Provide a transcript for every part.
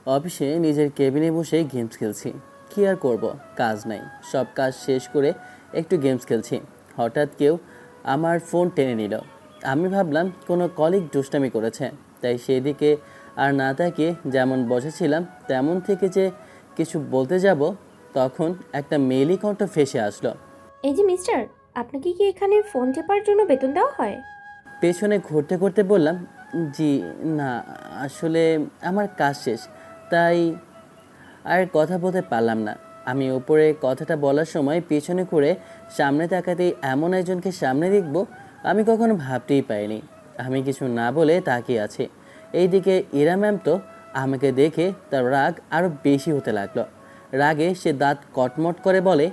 অফিসে নিজের কেবিনে বসে গেমস খেলছি। কি আর করব, কাজ নাই। সব কাজ শেষ করে একটু গেমস খেলছি। হঠাৎ কেউ আমার ফোন টেনে নিল। আমি ভাবলাম কোনো কলিগ দুষ্টামি করেছে, তাই সেদিকে আর না তাকিয়ে যেমন বসেছিলাম তেমন থেকে যে কিছু বলতে যাব, তখন একটা মেয়েলি কণ্ঠ ভেসে আসলো। এই যে মিস্টার, আপনাকে কি এখানে ফোন টেপার জন্য বেতন দেওয়া হয়? পেছনে ঘুরতে ঘুরতে বললাম, জি না, আসলে আমার কাজ শেষ, তাই আর কথা বলতে পারলাম না। আমি ওপরে কথাটা বলার সময় পেছনে ঘুরে সামনে তাকাতেই এমন একজনকে সামনে দেখব আমি কখনো ভাবতেই পারিনি। আমি কিছু না বলে তাকিয়ে আছি। এইদিকে ইরা ম্যাম তো আমাকে দেখে তার রাগ আরও বেশি হতে লাগলো। রাগে সে দাঁত কটমট করে বলে,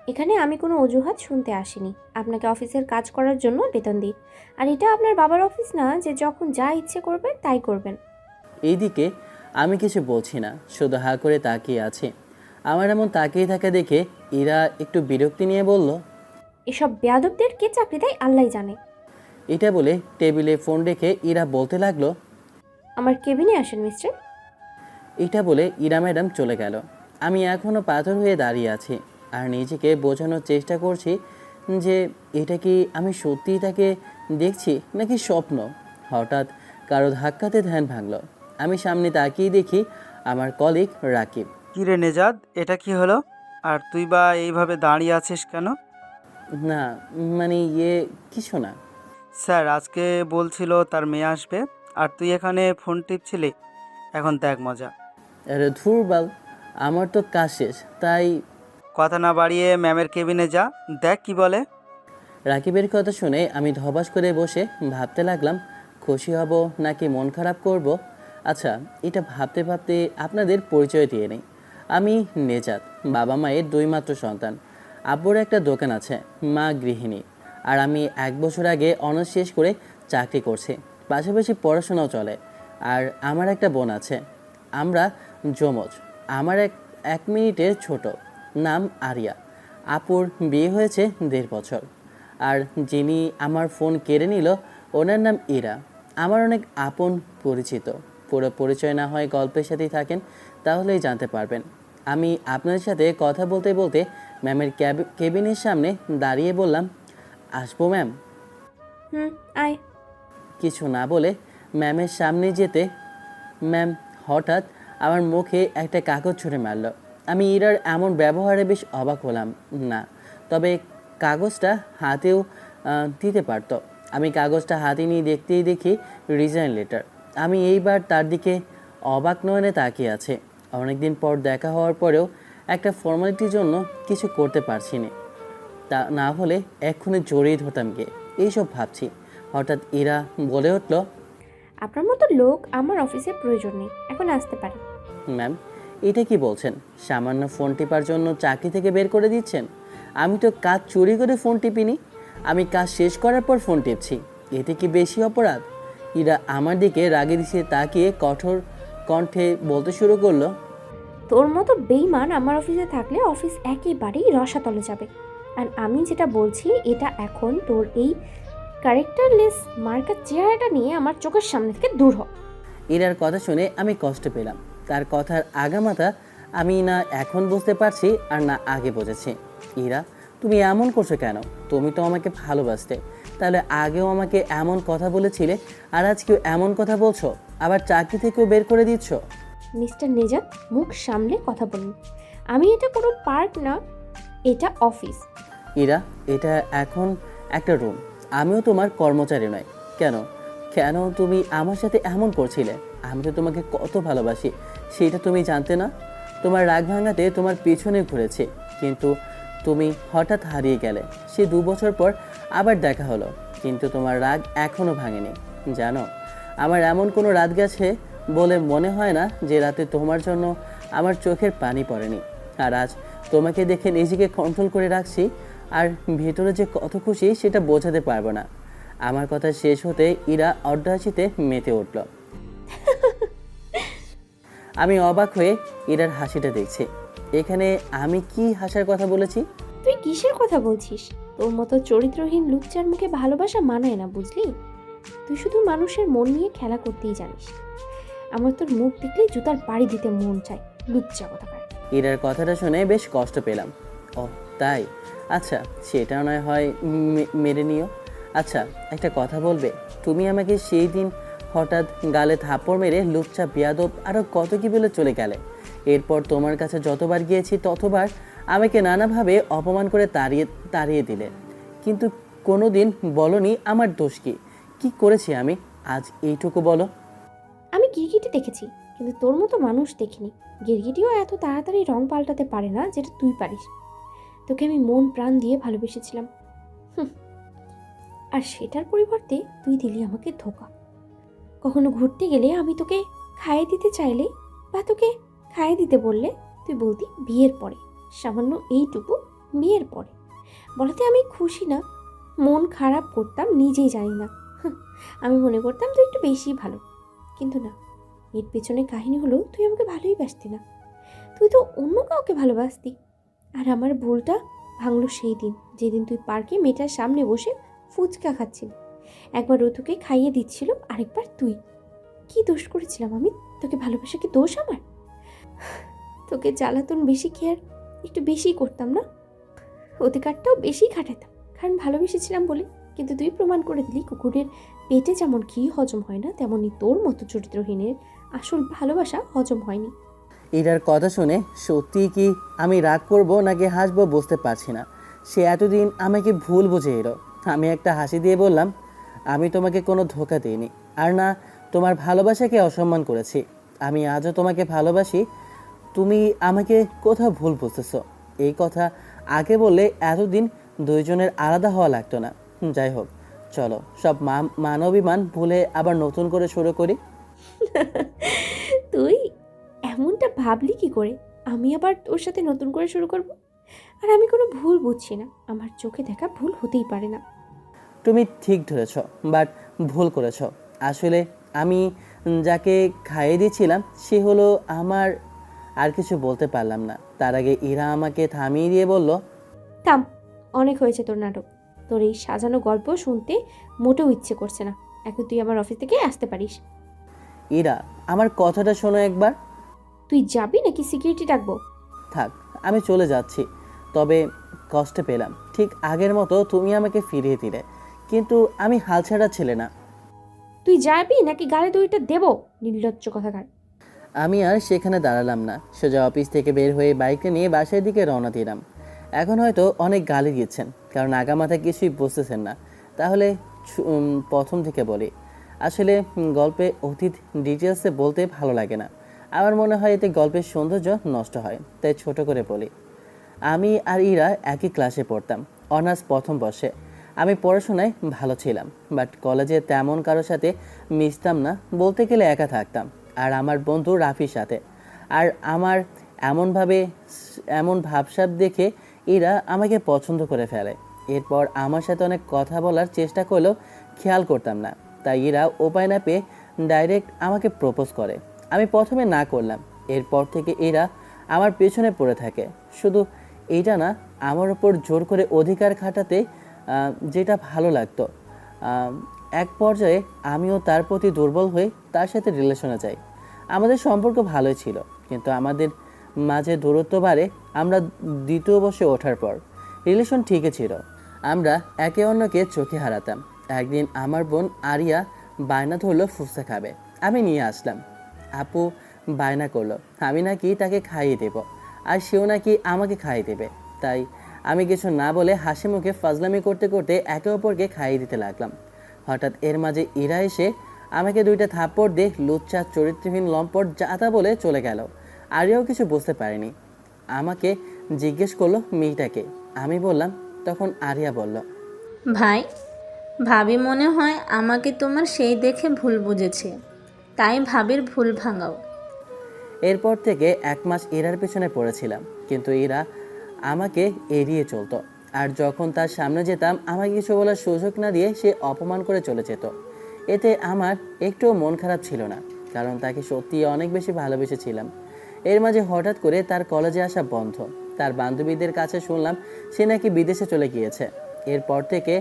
এখানে আমি কোনো অজুহাত শুনতে আসিনি। আপনাকে অফিসের কাজ করার জন্য বেতন দিই। আর এটা আপনার বাবার অফিস না যে যখন যা ইচ্ছে করবে তাই করবেন। এইদিকে আমি কিছু বলছি না, শুধু হা করে তাকিয়ে আছি। আমার এমন তাকিয়ে থাকা দেখে ইরা একটু বিরক্তি নিয়ে বলল, এসব বেয়াদবদের কে চাকরি দেয় আল্লাহই জানে। এটা বলে টেবিলে ফোন রেখে ইরা বলতে লাগলো, আমার কেবিনে আসেন মিস্টার। এটা বলে ইরা ম্যাডাম চলে গেল। আমি এখনও পাথর হয়ে দাঁড়িয়ে আছি আর নিজেকে বোঝানোর চেষ্টা করছি যে এটা কি আমি সত্যিই তাকে দেখছি নাকি স্বপ্ন। হঠাৎ কারো ধাক্কাতে ধ্যান ভাঙলো। আমি সামনে তাকিয়ে দেখি আমার কলিগ রাকিব। কি রে নেজাদ, এটা কি হলো? আর তুই বা এইভাবে দাঁড়িয়ে আছিস কেন? না, মানে কিছু না। স্যার আজকে বলছিল তার মেয়ে আসবে, আর তুই এখানে ফোন টিপছিলি। এখন দেখ মজা। আরে ধুর বাল, আমার তো কাজ শেষ, তাই। কথা না বাড়িয়ে ম্যামের কেবিনে যা, দেখ কি বলে। রাকিবের কথা শুনে আমি ধবাস করে বসে ভাবতে লাগলাম, খুশি হব নাকি মন খারাপ করব। আচ্ছা, এটা ভাবতে ভাবতে আপনাদের পরিচয় দিয়ে নেই। আমি নেজাত, বাবা মায়ের দুই মাত্র সন্তান। আব্বুর একটা দোকান আছে, মা গৃহিণী। আর আমি 1 বছর আগে অনার্স শেষ করে চাকরি করছি, পাশাপাশি পড়াশোনাও চলে। আর আমার একটা বোন আছে, আমরা যমজ। আমার এক মিনিটের ছোট, নাম আরিয়া। আপুর বিয়ে হয়েছে 1.5 বছর। আর যিনি আমার ফোন কেড়ে নিল, ওনার নাম ইরা, আমার অনেক আপন পরিচিত। পুরো পরিচয় না হয় গল্পের সাথেই থাকেন, তাহলেই জানতে পারবেন। আমি আপনাদের সাথে কথা বলতে বলতে ম্যামের কেবিনের সামনে দাঁড়িয়ে বললাম, আসবো ম্যাম? হুম, আয়। কিছু না বলে ম্যামের সামনে যেতে ম্যাম হঠাৎ আমার মুখে একটা কাগজ ছুঁড়ে মারল। আমি ইরার এমন ব্যবহারে বেশ অবাক হলাম না, তবে কাগজটা হাতেও দিতে পারত। আমি কাগজটা হাতে নিয়ে দেখতেই দেখি রিজাইন লেটার। আমি এইবার তার দিকে অবাক নয়নে তাকিয়ে আছে। অনেকদিন পর দেখা হওয়ার পরেও একটা ফর্মালিটির জন্য কিছু করতে পারছি না। তা না হলে এক্ষুনি জড়িয়ে ধরতাম গিয়ে। এইসব ভাবছি, হঠাৎ ইরা বলে উঠল, আপনার মতো লোক আমার অফিসে প্রয়োজন নেই, এখন আসতে পারেন। ম্যাম, এটা কি বলছেন? সামান্য ফোন টিপার জন্য চাকরি থেকে বের করে দিচ্ছেন? আমি তো কাজ চুরি করে ফোন টিপিনি, আমি কাজ শেষ করার পর ফোন টিপছি। এতে কি বেশি অপরাধ? ইরা আমার দিকে রাগে দিছে তাকিয়ে কঠোর কণ্ঠে বলতে শুরু করলো, তোর মতো বেইমান আমার অফিসে থাকলে অফিস একেবারেই রসাতলে যাবে। আর আমি যেটা বলছি, এটা এখন তোর এই ক্যারেক্টারলেস মার্কার চেহারাটা নিয়ে আমার চোখের সামনে থেকে দূর হ। ইরার কথা শুনে আমি কষ্ট পেলাম। তার কথার আগামাথা আমি না এখন বুঝতে পারছি আর না আগে বুঝেছি। ইরা, তুমি এমন করছো কেন? তুমি তো আমাকে ভালোবাসতে, তাহলে আগেও আমাকে এমন কথা বলেছিলে, আর আজকেও এমন কথা বলছো, আবার চাকরি থেকেও বের করে দিচ্ছ। মিস্টার নেজাত, মুখ সামলে কথা বলুন। আমি এটা কোনো পার্ক না, এটা অফিস। ইরা, এটা এখন একটা রুম, আমিও তোমার কর্মচারী নয়। কেন কেন তুমি আমার সাথে এমন করছিলে? আমি তো তোমাকে কত ভালোবাসি, সেটা তুমি জানতে না? তোমার রাগ ভাঙাতে তোমার পেছনে ঘুরেছে, কিন্তু তুমি হঠাৎ হারিয়ে গেলে। সে 2 বছর পর আবার দেখা হলো, কিন্তু তোমার রাগ এখনও ভাঙেনি। জানো, আমার এমন কোনো রাত গেছে বলে মনে হয় না যে রাতে তোমার জন্য আমার চোখের পানি পড়েনি। আর আজ তোমাকে দেখে নিজেকে কন্ট্রোল করে রাখছি, আর ভেতরে যে কত খুশি সেটা বোঝাতে পারবো না। আমার কথা শেষ হতে ইরা অর্ধহাসিতে মেতে উঠল। আমি অবাক হয়ে ইরার হাসিটা দেখছি। এখানে আমি কি হাসার কথা বলেছি? তুই কিসের কথা বলছিস? তোর মতো চরিত্রহীন লুচ্চার মুখে ভালোবাসা মানায় না, বুঝলি? তুই শুধু মানুষের মন নিয়ে খেলা করতেই জানিস। আমার তোর মুখ দেখলেই জুতার বাড়ি দিতে মন চায়, লুচ্চা কোথাকার। ইরার কথাটা শুনে বেশ কষ্ট পেলাম। ও তাই, আচ্ছা সেটা নয় হয় মেনে নিও। আচ্ছা একটা কথা বলবে, তুমি আমাকে সেই দিন হঠাৎ গালে থাপ্পড় মেরে লুচ্চা বিয়াদব আরও কত কি বলে চলে গেলে। এরপর তোমার কাছে যতবার গিয়েছি ততবার আমাকে নানাভাবে অপমান করে তাড়িয়ে তাড়িয়ে দিলে, কিন্তু কোনো দিন বলনি আমার দোষ কি, কি করেছি আমি, আজ এইটুকু বলো। আমি গিরগিটি দেখেছি, কিন্তু তোর মতো মানুষ দেখিনি। গিরগিটিও এত তাড়াতাড়ি রং পাল্টাতে পারে না যেটা তুই পারিস। তোকে আমি মন প্রাণ দিয়ে ভালোবেসেছিলাম, আর সেটার পরিবর্তে তুই দিলি আমাকে ধোঁকা। কখনো ঘুরতে গেলে আমি তোকে খাইয়ে দিতে চাইলে বা তোকে খাইয়ে দিতে বললে তুই বলতি বিয়ের পরে, সামান্য এইটুকু বিয়ের পরে। বলাতে আমি খুশি না, মন খারাপ করতাম নিজেই জানি না। আমি মনে করতাম তুই একটু বেশি ভালো, কিন্তু না, এর পেছনে কাহিনী হলো তুই আমাকে ভালোই বাসতি না, তুই তো অন্য কাউকে ভালোবাসতি। আর আমার ভুলটা ভাঙলো সেই দিন, যেদিন তুই পার্কে মেয়েটার সামনে বসে ফুচকা খাচ্ছিলি। একবার ও তোকে খাইয়ে দিচ্ছিল, আরেকবার তুই। কি দোষ করেছিলাম আমি? তোকে ভালোবাসা কি দোষ আমার? তোকে জ্বালাতন বেশি কি আর একটু বেশি করতাম না? অধিকারটাও বেশি খাটাতাম, কারণ ভালোবেসেছিলাম বলে। কিন্তু তুই প্রমাণ করে দিলি কুকুরের পেটে যেমন ঘি হজম হয় না, তেমনি তোর মতো চরিত্রহীনের আসল ভালোবাসা হজম হয়নি। ইরার কথা শুনে সত্যিই কি আমি রাগ করব নাকি হাসবো বুঝতে পারছি না। সে এতদিন আমাকে ভুল বুঝে এলো। আমি একটা হাসি দিয়ে বললাম, আমি তোমাকে কোনো ধোঁকা দিইনি, আর না তোমার ভালোবাসাকে অসম্মান করেছি। আমি আজও তোমাকে ভালোবাসি। তুমি আমাকে কোথাও ভুল বুঝতেছো। এই কথা আগে বললে এতদিন দুইজনের আলাদা হওয়া লাগতো না। যাই হোক, চলো সব মানবিমান ভুলে আবার নতুন করে শুরু করি। তুই এমনটা ভাবলি কি করে আমি আবার তোর সাথে নতুন করে শুরু করব? আর আমি কোনো ভুল বুঝছি না, আমার চোখে দেখা ভুল হতেই পারে না। তুমি ঠিক ধরেছ, বাট ভুল করেছ। আসলে আমি যাকে খাইয়ে দিয়েছিলাম সে হলো আমার। আর কিছু বলতে পারলাম না, তার আগে ইরা আমাকে থামিয়ে দিয়ে বলল, থাম, অনেক হয়েছে তোর নাটক। তোর এই সাজানো গল্প শুনতে মোটেও ইচ্ছে করছে না। এখন তুই আমার অফিস থেকে আসতে পারিস। ইরা আমার কথাটা শোনো একবার। তুই যাবি নাকি সিকিউরিটি ডাকবো? থাক, আমি চলে যাচ্ছি। তবে কষ্ট পেলাম, ঠিক আগের মতো তুমি আমাকে ফিরিয়ে দিলে, কিন্তু আমি হালছাড়া ছেলে না। তুই যাবি নাকি গালে দুইটা দেবো? নির্লজ্জ কথাকার। আমি আর সেখানে দাঁড়ালাম না, সোজা অফিস থেকে বের হয়ে বাইকটা নিয়ে বাসার দিকে রওনা দিলাম। এখন হয়তো অনেক গালি দিচ্ছেন, কারণ আগামাথা কিছুই বুঝতেছেন না। তাহলে প্রথম থেকে বলি। আসলে গল্পে অতীত ডিটেলসে বলতে ভালো লাগে না। আমার মনে হয় এতে গল্পের সৌন্দর্য নষ্ট হয়, তাই ছোট করে বলি। আমি আর ইরা একই ক্লাসে পড়তাম, অনার্স প্রথম বর্ষে। আমি পড়াশোনায় ভালো ছিলাম, বাট কলেজে তেমন কারোর সাথে মিশতাম না, বলতে গেলে একা থাকতাম। আর আমার বন্ধু রাফির সাথে। আর আমার এমনভাবে এমন ভাবসাব দেখে এরা আমাকে পছন্দ করে ফেলে। এরপর আমার সাথে অনেক কথা বলার চেষ্টা করলেও খেয়াল করতাম না, তাই এরা উপায় না পেয়ে ডাইরেক্ট আমাকে প্রপোজ করে। আমি প্রথমে না করলাম, এরপর থেকে এরা আমার পেছনে পড়ে থাকে। শুধু এইটা না, আমার ওপর জোর করে অধিকার খাটাতে যেটা ভালো লাগতো। এক পর্যায়ে আমিও তার প্রতি দুর্বল হয়ে তার সাথে রিলেশনে যাই। আমাদের সম্পর্ক ভালোই ছিল, কিন্তু আমাদের মাঝে দূরত্ব বাড়ে আমরা দ্বিতীয় বর্ষে ওঠার পর। রিলেশন ঠিকই ছিল, আমরা একে অন্যকে চোখে হারাতাম। একদিন আমার বোন আরিয়া বায়না ধরলো ফুচকা খাবে, আমি নিয়ে আসলাম। আপু বায়না করলো আমি নাকি তাকে খাইয়ে দেব, আর সেও নাকি আমাকে খাইয়ে দেবে। তাই আমি কিছু না বলে হাসি মুখে ফাজলামি করতে করতে একে অপরকে খাইয়ে দিতে লাগলাম। হঠাৎ এর মাঝে ইরা এসে আমাকে দুইটা থাপ্পড় দিয়ে লুচ্চা চরিত্রহীন লম্পট যাতা বলে চলে গেল। আরিয়াও কিছু বুঝতে পারেনি, আমাকে জিজ্ঞেস করলো মেয়েটাকে। আমি বললাম, তখন আরিয়া বলল, ভাই, ভাবি মনে হয় আমাকে তোমার সেই দেখে ভুল বুঝেছে, তাই ভাবির ভুল ভাঙাও। এরপর থেকে 1 মাস ইরার পেছনে পড়েছিলাম, কিন্তু ইরা আমাকে এড়িয়ে চলতো। আর যখন তার সামনে যেতাম আমাকে কিছু বলার সুযোগ না দিয়ে সে অপমান করে চলে যেত। এতে আমার একটুও মন খারাপ ছিল না, কারণ তাকে সত্যি অনেক বেশি ভালোবেসেছিলাম। এর মাঝে হঠাৎ করে তার কলেজে আসা বন্ধ। তার বান্ধবীদের কাছে শুনলাম সে নাকি বিদেশে চলে গিয়েছে। এরপর থেকে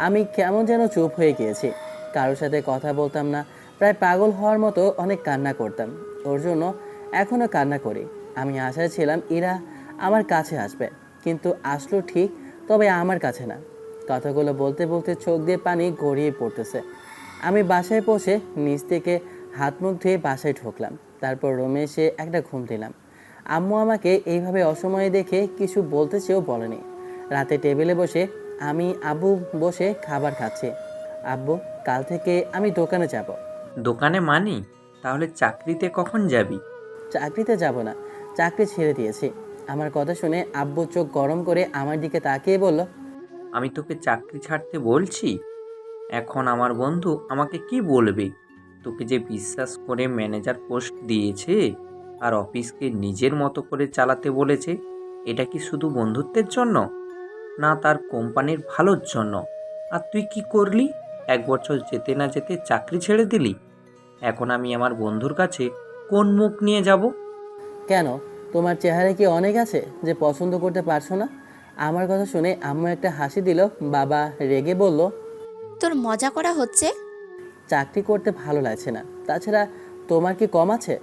আমি কেমন যেন চুপ হয়ে গিয়েছি, কারোর সাথে কথা বলতাম না, প্রায় পাগল হওয়ার মতো অনেক কান্না করতাম। ওর জন্য এখনও কান্না করি। আমি আশায় ছিলাম ইরা আমার কাছে আসবে, কিন্তু আসলো ঠিক, তবে আমার কাছে না। কথাগুলো বলতে বলতে চোখ দিয়ে পানি গড়িয়ে পড়তেছে। আমি বাসায় পৌঁছে নিচ থেকে হাত মুখ ধুয়ে বাসায় ঢুকলাম। তারপর রুমে এসে একটা ঘুম দিলাম। আম্মু আমাকে এইভাবে অসময়ে দেখে কিছু বলতে চেয়েও বলেনি। রাতে টেবিলে বসে আমি আব্বু বসে খাবার খাচ্ছি। আব্বু, কাল থেকে আমি দোকানে যাব। দোকানে মানি? তাহলে চাকরিতে কখন যাবি? চাকরিতে যাব না, চাকরি ছেড়ে দিয়েছি। আমার কথা শুনে আব্বু চোখ গরম করে আমার দিকে তাকিয়ে বলল, আমি তোকে চাকরি ছাড়তে বলছি? এখন আমার বন্ধু আমাকে কি বলবে? তোকে যে বিশ্বাস করে ম্যানেজার পোস্ট দিয়েছে আর অফিসকে নিজের মতো করে চালাতে বলেছে, এটা কি শুধু বন্ধুত্বের জন্য, না তার কোম্পানির ভালোর জন্য? আর তুই কি করলি? 1 বছর যেতে না যেতে চাকরি ছেড়ে দিলি। এখন আমি আমার বন্ধুর কাছে কোন মুখ নিয়ে যাব? কেন, তোমার চেহারা কি অনেক আছে যে পছন্দ করতে পারছো না? আমার কথা শুনে আম্মু একটা হাসি দিল। বাবা রেগে বলল, তোর মজা করা হচ্ছে? চাকরি করতে ভালো লাগছে না, তাছাড়া তোমার কি কম আছে?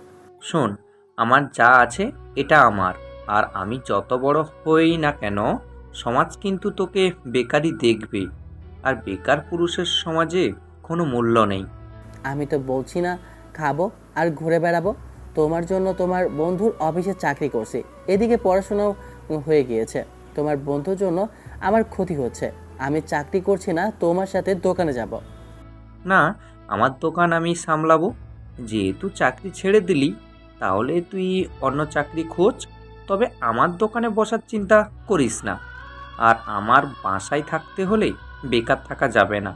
শোন, আমার যা আছে এটা আমার, আর আমি যত বড় হই না কেন সমাজ কিন্তু তোকে বেকারই দেখবে, আর বেকার পুরুষের সমাজে কোনো মূল্য নেই। আমি তো বলছি না খাবো আর ঘুরে বেড়াবো। তোমার জন্য তোমার বন্ধুর অফিসে চাকরি করছি, এদিকে পড়াশোনাও হয়ে গিয়েছে। তোমার বন্ধুর জন্য আমার ক্ষতি হচ্ছে। আমি চাকরি করছি না, তোমার সাথে দোকানে যাব। না, আমার দোকান আমি সামলাবো। যেহেতু চাকরি ছেড়ে দিলি, তাহলে তুই অন্য চাকরি খোঁজ, তবে আমার দোকানে বসার চিন্তা করিস না। আর আমার বাসায় থাকতে হলে বেকার থাকা যাবে না।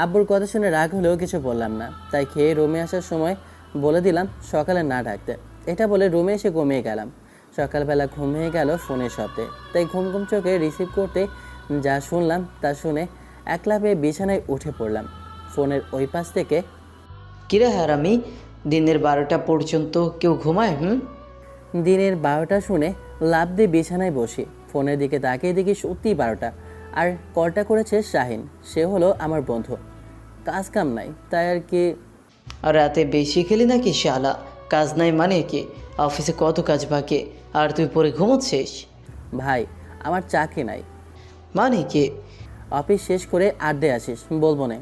আব্বুর কথা শুনে রাগ হলেও কিছু বললাম না, তাই খেয়ে রুমে আসার সময় বলে দিলাম সকালে না ডাকতে। এটা বলে রুমে এসে ঘুমিয়ে গেলাম। সকালবেলা ঘুমিয়ে গেল ফোনের শব্দে, তাই ঘুম ঘুম চোখে রিসিভ করতে যা শুনলাম তা শুনে একলা পেয়ে বিছানায় উঠে পড়লাম। ফোনের ওই পাশ থেকে, কিরে হারামি, দিনের 12টা পর্যন্ত কেউ ঘুমায়? দিনের 12টা শুনে লাফ দিয়ে বিছানায় বসি। ফোনের দিকে তাকিয়ে দেখি সত্যিই 12টা। আর কলটা করেছে শাহিন, সে হলো আমার বন্ধু। কাজ কাম নাই, তাই আর কি। আর রাতে বেশি খেলি নাকি শালা? কাজ নাই মানে কি? অফিসে কত কাজ বাকি, আর তুই পরে ঘুমোচ্ছিস? ভাই, আমার চাকরি নাই। মানে কি? অফিস শেষ করে আড্ডায় আসিস, বলবো না।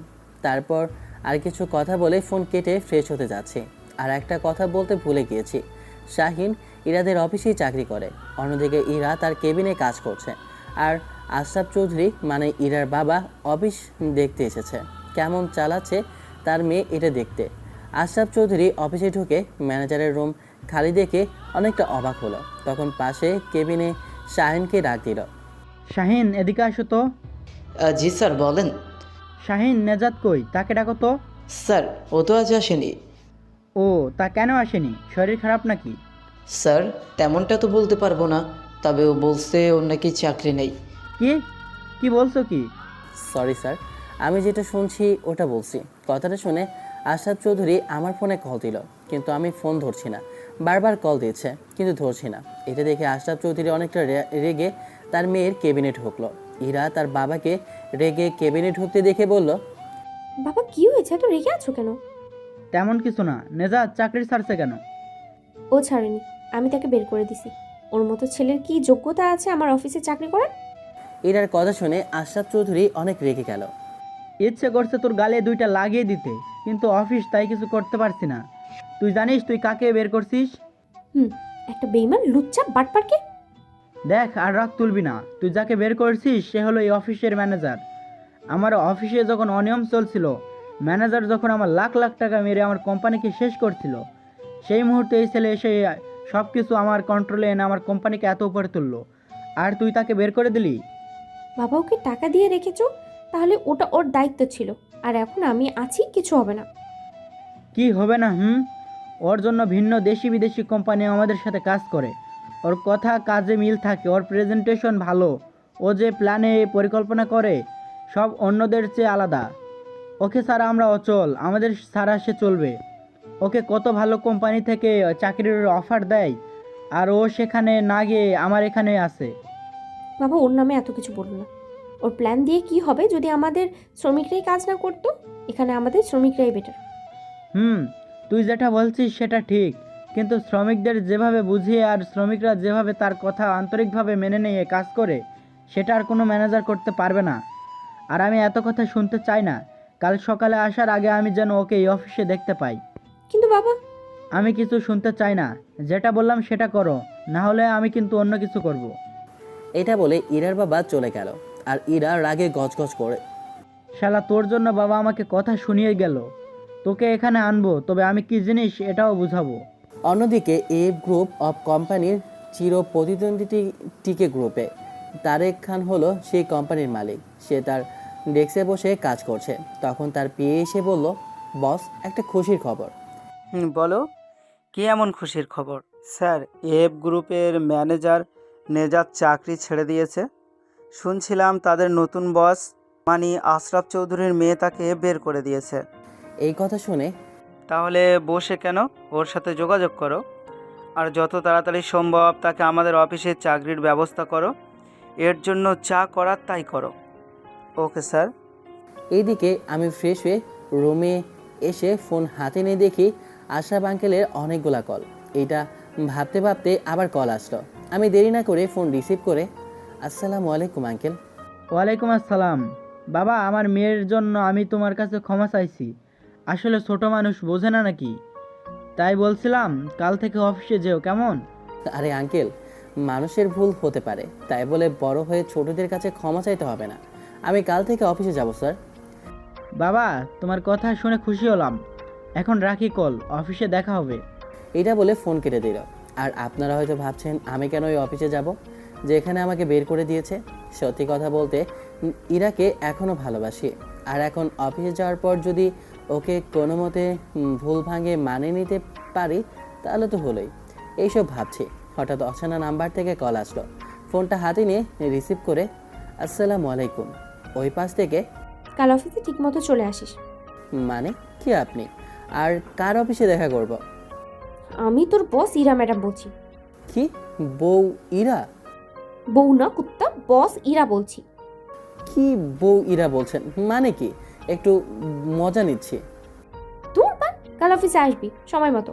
তারপর আর কিছু কথা বলে ফোন কেটে ফ্রেশ হতে যাচ্ছি। আর একটা কথা বলতে ভুলে গিয়েছি, শাহিন ইরাদের অফিসেই চাকরি করে। অন্যদিকে ইরা তার কেবিনে কাজ করছে। আর আশরাফ চৌধুরী মানে ইরার বাবা অফিস দেখতে এসেছে কেমন চালাচ্ছে তার মেয়ে, এটা দেখতে। আশরাফ চৌধুরী অফিসে ঢুকে ম্যানেজারের রুম খালি দেখে অনেকটা অবাক হলো। তখন পাশে কেবিনে শাহিনকে ডাক দিল। শাহিন, এদিকে আসো তো। জি স্যার, বলেন। শাহিন, নেজাত কই? তাকে ডাকো তো। স্যার, ও তো আজ আসেনি। ও, তা কেন আসেনি? শরীর খারাপ নাকি? স্যার, তেমনটা তো বলতে পারবো না, তবে ও বলছে ওর নাকি চাকরি নেই। কি কি বলছো কি? সরি স্যার, আমি যেটা শুনছি ওটা বলছি। কথাটা শুনে আশরাফ চৌধুরী আমার ফোনে কল দিল, কিন্তু আমি ফোন ধরছি না। বারবার কল দিচ্ছে কিন্তু ধরছি না। এটা দেখে আশরাফ চৌধুরী অনেকটা রেগে তার মেয়ের কেবিনে ঢুকলো। ইরা তার বাবাকে রেগে কেবিনে ঢুকতে দেখে বলল, বাবা কি হয়েছে, এত রেগে আছো কেন? তেমন কিছু না। নেজাত চাকরি ছাড়ছে কেন? ও ছাড়েনি, আমি তাকে বের করে দিছি। ওর মতো ছেলের কি যোগ্যতা আছে আমার অফিসে চাকরি করার? ইরার কথা শুনে আশরাফ চৌধুরী অনেক রেগে গেল। ইচ্ছে করছে তোর গালে 2টা লাগিয়ে দিতে, কিন্তু অফিস তাই কিছু করতে পারছি না। তুই জানিস তুই কাকে বের করছিস? একটা বেইমান লুচ্চা বাটপারকে। দেখ, আর রাগ তুলবি না। তুই যাকে বের করছিস সে হলো এই অফিসের ম্যানেজার। আমার অফিসে যখন অনিয়ম চলছিল, ম্যানেজার যখন আমার লাখ লাখ টাকা মেরে আমার কোম্পানিকে শেষ করছিল, সেই মুহূর্তে এই ছেলে এসে সব কিছু আমার কন্ট্রোলে এনে আমার কোম্পানিকে এত উপরে তুললো, আর তুই তাকে বের করে দিলি। বাবা ওকে টাকা দিয়ে রেখেছো, তাহলে ওটা ওর দায়িত্ব ছিল। আর এখন আমি আছি, কিছু হবে না। কি হবে না? ওর জন্য ভিন্ন দেশি বিদেশি কোম্পানি আমাদের সাথে কাজ করে। ওর কথা কাজে মিল থাকে, ওর প্রেজেন্টেশন ভালো, ও যে প্ল্যানে পরিকল্পনা করে সব অন্যদের চেয়ে আলাদা। ওকে ছাড়া আমরা অচল, আমাদের ছাড়া সে চলবে। ওকে কত ভালো কোম্পানি থেকে চাকরির অফার দেয়, আর ও সেখানে না গিয়ে আমার এখানে আসে। বাবা ওর নামে এত কিছু বললো না। ওর প্ল্যান দিয়ে কি হবে যদি আমাদের শ্রমিকরাই কাজ না করতো? এখানে আমাদের শ্রমিকরাই বেটার। তুই যেটা বলছিস সেটা ঠিক, কিন্তু শ্রমিকদের যেভাবে বুঝিয়ে আর শ্রমিকরা যেভাবে তার কথা আন্তরিকভাবে মেনে নিয়ে কাজ করে, সেটা আর কোনো ম্যানেজার করতে পারবে না। আর আমি এত কথা শুনতে চাই না। কাল সকালে আসার আগে আমি যেন ওকে এই অফিসে দেখতে পাই। কিন্তু বাবা, আমি কিছু শুনতে চাই না, যেটা বললাম সেটা করো, না হলে আমি কিন্তু অন্য কিছু করব। এটা বলে ইরার বাবা চলে গেল আর ইরা রাগে গজগজ করে। শালা তোর জন্য বাবা আমাকে কথা শুনিয়ে গেল। তোকে এখানে আনবো, তবে আমি কি জিনিস এটাও বুঝাবো। অন্যদিকে এ গ্রুপ অফ কোম্পানির চির প্রতিদ্বন্দ্বী টিকে গ্রুপে তারেক খান হলো সেই কোম্পানির মালিক। সে তার ডেস্কে বসে কাজ করছে, তখন তার পিএ এসে বলল, বস, একটা খুশির খবর। বলো, কী এমন খুশির খবর? স্যার, এফ গ্রুপের ম্যানেজার নেজাত চাকরি ছেড়ে দিয়েছে। শুনছিলাম তাদের নতুন বস মানে আশরাফ চৌধুরীর মেয়ে তাকে বের করে দিয়েছে। এই কথা শুনে তাহলে বসে কেন, ওর সাথে যোগাযোগ করো, আর যত তাড়াতাড়ি সম্ভব তাকে আমাদের অফিসে চাকরির ব্যবস্থা করো। এর জন্য যা করার তাই করো। Okay sir. এইদিকে আমি ফ্রেশ হয়ে রুমে এসে ফোন হাতে নিয়ে দেখি আশরাফ আঙ্কেলের অনেকগুলা কল। এইটা ভাবতে ভাবতে আবার কল আসলো। আমি দেরি না করে ফোন রিসিভ করে, আসসালামু আলাইকুম আঙ্কেল। ওয়ালাইকুম আসসালাম। বাবা, আমার মেয়ের জন্য আমি তোমার কাছে ক্ষমা চাইছি। আসলে ছোট মানুষ বোঝে না নাকি, তাই বলছিলাম কাল থেকে অফিসে যেও, কেমন? আরে আঙ্কেল, মানুষের ভুল হতে পারে, তাই বলে বড় হয়ে ছোটদের কাছে ক্ষমা চাইতে হবে না। আমি কাল থেকে অফিসে যাব স্যার। বাবা, তোমার কথা শুনে খুশি হলাম। এখন রাখি কল, অফিসে দেখা হবে। এটা বলে ফোন কেটে দিল। আর আপনারা হয়তো ভাবছেন আমি কেন ওই অফিসে যাব যেখানে আমাকে বের করে দিয়েছে। সত্যি কথা বলতে ইরাকে এখনও ভালোবাসি। আর এখন অফিসে যাওয়ার পর যদি ওকে কোনো মতে ভুল ভাঙে মানিয়ে নিতে পারি তাহলে তো হলোই। এইসব ভাবছি, হঠাৎ অচেনা নাম্বার থেকে কল আসলো। ফোনটা হাতে নিয়ে রিসিভ করে, আসসালামু আলাইকুম। ওই পাশ থেকে, কাল অফিসে ঠিক মতো চলে আসিস। মানে কি আপনি? আর কার অফিসে দেখা করব? আমি তোর বস ইরা ম্যাডাম বলছি। কি বউ ইরা? বউ না কুত্তা, বস ইরা বলছি। কি বউ ইরা বলছেন, মানে কি? একটু মজা নিচ্ছি। তোর বা কাল অফিসে আসবি সময় মতো।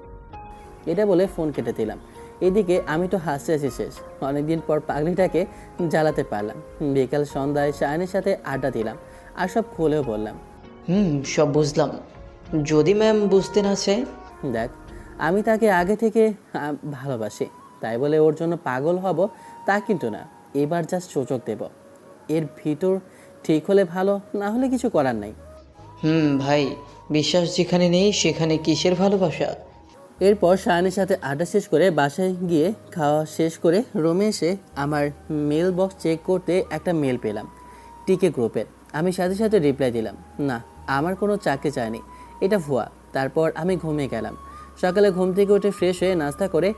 এটা বলে ফোন কেটে দিলাম। এদিকে আমি তো হাসতে হাসি শেষ। অনেকদিন পর পাগলিটাকে জ্বালাতে পারলাম। বিকাল সন্ধ্যায় শায়নের সাথে আড্ডা দিলাম আর সব খুলেও বললাম। সব বুঝলাম। যদি ম্যাম বুঝতে না চায়? দেখ, আমি তাকে আগে থেকে ভালোবাসি, তাই বলে ওর জন্য পাগল হব তা কিন্তু না। এবার জাস্ট সুযোগ দেব। এর ভিতর ঠিক হলে ভালো, না হলে কিছু করার নাই। ভাই, বিশ্বাস যেখানে নেই সেখানে কিসের ভালোবাসা? এরপর শায়নের সাথে আড্ডা শেষ করে বাসায় গিয়ে খাওয়া শেষ করে রুমে এসে আমার মেল বক্স চেক করতে একটা মেল পেলাম টিকে গ্রুপের। আমি সাথে সাথে রিপ্লাই দিলাম, না, আমার কোনো চাকরি চাইনি, এটা ভুয়া। তারপর আমি ঘুমিয়ে গেলাম। সকালে ঘুম থেকে উঠে ফ্রেশ হয়ে নাস্তা করে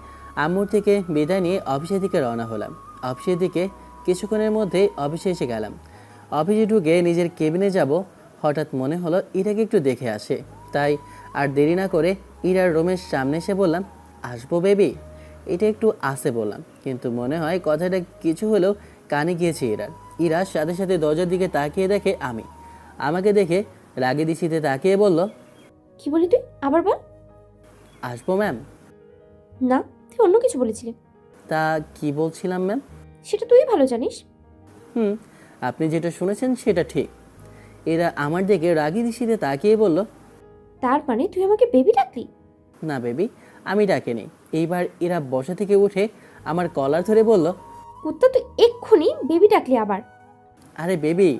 আম্মুর থেকে বিদায় নিয়ে অফিসের দিকে রওনা হলাম। অফিসের দিকে কিছুক্ষণের মধ্যেই অফিসে এসে গেলাম। অফিসে ঢুকে নিজের কেবিনে যাব, হঠাৎ মনে হলো ইরাকে একটু দেখে আসে। তাই আর দেরি না করে ইরার রুমের সামনে এসে বললাম, আসবো বেবি? এটা একটু আসে বললাম, কিন্তু মনে হয় কথাটা কিছু হলেও কানে গিয়েছে ইরার। ইরা সাথে সাথে দরজার দিকে তাকিয়ে দেখে আমি। আমাকে দেখে রাগে দিশিতে তাকিয়ে বলল, কি বলি তুই? আবার বল। আসবো ম্যাম? না, তুই অন্য কিছু বলেছিলি। তা কি বলছিলাম ম্যাম? সেটা তুই ভালো জানিস। আপনি যেটা শুনেছেন সেটা ঠিক। এরা আমার দিকে রাগি দিশিতে তাকিয়ে বলল, তার মানে তুই আমাকে বেবি ডাকলি? না বেবি, আমি ডাকিনি। এইবার এরা বসা থেকে উঠে আমার কলার ধরে বলল, কুত্তা, তুই এক্ষুনি বেবি ডাকলি আবার। আরে বেবি,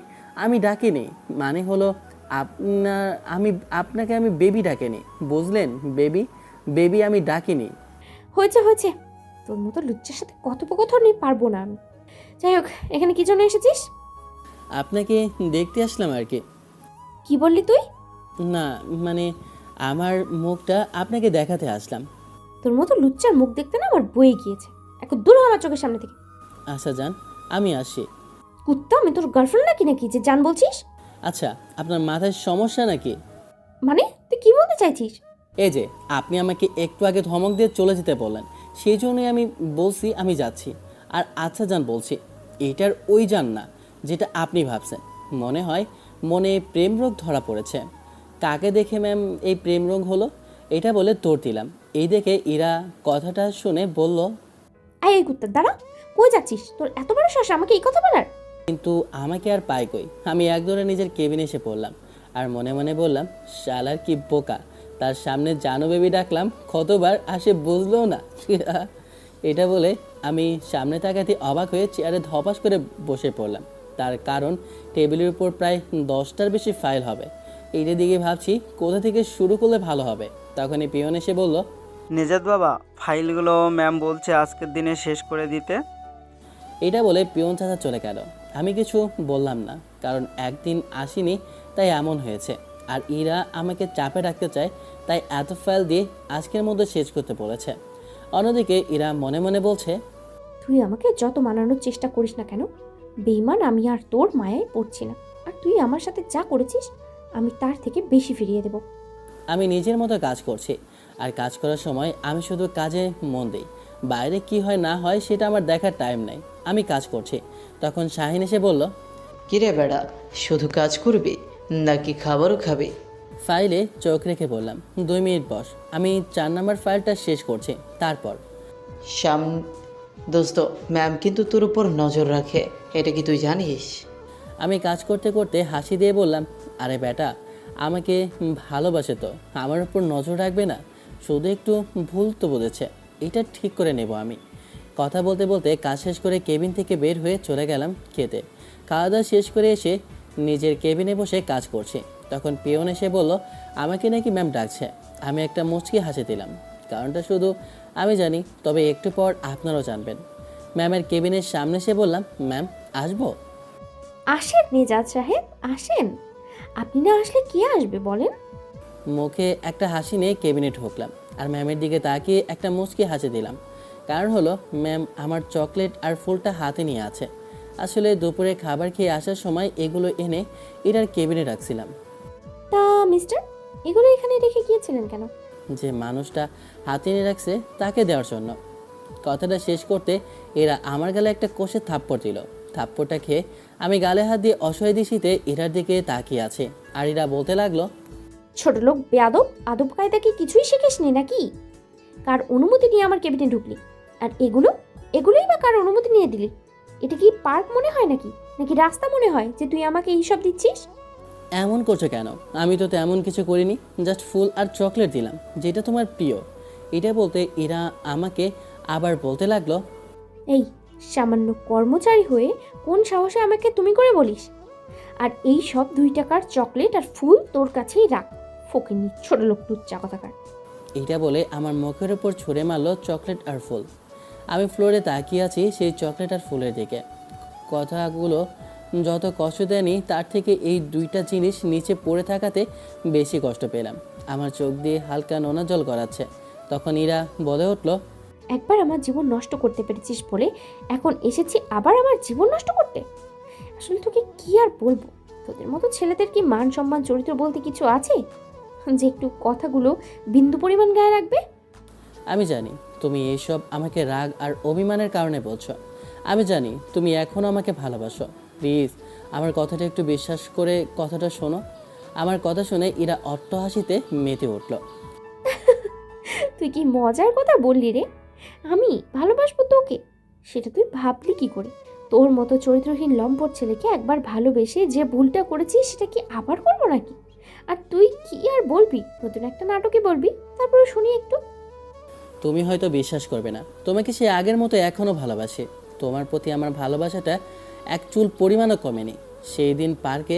আমি ডাকিনি, মানে হলো আপনাকে আমি বেবি ডাকিনি, বুঝলেন? বেবি বেবি আমি ডাকিনি। হয়েছে হয়েছে, তোর মতো লুচ্চার সাথে কথোপকথনই পারবো না আমি। যাই হোক, এখানে কি জন্য এসেছিস? আপনাকে দেখতে আসলাম আর কি। কি বললি তুই? না মানে আমার মুখটা আপনাকে দেখাতে আসলাম। তোর মতো লুচ্চার মুখ দেখতে না আমার বয়ে গিয়েছে। এখন দূর হ আমার চোখের সামনে থেকে। আচ্ছা যান, আমি আসি। কুত্তা, আমি তোর গার্লফ্রেন্ড নাকি নাকি যে জান বলছিস? আচ্ছা, আপনার মাথায় সমস্যা নাকি? মানে তুই কি বলতে চাইছিস? এই যে আপনি আমাকে একটু আগে ধমক দিয়ে চলে যেতে বললেন, সেই জন্যই আমি বলছি আমি যাচ্ছি। আর আচ্ছা যান বলছি, এটার ওই যান না যেটা আপনি ভাবছেন। মনে হয় মনে প্রেম রোগ ধরা পড়েছে, কাকে দেখে ম্যাম এই প্রেম রোগ হলো? এটা বলে তোর দিলাম। এই দেখে ইরা কথাটা শুনে বলল, এই কুত্তার দ্বারা কই যাচ্ছিস? তোর এত বড় সাহস আমাকে এই কথা বলার? কিন্তু আমাকে আর পাই কই। আমি একদৌড়ে নিজের কেবিনে এসে পড়লাম আর মনে মনে বললাম, শালার কি বোকা, তার সামনে জানো বেবি ডাকলাম, কতবার আসে বুঝলো না। এটা বলে আমি সামনে তাকাতে অবাক হয়ে চেয়ারে ধপাস করে বসে পড়লাম। তার কারণ টেবিলের উপর প্রায় 10টার বেশি ফাইল হবে। এইটার দিকে ভাবছি কোথা থেকে শুরু করলে ভালো হবে। তখনই পিয়ন এসে বলল, নেজাত বাবা, ফাইলগুলো ম্যাম বলছে আজকের দিনে শেষ করে দিতে। এটা বলে পিয়ন চাচা চলে গেল। আমি কিছু বললাম না, কারণ একদিন আসিনি তাই এমন হয়েছে। আর ইরা আমাকে চাপে রাখতে চায়, তাই এত ফাইল দিয়ে আজকের মধ্যে শেষ করতে বলেছে। অন্যদিকে ইরা মনে মনে বলছে, তুই আমাকে যত মানানোর চেষ্টা করিস না কেন, বেইমান আমি আর তোর মায়ায় পড়ছি না। আর তুই আমার সাথে যা করেছিস আমি তার থেকে বেশি ফিরিয়ে দেব। আমি নিজের মতো কাজ করছি, আর কাজ করার সময় আমি শুধু কাজে মন দিই। বাইরে কি হয় না হয় সেটা আমার দেখার টাইম নাই, আমি কাজ করছি। তখন শাহিন এসে বলল, কিরে বেড়া, শুধু কাজ করবি নাকি খাবারও খাবি? ফাইলে চোখ রেখে বললাম, 2 মিনিট বস, আমি 4 নম্বর ফাইলটা শেষ করছি, তারপর। সাম দোস্ত, ম্যাম কিন্তু তোর উপর নজর রাখে, এটা কি তুই জানিস? আমি কাজ করতে করতে হাসি দিয়ে বললাম, আরে বেটা, আমাকে ভালোবাসে তো আমার উপর নজর রাখবে না? শুধু একটু ভুল তো বুঝেছে, এটা ঠিক করে নেব আমি। কথা বলতে বলতে কাজ শেষ করে কেবিন থেকে বের হয়ে চলে গেলাম খেতে। খাওয়া দাওয়া শেষ করে এসে নিজের কেবিনে বসে কাজ করছি। তখন পিয়ন এসে বলল, আমাকে নাকি ম্যাম ডাকছে। আমি একটা মুচকি হাসি দিলাম, কারণটা শুধু আমি জানি, তবে একটু পর আপনারাও জানবেন। ম্যামের কেবিনের সামনে এসে বললাম, ম্যাম আসবো? আসেন নেজাত সাহেব, আসেন। আপনি না আসলে কে আসবে বলেন? মুখে একটা হাসি নিয়ে কেবিনে ঢুকলাম আর ম্যামের দিকে তাকিয়ে একটা মুচকি হাসি দিলাম। কারণ হলো ম্যাম আমার চকলেট আর ফুলটা হাতে নিয়ে আছে। আসলে দুপুরে খাবার খেয়ে আসার সময় এগুলো এনে এটার কেবিনে রাখছিলাম। তা মিস্টার, এগুলো এখানে রেখে গিয়েছিলেন কেন? যে মানুষটা হাতে নিয়ে রাখছে তাকে দেওয়ার জন্য। কথাটা শেষ করতে এরা আমার গালে একটা কষে থাপ্পড় দিল। থাপ্পড়টা খেয়ে আমি গালে হাত দিয়ে অসহায় দৃষ্টিতে এরার দিকে তাকিয়ে আছে। আর এরা বলতে লাগলো, ছোট লোক বেয়াদব, আদব কায়দা কি কিছুই শিখিসনি নাকি? কার অনুমতি নিয়ে আমার কেবিনে ঢুকলি? আর এগুলোই বা কার অনুমতি নিয়ে দিলি? এটা কি পার্ক মনে হয় নাকি, নাকি রাস্তা মনে হয় যে তুই আমাকে এইসব দিচ্ছিস? এমন করছো কেন? আমি তো তেমন কিছু করিনি, জাস্ট ফুল আর চকলেট দিলাম, যেটা তোমার প্রিয়। এটা বলতে এরা আমাকে আবার বলতে লাগলো, এই সামান্য কর্মচারী হয়ে কোন সাহসে আমাকে তুমি করে বলিস? আর এই সব 2 টাকার চকলেট আর ফুল তোর কাছেই রাখ, ফকিন্নি ছোট লোক লুচ্চা কথাকার। এটা বলে আমার মুখের উপর ছুঁড়ে মারলো চকলেট আর ফুল। আমি ফ্লোরে তাকিয়ে আছি সেই চকলেট আর ফুলের দিকে। কথাগুলো যত কষ্ট দেয়নি তার থেকে এই 2টা জিনিস নিচে পড়ে থাকাতে বেশি কষ্ট পেলাম। আমার চোখ দিয়ে হালকা নোনা জল গড়াচ্ছে। তখন ইরা বলে উঠল, একবার আমার জীবন নষ্ট করতে পেরেছিস বলে এখন এসেছি আবার আমার জীবন নষ্ট করতে? আসলে তোকে কি আর বলবো, তোদের মতো ছেলেদের কি মান সম্মান চরিত্র বলতে কিছু আছে যে একটু কথাগুলো বিন্দু পরিমাণ গায়ে রাখবে? আমি জানি তুমি এইসব আমাকে রাগ আর অভিমানের কারণে বলছো। আমি জানি তুমি এখনও আমাকে ভালোবাসো। প্লিজ আমার কথাটা একটু বিশ্বাস করে কথাটা শোনো। আমার কথা শুনে ইরা অট্টহাসিতে মেতে উঠল। তুই কি মজার কথা বললি রে? আমি ভালোবাসবো তোকে? সেটা তুই ভাবলি কি করে? তোর মতো চরিত্রহীন লম্পট ছেলেকে একবার ভালোবেসে যে ভুলটা করেছিস সেটা কি আবার করবো নাকি? আর তুই কি আর বলবি? নতুন একটা নাটকে বলবি, তারপরে শুনি একটু। তুমি হয়তো বিশ্বাস করবে না, তোমাকে সে আগের মতো এখনও ভালোবাসে। তোমার প্রতি আমার ভালোবাসাটা এক চুল পরিমাণও কমেনি। সেই দিন পার্কে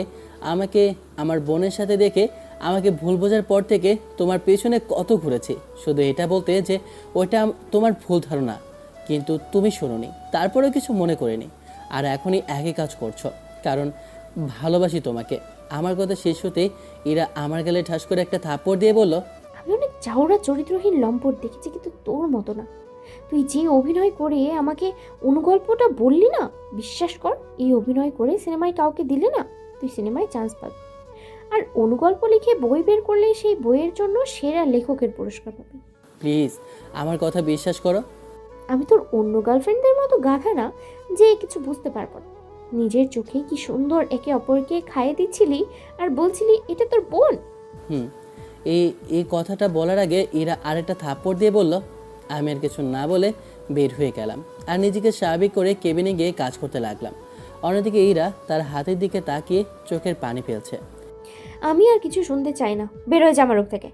আমাকে আমার বোনের সাথে দেখে আমাকে ভুল বোঝার পর থেকে তোমার পেছনে কত ঘুরেছি, শুধু এটা বলতে যে ওইটা তোমার ভুল ধারণা, কিন্তু তুমি শোনোনি, তারপরেও কিছু মনে করিনি। আর এখনই একই কাজ করছো, কারণ ভালোবাসি তোমাকে। আমার কথা শেষ হতেই এরা আমার গালে ঠাস করে একটা থাপ্পড় দিয়ে বলল, আমি অনেক চাওড়া চরিত্রহীন লম্পট দেখেছি, কিন্তু তোর মতো না। তুই যে অভিনয় করে আমাকে অনুগল্পটা বললি না, বিশ্বাস কর এই অভিনয় করে সিনেমায় কাউকে দিলে না, তুই সিনেমায় চান্স পাবি। আর অনুগল্প লিখে বই বের করলে সেই বইয়ের জন্য সেরা লেখকের পুরস্কার পাবি। প্লিজ আমার কথা বিশ্বাস করো। আমি তোর অন্য গার্লফ্রেন্ডদের মতো গাধা না যে কিছু বুঝতে পারবো না। নিজের চোখে কি সুন্দর একে অপরকে খাইয়ে দিচ্ছিলি আর বলছিলি এটা তোর বোন। হুম এই এই কথাটা বলার আগে ইরা আরেকটা থাপ্পড় দিয়ে বলল। আমি আর কিছু না বলে বের হয়ে গেলাম আর নিজেকে স্বাভাবিক করে কেবিনে গিয়ে কাজ করতে লাগলাম। অন্যদিকে ইরা তার হাতের দিকে তাকিয়ে চোখের পানি ফেলছে। আমি আর কিছু শুনতে চাই না, বের হয়ে যা আমার রূপ থেকে।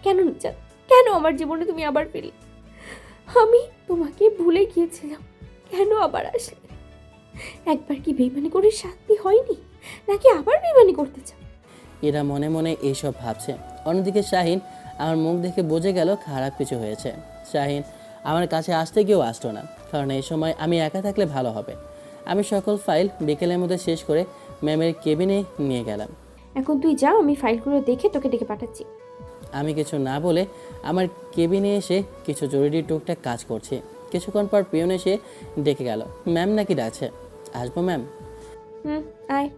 কেন নির্জাত, কেন আমার জীবনে তুমি আবার ফিরলে? আমি তোমাকে ভুলে গিয়েছিলাম, কেন আবার আসলে? একবার কি বেইমানি করে শান্তি হয়নি, নাকি আবার বেইমানি করতে চাও? এরা মনে মনে এইসব ভাবছে। অন্যদিকে শাহিন আমার মুখ দেখে বুঝে গেল খারাপ কিছু হয়েছে। শাহিন আমার কাছে আসতে গিয়েও আসতো না, কারণ এই সময় আমি একা থাকলে ভালো হবে। আমি সকল ফাইল বিকেলের মধ্যে শেষ করে ম্যামের কেবিনে নিয়ে গেলাম। এখন তুই যা, আমি ফাইলগুলো দেখে তোকে ডেকে পাঠাচ্ছি। আমি কিছু না বলে আমার কেবিনে এসে কিছু জরুরি টুকটাক কাজ করছি। কিছুক্ষণ পর পিয়ন এসে ডেকে গেল। ম্যাম নাকি ডাকছে? আসবো ম্যাম? আয়।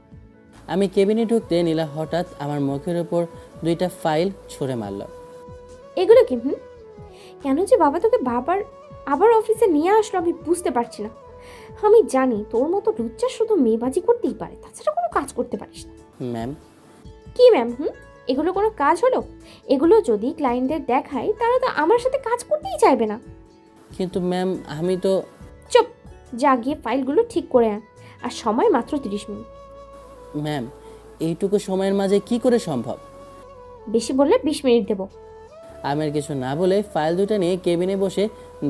আমি কেবিনে ঢুকতে নীলা হঠাৎ আমার মুখের ওপর 2টা ফাইল ছুঁড়ে মারল। এগুলো কি? কেন যে বাবা তোকে আবার অফিসে নিয়ে আসলো আমি বুঝতে পারছি না। আমি জানি তোর মতো লুচ্চা শুধু মেয়েবাজি করতেই পারে, তাছাড়া কোনো কাজ করতে পারিস না। ম্যাম? কি ম্যাম? এগুলো কোনো কাজ হলো? এগুলো যদি ক্লায়েন্টদের দেখায় তারা তো আমার সাথে কাজ করতেই চাইবে না। কিন্তু ম্যাম আমি তো। চুপ, যা গিয়ে ফাইলগুলো ঠিক করে আন, আর সময় মাত্র 30 মিনিট। ম্যাম এইটুকু সময়ের মাঝে কি করে সম্ভব? বেশি বললে 20 মিনিট দেবো। আমি আর কিছু না বলে ফাইল 2টা নিয়ে কেবিনে বসে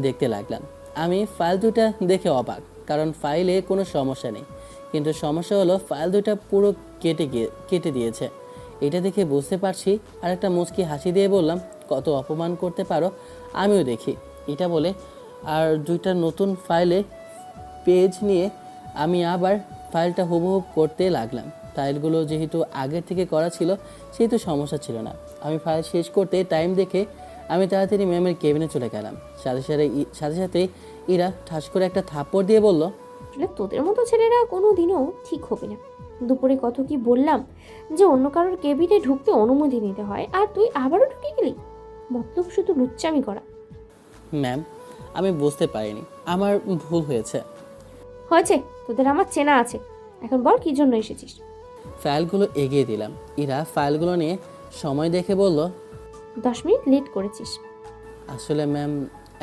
দেখতে লাগলাম। আমি ফাইল 2টা দেখে অবাক, কারণ ফাইলে কোনো সমস্যা নেই, কিন্তু সমস্যা হলো ফাইল 2টা পুরো কেটে দিয়েছে। এটা দেখে বুঝতে পারছি। আর একটা মুচকি হাসি দিয়ে বললাম, কত অপমান করতে পারো আমিও দেখি। এটা বলে আর 2টা নতুন ফাইলে পেজ নিয়ে আমি আবার ফাইলটা হুবহু করতে লাগলাম। ফাইলগুলো যেহেতু আগের থেকে করা ছিল সেহেতু সমস্যা ছিল না। আমি ফাইল শেষ করতে টাইম দেখে আমি তাড়াতাড়ি ম্যামের কেবিনে চলে গেলাম। সাথে সাথে ইরা ঠাস করে একটা থাপ্পড় দিয়ে বলল, আসলে তোদের মতো ছেলেরা কোনো দিনও ঠিক হবে না। দুপুরে কত কি বললাম যে অন্য কারোর কেবিনে ঢুকতে অনুমতি নিতে হয়, আর তুই আবারও ঢুকে গেলি। মতলব শুধু লুচ্চামি করা। ম্যাম আমি বুঝতে পারিনি, আমার ভুল হয়েছে। হয়েছে, তোদের আমার চেনা আছে। এখন বল কি জন্য এসেছিস? ফাইলগুলো এগিয়ে দিলাম। ইরা ফাইলগুলো নিয়ে সময় দেখে বলল, 10 মিনিট লেট করেছিস। আসলে ম্যাম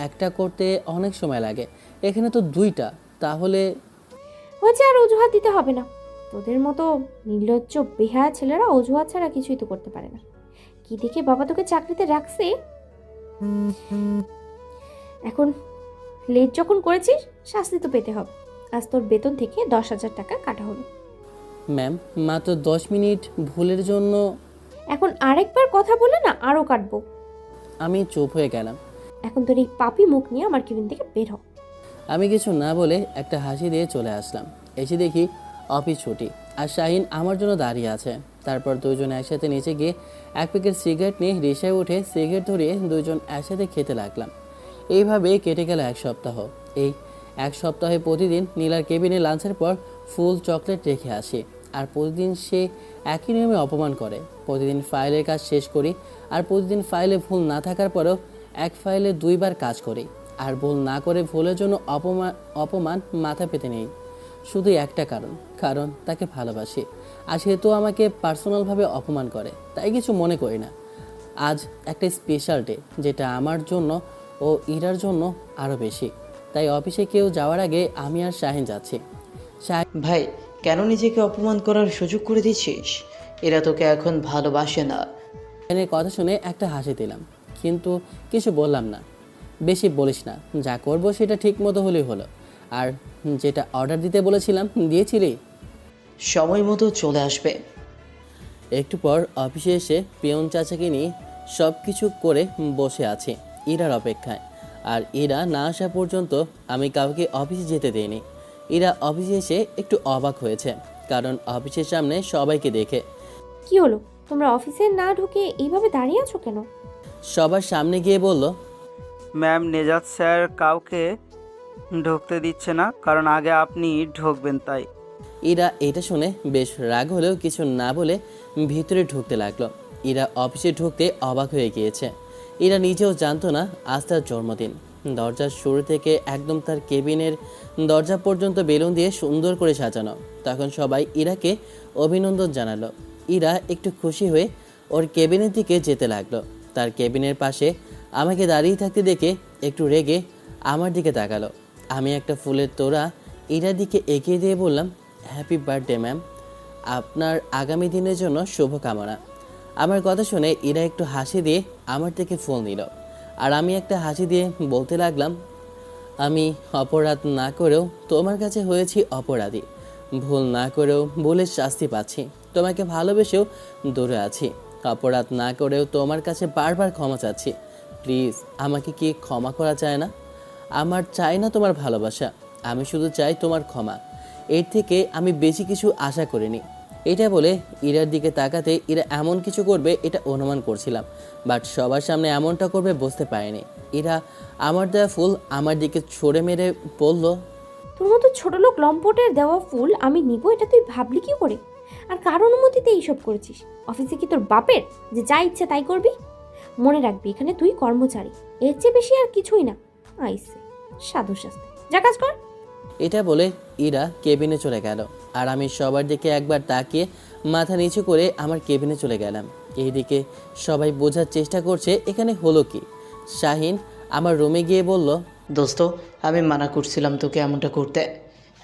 একটা করতে অনেক সময় লাগে, এখানে তো 2টা। তাহলে হয়েছে, আর অজুহাত দিতে হবে না। তোদের মতো নির্লজ্জ বেহায়া ছেলেরা অজুহাত ছাড়া কিছুই তো করতে পারে না। কি দেখে বাবা তোকে চাকরিতে রাখছে? এখন লেট যখন করেছিস শাস্তি তো পেতে হবে। আজ তোর বেতন থেকে 10,000 টাকা কাটা হলো। ম্যাম মাত্র 10 মিনিট ভুলের জন্য। এখন আরেকবার কথা বলে না আরও কাটবো। আমি চুপ হয়ে গেলাম। এখন তোর এই পাপি মুখ নিয়ে আমার কেবিন থেকে বের হ। আমি কিছু না বলে একটা হাসি দিয়ে চলে আসলাম। এসে দেখি অফিস ছুটি আর শাহিন আমার জন্য দাঁড়িয়ে আছে। তারপর দুজন একসাথে নিচে গিয়ে 1 প্যাকেট সিগারেট নিয়ে রিক্সায় উঠে সিগারেট ধরিয়ে দুজন একসাথে খেতে লাগলাম। এইভাবে কেটে গেল 1 সপ্তাহ। এই 1 সপ্তাহে প্রতিদিন নীলার কেবিনে লাঞ্চের পর ফুল চকলেট রেখে আসি, আর প্রতিদিন সে একই নিয়মে অপমান করে। প্রতিদিন ফাইলের কাজ শেষ করি, আর প্রতিদিন ফাইলে ভুল না থাকার পরেও এক ফাইলে 2বার কাজ করি, আর ভুল না করে ভুলের জন্য অপমান মাথা পেতে নেই। শুধু একটা কারণ তাকে ভালোবাসি, আর সে তো আমাকে পার্সোনালভাবে অপমান করে, তাই কিছু মনে করি না। আজ একটা স্পেশাল ডে, যেটা আমার জন্য ও ইরার জন্য আরও বেশি। তাই অফিসে কেউ যাওয়ার আগে আমি আর শাহিন যাচ্ছি। ভাই, কেন নিজেকে অপমান করার সুযোগ করে দিচ্ছিস? এরা তোকে এখন ভালোবাসে না। শাহিনের কথা শুনে একটা হাসি দিলাম, কিন্তু কিছু বললাম না। বেশি বলিস না, যা করব সেটা ঠিক মতো হলেই হলো। আর যেটা অর্ডার দিতে বলেছিলাম দিয়েছিলি? সময় মতো চলে আসবে। একটু পর অফিসে এসে পিয়ন চাচাকে নিয়ে সব কিছু করে বসে আছি ইরার অপেক্ষায়। আর ইরা না আসা পর্যন্ত আমি কাউকে অফিসে যেতে দিইনি। ইরা অফিসে এসে একটু অবাক হয়েছে, কারণ অফিসের সামনে সবাইকে দেখে। কি হলো, তোমরা অফিসে না ঢুকে এইভাবে দাঁড়িয়ে আছো কেন? সবার সামনে গিয়ে বলল, ম্যাম নেজাত স্যার কাউকে ঢুকতে দিচ্ছে না, কারণ আগে আপনি ঢুকবেন তাই। ইরা এটা শুনে বেশ রাগ হলেও কিছু না বলে ভিতরে ঢুকতে লাগলো। ইরা অফিসে ঢুকতে অবাক হয়ে গিয়েছে। ইরা নিজেও জানতো না আজ তার জন্মদিন। দরজার শুরু থেকে একদম তার কেবিনের দরজা পর্যন্ত বেলুন দিয়ে সুন্দর করে সাজানো। তখন সবাই ইরাকে অভিনন্দন জানালো। ইরা একটু খুশি হয়ে ওর কেবিনের দিকে যেতে লাগলো। তার কেবিনের পাশে আমাকে দাঁড়িয়ে থাকতে দেখে একটু রেগে আমার দিকে তাকালো। আমি একটা ফুলের তোড়া ইরার দিকে এগিয়ে দিয়ে বললাম, হ্যাপি বার্থডে ম্যাম, আপনার আগামী দিনের জন্য শুভকামনা। আমার কথা শুনে ইরা একটু হাসি দিয়ে আমার দিকে ফোন দিল, আর আমি একটা হাসি দিয়ে বলতে লাগলাম, আমি অপরাধ না করেও তোমার কাছে হয়েছি অপরাধী, ভুল না করেও ভুলের শাস্তি পাচ্ছি, তোমাকে ভালোবেসেও দূরে আছি, অপরাধ না করেও তোমার কাছে বারবার ক্ষমা চাচ্ছি, প্লিজ আমাকে কি ক্ষমা করা যায় না? আমার চাই না তোমার ভালোবাসা, আমি শুধু চাই তোমার ক্ষমা, এর থেকে আমি বেশি কিছু আশা করিনি। এটা বলে ইরার দিকে তাকাতে ইরা এমন কিছু করবে এটা অনুমান করছিলাম, বাট সবার সামনে এমনটা করবে বুঝতে পারিনি। ইরা আমার দেওয়া ফুল আমার দিকে ছড়ে মেরে বলল, তোর মতো ছোট লোক লম্পটের দেওয়া ফুল আমি নিব এটা তুই ভাবলি কি করে? আর কার অনুমতিতে এইসব করেছিস? অফিসে কি তোর বাপের যে যা ইচ্ছে তাই করবি? মনে রাখবি এখানে তুই কর্মচারী, এর চেয়ে বেশি আর কিছুই না। আইসে সাধু শাস্তি, যা কাজ কর। এটা বলে ইরা কেবিনে চলে গেল, আর আমি সবার দিকে একবার তাকিয়ে মাথা নিচু করে আমার কেবিনে চলে গেলাম। এইদিকে সবাই বোঝার চেষ্টা করছে এখানে হলো কি। শাহিন আমার রুমে গিয়ে বলল, দোস্ত, আমি মানা করছিলাম তোকে এমনটা করতে,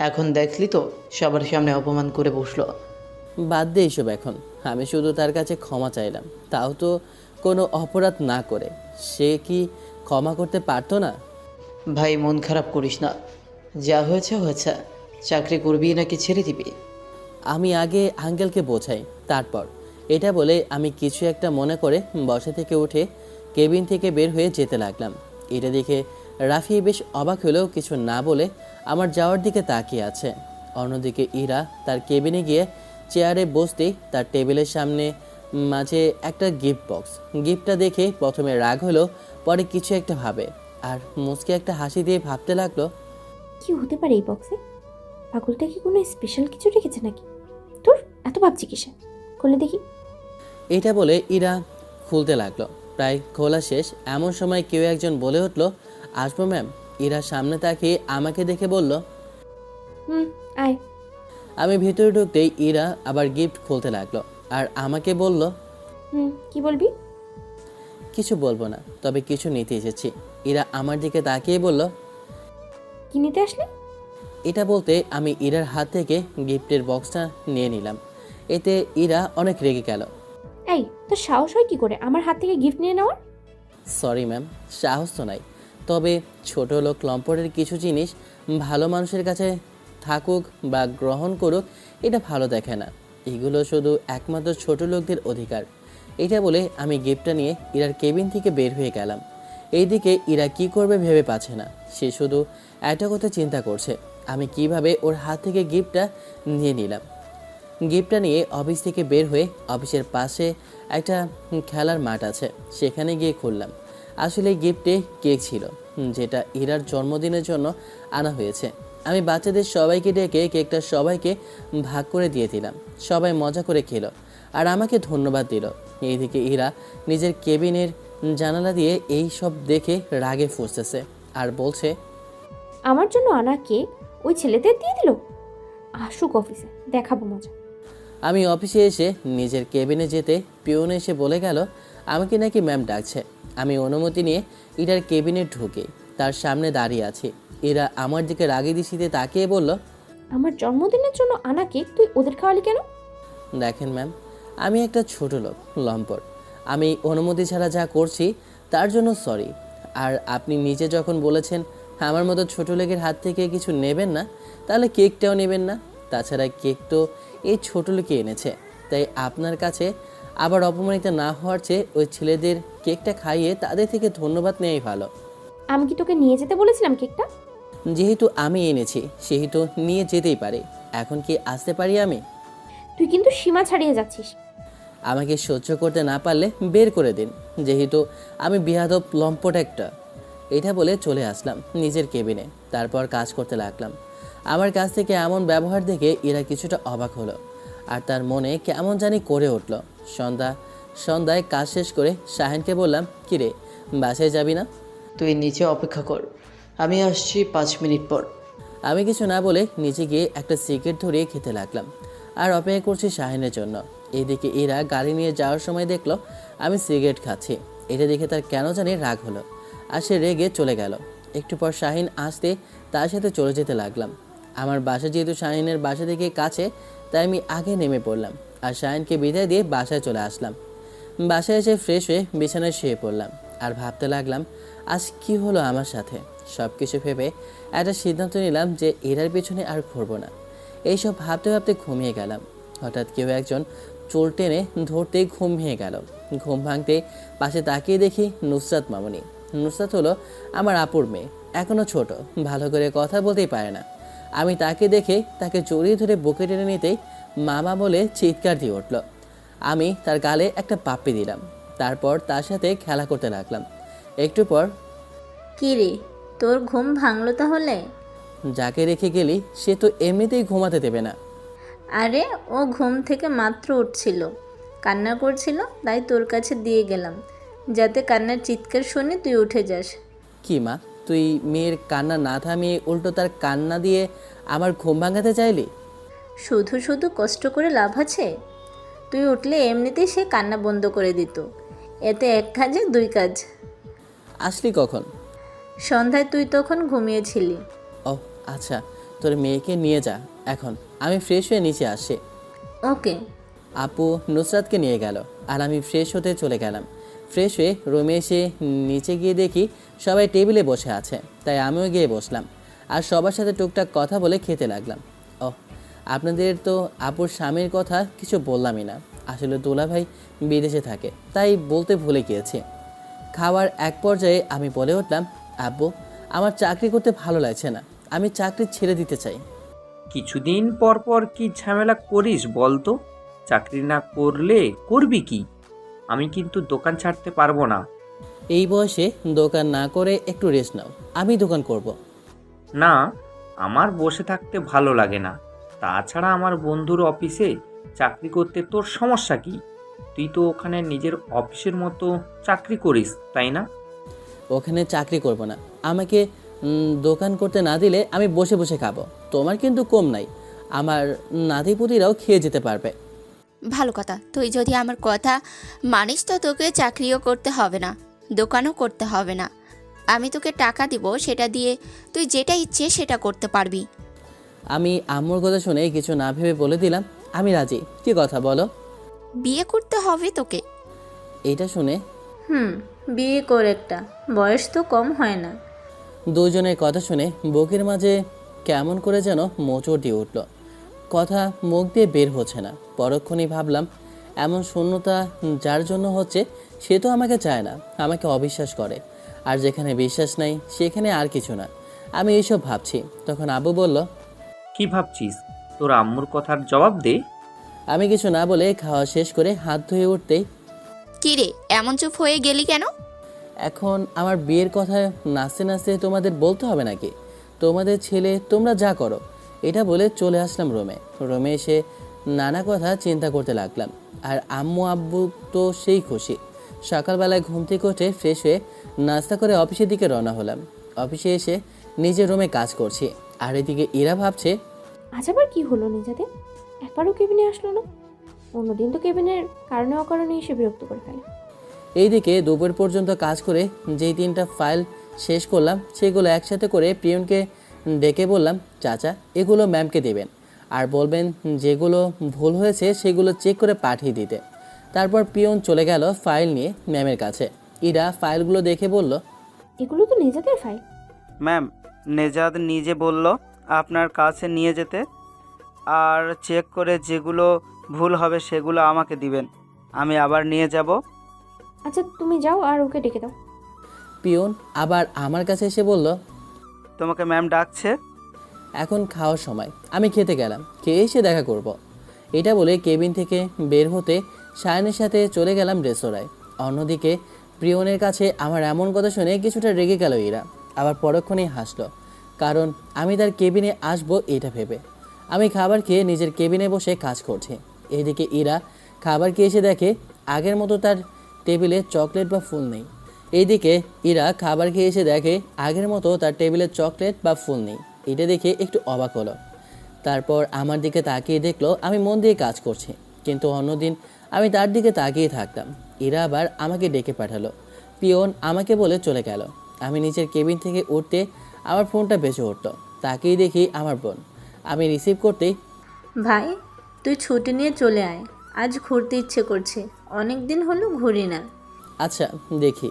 এখন দেখলি তো সবার সামনে অপমান করে বসলো। বাদ দে এইসব এখন, আমি শুধু তার কাছে ক্ষমা চাইলাম, তাও তো কোনো অপরাধ না করে। সে কি ক্ষমা করতে পারতো না? ভাই মন খারাপ করিস না, যা হয়েছে হয়েছে, চাকরি করবি নাকি ছেড়ে দিবি? আমি আগে আঙ্কেলকে বোঝাই, তারপর। এটা বলে আমি কিছু একটা মনে করে বসা থেকে উঠে কেবিন থেকে বের হয়ে যেতে লাগলাম। এটা দেখে রাফি বেশ অবাক হলেও কিছু না বলে আমার যাওয়ার দিকে তাকিয়ে আছে। অন্যদিকে ইরা তার কেবিনে গিয়ে চেয়ারে বসতেই তার টেবিলের সামনে মাঝে একটা গিফট বক্স। গিফটটা দেখে প্রথমে রাগ হলো, পরে কিছু একটা ভাবে, আর মুচকে একটা হাসি দিয়ে ভাবতে লাগলো, কি হতে পারে এই বক্সে? পাগলটা কি কোনো স্পেশাল কিছু রেখেছে নাকি? তোর এত ভাবছি কিসে? খুলে দেখি। এটা বলে ইরা খুলতে লাগলো। প্রায় খোলা শেষ এমন সময় কেউ একজন বলে উঠল, আসবো ম্যাম? ইরা সামনে তাকিয়ে আমাকে দেখে বলল, আয়। আমি ভিতরে ঢুকতেই ইরা আবার গিফট খুলতে লাগলো, আর আমাকে বলল, কি বলবি? কিছু বলবো না, তবে কিছু নিতে এসেছি। ইরা আমার দিকে তাকিয়ে বলল, কি নিতে আসলে? এটা বলতে আমি ইরার হাত থেকে গিফটের বক্সটা নিয়ে নিলাম। এতে ইরা অনেক রেগে গেল। এই, তোর সাহস হয় কি করে আমার হাত থেকে গিফট নিয়ে নেওয়ার? সরি ম্যাম, সাহস তো নাই, তবে ছোট লোক লম্পটের কিছু জিনিস ভালো মানুষের কাছে থাকুক বা গ্রহণ করুক এটা ভালো দেখে না, এগুলো শুধু একমাত্র ছোট লোকদের অধিকার। এটা বলে আমি গিফটটা নিয়ে ইরার কেবিন থেকে বের হয়ে গেলাম। এইদিকে ইরা কি করবে ভেবে পাচ্ছে না, সে শুধু একটা কথা চিন্তা করছে, আমি কিভাবে ওর হাত থেকে গিফটটা নিয়ে নিলাম। গিফটটা নিয়ে অফিস থেকে বের হয়ে অফিসের পাশে একটা খেলার মাঠ আছে, সেখানে গিয়ে খুললাম। আসলে গিফটে কেক ছিল, যেটা ইরার জন্মদিনের জন্য আনা হয়েছে। আমি বাচ্চাদের সবাইকে ডেকে কেকটা সবাইকে ভাগ করে দিয়ে দিলাম। সবাই মজা করে খেলো আর আমাকে ধন্যবাদ দিল। এইদিকে ইরা নিজের কেবিনের জানালা দিয়ে এই সব দেখে রাগে ফুঁসতেছে আর বলছে, আমার জন্য আনা কেক ওই ছেলেদের দিয়ে দিল? আসুক অফিসে, দেখাবো মজা। আমি অফিসে এসে নিজের কেবিনে যেতে পিয়ন এসে বলে গেল আমাকে নাকি ম্যাম ডাকছে। আমি অনুমতি নিয়ে ইরার কেবিনে ঢুকে তার সামনে দাঁড়িয়ে আছি। এরা আমার দিকে রাগী দৃষ্টিতে তাকিয়ে বলল, আমার জন্মদিনের জন্য আনা কেক তুই ওদের খাওয়ালি কেন? দেখেন ম্যাম, আমি একটা ছোট লোক লম্পট, আমি অনুমতি ছাড়া যা করছি তার জন্য সরি। আর আপনি নিজে যখন বলেছেন আমার মতো ছোট লোকের হাত থেকে কিছু নেবেন না, তাহলে কেকটাও নেবেন না। তাছাড়া কেক তো এই ছোট লোকে এনেছে, তাই আপনার কাছে আবার অপমানিত না হওয়ার চেয়ে ওই ছেলেদের কেকটা খাইয়ে তাদের থেকে ধন্যবাদ নেওয়াই ভালো। আমি কি তোকে নিয়ে যেতে বলেছিলাম কেকটা? যেহেতু আমি এনেছি সেহেতু নিয়ে যেতেই পারি, এখন কি আসতে পারি আমি? তুই কিন্তু সীমা ছাড়িয়ে যাচ্ছিস। আমাকে সহ্য করতে না পারলে বের করে দিন, যেহেতু আমি বেয়াদব লম্পট একটা। এটা বলে চলে আসলাম নিজের কেবিনে, তারপর কাজ করতে লাগলাম। আমার কাছ থেকে এমন ব্যবহার দেখে এরা কিছুটা অবাক হলো, আর তার মনে কেমন জানি করে উঠল। সন্ধ্যায় কাজ শেষ করে শাহিনকে বললাম, কিরে বাসায় যাবি না? তুই নিচে অপেক্ষা কর, আমি আসছি 5 মিনিট পর। আমি কিছু না বলে নিচে গিয়ে একটা সিগারেট ধরিয়ে খেতে লাগলাম আর অপেক্ষা করছি শাহিনের জন্য। এইদিকে ইরা গাড়ি নিয়ে যাওয়ার সময় দেখলো আমি সিগারেট খাচ্ছি। এটা দেখে তার কেন জানি রাগ হলো, আর সে রেগে চলে গেল। একটু পর শাহিন আসতে তার সাথে চলে যেতে লাগলাম। আমার বাসা যেহেতু শাহিনের বাসা থেকে কাছে, তাই আমি আগে নেমে পড়লাম আর শাহিনকে বিদায় দিয়ে বাসায় চলে আসলাম। বাসায় এসে ফ্রেশ হয়ে বিছানায় শুয়ে পড়লাম আর ভাবতে লাগলাম আজ কি হলো আমার সাথে। সব কিছু ভেবে একটা সিদ্ধান্ত নিলাম যে এরার পিছনে আর ঘুরবো না। এইসব ভাবতে ভাবতে ঘুমিয়ে গেলাম। হঠাৎ কেউ একজন চোর টেনে ধরতেই ঘুম ভেঙে গেল। ঘুম ভাঙতে পাশে তাকিয়ে দেখি নুসরাত মামুনি। নুসরাত হলো আমার আপুর মেয়ে, এখনও ছোট, ভালো করে কথা বলতেই পারে না। আমি তাকে দেখে তাকে জড়িয়ে ধরে বুকে টেনে নিতেই মামা বলে চিৎকার দিয়ে উঠল। আমি তার গালে একটা পাপ্পি দিলাম, তারপর তার সাথে খেলা করতে লাগলাম। একটু পর, কী রে, তোর ঘুম ভাঙলো তাহলে? যাকে রেখে গেলি সে তো এমনিতেই ঘুমাতে দেবে না। আরে ও ঘুম থেকে মাত্র উঠছিল, কান্না করছিল, তাই তোর কাছে দিয়ে গেলাম যাতে কান্নার চিৎকার শুনে তুই উঠে যাস। কি মা, তুই মেয়ের কান্না না থামিয়ে উল্টো তার কান্না দিয়ে আমার ঘুম ভাঙাতে চাইলি? শুধু শুধু কষ্ট করে লাভ আছে? তুই উঠলে এমনিতেই সে কান্না বন্ধ করে দিত। এতে এক কাজে দুই কাজ। আসলি কখন? সন্ধ্যায় তুই তখন ঘুমিয়েছিলি। ও আচ্ছা, তোর মেয়েকে নিয়ে যা এখন, আমি ফ্রেশ হয়ে নিচে আসি। ওকে। আপু নুসরাতকে নিয়ে গেল আর আমি ফ্রেশ হতে চলে গেলাম। ফ্রেশ হয়ে রুমে এসে নিচে গিয়ে দেখি সবাই টেবিলে বসে আছে, তাই আমিও গিয়ে বসলাম আর সবার সাথে টুকটাক কথা বলে খেতে লাগলাম। ও, আপনাদের তো আপুর স্বামীর কথা কিছু বললামই না। আসলে দুলাভাই বিদেশে থাকে, তাই বলতে ভুলে গিয়েছি। খাওয়ার এক পর্যায়ে আমি বলে উঠলাম, আব্বু আমার চাকরি করতে ভালো লাগছে না, আমি চাকরি ছেড়ে দিতে চাই। কিছুদিন পর পর কি ঝামেলা করিস বল তো? চাকরি না করলে করবি কি? আমি কিন্তু দোকান ছাড়তে পারবো না। এই বয়সে দোকান না করে একটু রেস্ট নাও, আমি দোকান করব। না, আমার বসে থাকতে ভালো লাগে না। তাছাড়া আমার বন্ধুর অফিসে চাকরি করতে তোর সমস্যা কি? তুই তো ওখানে নিজের অফিসের মতো চাকরি করিস, তাই না? ওখানে চাকরি করব না, আমাকে দোকান করতে না দিলে আমি বসে বসে খাবো। তোমার কিন্তু কম নাই, আমার নাতিপুতিরাও খেয়ে যেতে পারবে। ভালো কথা, তুই যদি আমার কথা মানিস তো তোকে চাকরিও করতে হবে না, দোকানও করতে হবে না। আমি তোকে টাকা দিব, সেটা দিয়ে তুই যেটা ইচ্ছে সেটা করতে পারবি। আমি আম্মুর কথা শুনে কিছু না ভেবে বলে দিলাম, আমি রাজি। কি কথা বলো? বিয়ে করতে হবে তোকে। এইটা শুনে বিয়ে কর একটা, বয়স তো কম হয় না। দুজনের কথা শুনে বুকের মাঝে কেমন করে যেন মোচড় দিয়ে উঠল। কথা মুখ দিয়ে বের হচ্ছে না। পরক্ষণেই ভাবলাম, এমন শূন্যতা যার জন্য হচ্ছে সে তো আমাকে চায় না, আমাকে অবিশ্বাস করে। আর যেখানে বিশ্বাস নাই সেখানে আর কিছু না। আমি এইসব ভাবছি, তখন আব্বু বলল, কি ভাবছিস? তোর আম্মুর কথার জবাব দে। আমি কিছু না বলে খাওয়া শেষ করে হাত ধুয়ে উঠতেই, কি রে, এমন চুপ হয়ে গেলি কেন? এখন আমার বিয়ের কথা নাচতে নাচতে তোমাদের বলতে হবে নাকি? তোমাদের ছেলে তোমরা যা করো, এটা বলে চলে আসলাম রুমে। রুমে এসে নানা কথা চিন্তা করতে লাগলাম। আর আম্মু আব্বু তো সেই খুশি। সকালবেলায় ঘুম থেকে উঠে ফ্রেশ হয়ে নাস্তা করে অফিসের দিকে রওনা হলাম। অফিসে এসে নিজের রুমে কাজ করছি, আর এদিকে ইরা ভাবছে, আজ আবার কি হলো নিজেদের? একবারও কেবিনে আসলো না। অন্যদিন তো কেবিনের কারণে অকারণে এসে বিরক্ত করে ফেলে। এইদিকে দুপুর পর্যন্ত কাজ করে যেই 3টা ফাইল শেষ করলাম, সেগুলো একসাথে করে পিয়নকে ডেকে বললাম, চাচা এগুলো ম্যামকে দেবেন আর বলবেন যেগুলো ভুল হয়েছে সেগুলো চেক করে পাঠিয়ে দিতে। তারপর পিয়ন চলে গেল ফাইল নিয়ে ম্যামের কাছে। ইরা ফাইলগুলো দেখে বলল, এগুলো তো নিজেদের ফাইল। ম্যাম, নেজাদ নিজে বলল আপনার কাছে নিয়ে যেতে, আর চেক করে যেগুলো ভুল হবে সেগুলো আমাকে দিবেন, আমি আবার নিয়ে যাব। আচ্ছা তুমি যাও আর ওকে ডেকে দাও। পিয়ন আবার আমার কাছে এসে বলল, তোমাকে ম্যাম ডাকছে। এখন খাওয়ার সময়, আমি খেতে গেলাম, খেয়ে এসে দেখা করব। এটা বলে কেবিন থেকে বের হতে সায়নের সাথে চলে গেলাম রেস্তোরাঁয়। অন্যদিকে প্রিয়নের কাছে আমার এমন কথা শুনে কিছুটা রেগে গেল ইরা, আবার পরক্ষণেই হাসলো, কারণ আমি তার কেবিনে আসবো এটা ভেবে। আমি খাবার খেয়ে নিজের কেবিনে বসে কাজ করছি। এইদিকে ইরা খাবার খেয়ে এসে দেখে আগের মতো তার টেবিলে চকলেট বা ফুল নেই। এইদিকে ইরা খাবার খেয়ে এসে দেখে আগের মতো তার টেবিলে চকলেট বা ফুল নেই। এটা দেখে একটু অবাক হলো। তারপর আমার দিকে তাকিয়ে দেখলো আমি মন দিয়ে কাজ করছি, কিন্তু অন্যদিন আমি তার দিকে তাকিয়ে থাকতাম। ইরা আবার আমাকে ডেকে পাঠালো। পিয়ন আমাকে বলে চলে গেল। আমি নিচের কেবিন থেকে উঠতে আমার ফোনটা বেজে উঠল। তাকেই দেখি আমার বোন। আমি রিসিভ করতেই, ভাই, তুই ছুটি নিয়ে চলে আয়, আজ ঘুরতে ইচ্ছে করছে, অনেক দিন হলো ঘুরি না। আচ্ছা দেখি।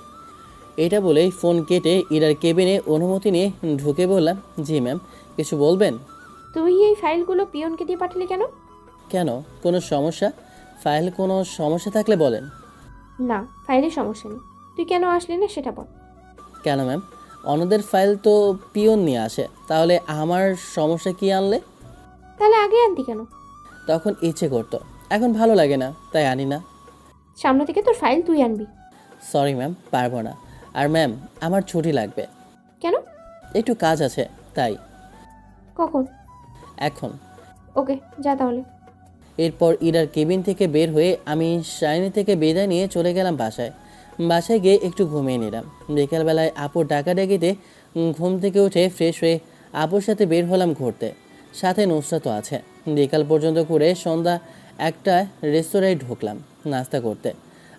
এটা বলেই ফোন কেটে ইরার কেবিনে অনুমতি নিয়ে ঢুকে বললাম, জি ম্যাম, কিছু বলবেন? তুই এই ফাইলগুলো পিয়নকে দিয়ে পাঠালি কেন? কেন, কোনো সমস্যা? ফাইল কোনো সমস্যা থাকলে বলেন। না, ফাইলের সমস্যা নেই, তুই কেন আসলি না সেটা বল। কেন ম্যাম, অন্যদের ফাইল তো পিয়ন নিয়ে আসে, তাহলে আমার সমস্যা কি আনলে? তাহলে আগে আনতি কেন? তখন ইচ্ছে করতো, এখন ভালো লাগে না, তাই আনি না। সামনে থেকে তোর ফাইল তুই আনবি। সরি ম্যাম, পারবো না। আর ম্যাম, আমার ছুটি লাগবে। কেন? একটু কাজ আছে তাই। কখন? এখন। ওকে, যা তাহলে। এরপর ইরার কেবিন থেকে বের হয়ে আমি শাইনি থেকে বিদায় নিয়ে চলে গেলাম বাসায়। বাসায় গিয়ে একটু ঘুমিয়ে নিলাম। বিকালবেলায় আপুর ডাকাডাকিতে ঘুম থেকে উঠে ফ্রেশ হয়ে আপুর সাথে বের হলাম ঘুরতে। সাথে নুসরাতও আছে। বিকাল পর্যন্ত ঘুরে সন্ধ্যা একটা রেস্তোরাঁয় ঢুকলাম নাস্তা করতে।